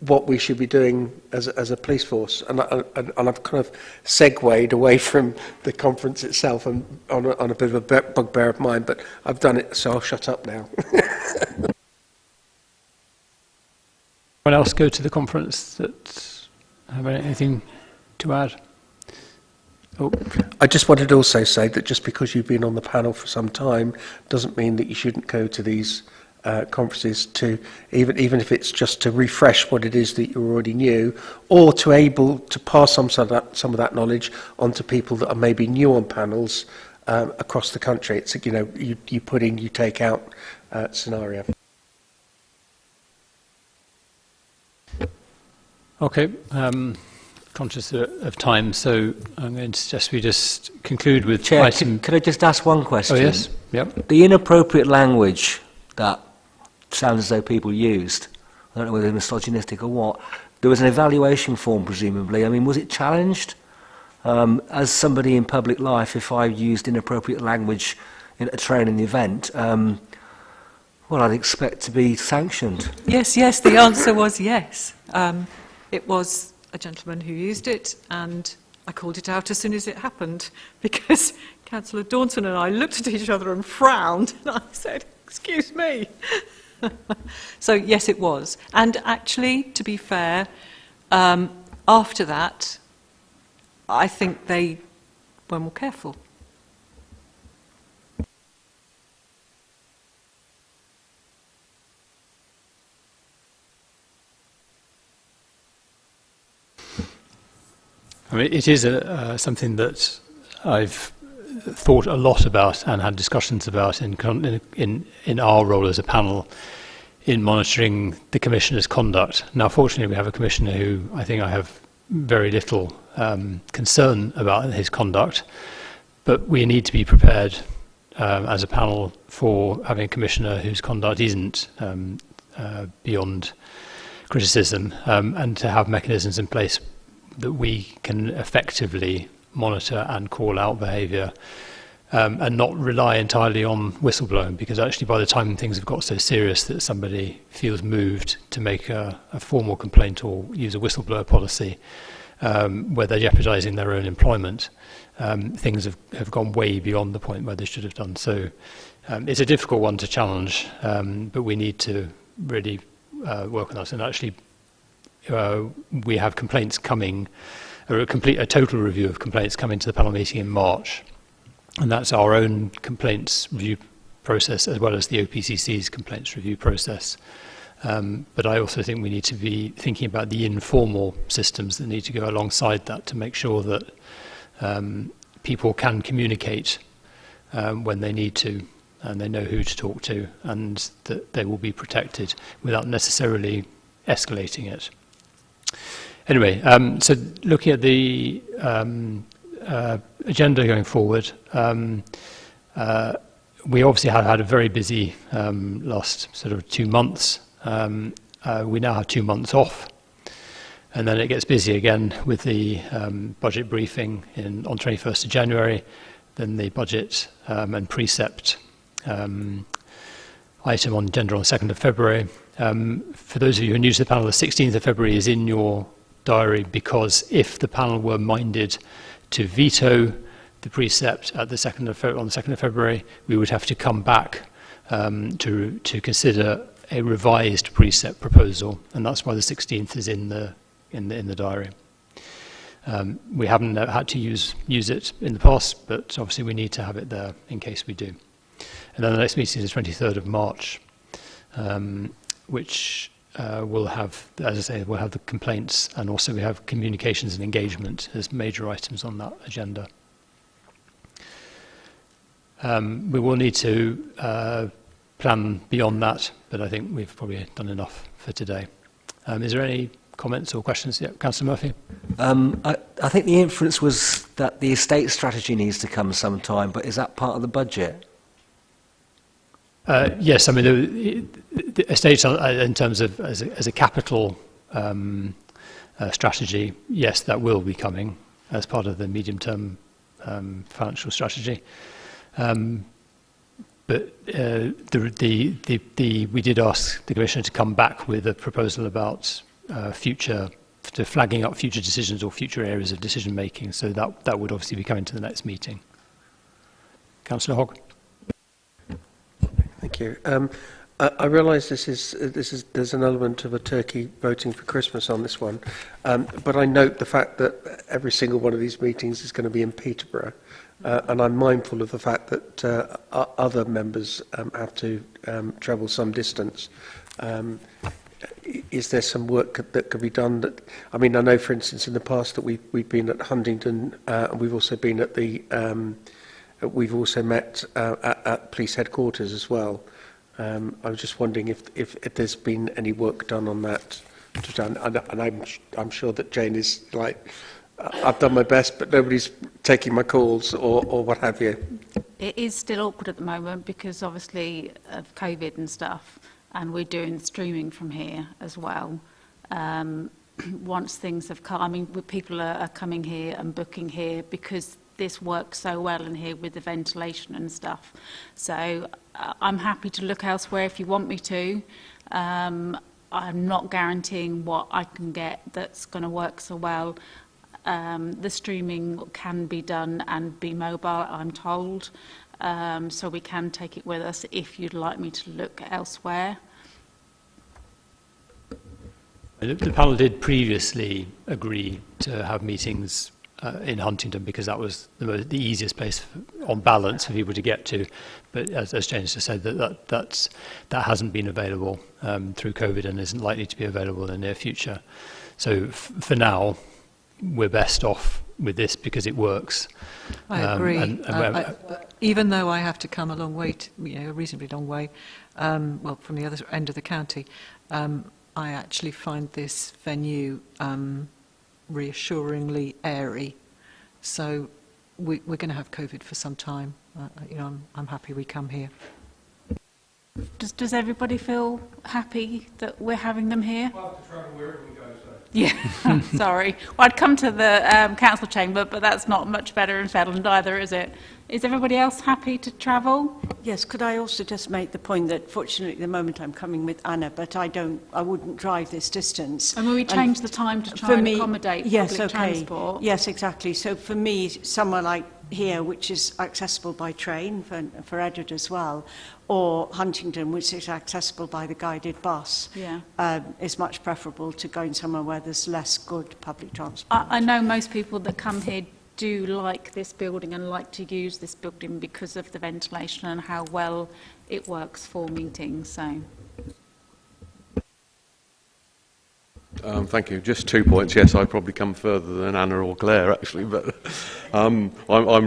Speaker 5: what we should be doing as a police force. And I've kind of segued away from the conference itself and on a bit of a bugbear of mine, but I've done it, so I'll shut up now.
Speaker 1: Anyone else go to the conference that have anything to add? Oh.
Speaker 5: I just wanted to also say that just because you've been on the panel for some time doesn't mean that you shouldn't go to these conferences, to even if it's just to refresh what it is that you already knew, or to able to pass some of that knowledge on to people that are maybe new on panels across the country. It's you put in, you take out scenario.
Speaker 1: Okay. Conscious of time, so I'm going to suggest we just conclude with
Speaker 12: Chair,
Speaker 1: item...
Speaker 12: Could I just ask one question?
Speaker 1: Oh, yes. Yep.
Speaker 12: The inappropriate language that sounds as though people used, I don't know whether it was misogynistic or what, there was an evaluation form, presumably. I mean, was it challenged? As somebody in public life, if I used inappropriate language in a training event, well, I'd expect to be sanctioned.
Speaker 9: Yes, the answer was yes. It was a gentleman who used it, and I called it out as soon as it happened, because Councillor Daunton and I looked at each other and frowned, and I said, "Excuse me." So yes, it was. And actually, to be fair, after that, I think they were more careful.
Speaker 1: I mean, it is something that I've thought a lot about and had discussions about in our role as a panel in monitoring the Commissioner's conduct. Now, fortunately, we have a Commissioner who I think I have very little concern about his conduct, but we need to be prepared as a panel for having a Commissioner whose conduct isn't beyond criticism, and to have mechanisms in place that we can effectively monitor and call out behaviour, and not rely entirely on whistleblowing, because actually by the time things have got so serious that somebody feels moved to make a formal complaint or use a whistleblower policy, where they're jeopardising their own employment, things have gone way beyond the point where they should have done. So it's a difficult one to challenge, but we need to really work on that. And actually we have complaints coming, or a total review of complaints coming to the panel meeting in March, and that's our own complaints review process as well as the OPCC's complaints review process. But I also think we need to be thinking about the informal systems that need to go alongside that to make sure that people can communicate when they need to, and they know who to talk to, and that they will be protected without necessarily escalating it. Anyway, so looking at the agenda going forward, we obviously have had a very busy last sort of 2 months. We now have 2 months off, and then it gets busy again with the budget briefing on 21st of January, then the budget and precept item on gender on 2nd of February. For those of you who are new to the panel, the 16th of February is in your diary, because if the panel were minded to veto the precept at the 2nd of February, we would have to come back to consider a revised precept proposal, and that's why the 16th is in the diary. We haven't had to use it in the past, but obviously we need to have it there in case we do. And then the next meeting is the 23rd of March, which will have, as I say, we'll have the complaints, and also we have communications and engagement as major items on that agenda. We will need to plan beyond that, but I think we've probably done enough for today. Is there any comments or questions? Yeah, Councillor Murphy.
Speaker 12: I think the inference was that the estate strategy needs to come sometime, but is that part of the budget?
Speaker 1: Yes, I mean the estates in terms of as a capital strategy. Yes, that will be coming as part of the medium-term financial strategy. But we did ask the Commissioner to come back with a proposal about flagging up future decisions or future areas of decision making. So that would obviously be coming to the next meeting. Councillor Hogg.
Speaker 5: Thank you. I realise there's an element of a turkey voting for Christmas on this one, but I note the fact that every single one of these meetings is going to be in Peterborough, and I'm mindful of the fact that other members have to travel some distance. Is there some work that could be done? I mean, I know, for instance, in the past that we've been at Huntingdon, and we've also been at the. We've also met at police headquarters as well. I was just wondering if there's been any work done on that. And I'm sure that Jane is like, I've done my best, but nobody's taking my calls or what have you.
Speaker 13: It is still awkward at the moment because obviously of COVID and stuff, and we're doing streaming from here as well. Once things have come, I mean, people are coming here and booking here because this works so well in here with the ventilation and stuff. So I'm happy to look elsewhere if you want me to. I'm not guaranteeing what I can get that's going to work so well. The streaming can be done and be mobile, I'm told. So we can take it with us if you'd like me to look elsewhere.
Speaker 1: The panel did previously agree to have meetings in Huntingdon because that was the easiest place on balance for people to get to, but as James just said, that hasn't been available through COVID and isn't likely to be available in the near future. So for now, we're best off with this because it works.
Speaker 9: I agree.
Speaker 1: And
Speaker 9: even though I have to come a long way, a reasonably long way, well, from the other end of the county, I actually find this venue reassuringly airy. So we're going to have COVID for some time. I'm happy we come here.
Speaker 13: Does everybody feel happy that we're having them here?
Speaker 11: We'll have to travel wherever we go, so.
Speaker 13: Yeah, sorry. Well, I'd come to the council chamber, but that's not much better in Fetherland either, is it? Is everybody else happy to travel?
Speaker 4: Yes, could I also just make the point that fortunately at the moment I'm coming with Anna, but I wouldn't drive this distance.
Speaker 13: And will we change the time to try and accommodate public transport?
Speaker 4: Yes, exactly. So for me, somewhere like here, which is accessible by train for Edward as well, or Huntingdon, which is accessible by the guided bus, is much preferable to going somewhere where there's less good public transport.
Speaker 13: I know most people that come here do like this building and like to use this building because of the ventilation and how well it works for meetings. So.
Speaker 6: Thank you. Just 2 points. Yes, I probably come further than Anna or Claire, actually, but I'm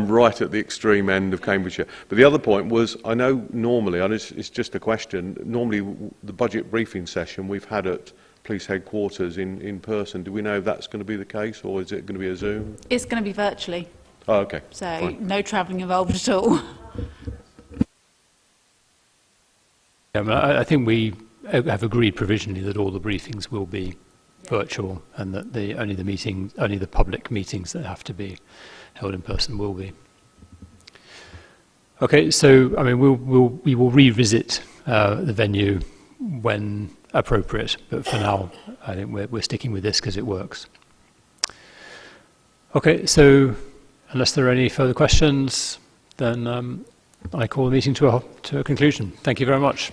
Speaker 6: right at the extreme end of Cambridgeshire. But the other point was, I know normally, and it's just a question, normally the budget briefing session we've had at police headquarters in person. Do we know if that's going to be the case, or is it going to be a Zoom?
Speaker 13: It's going to be virtually.
Speaker 6: Oh, okay.
Speaker 13: So
Speaker 6: Fine.
Speaker 13: no travelling involved at all.
Speaker 1: I think we have agreed provisionally that all the briefings will be virtual, and that only the public meetings that have to be held in person will be. Okay, so I mean we will revisit the venue when appropriate, but for now I think we're sticking with this because it works. Okay, so unless there are any further questions, then I call the meeting to a conclusion. Thank you very much.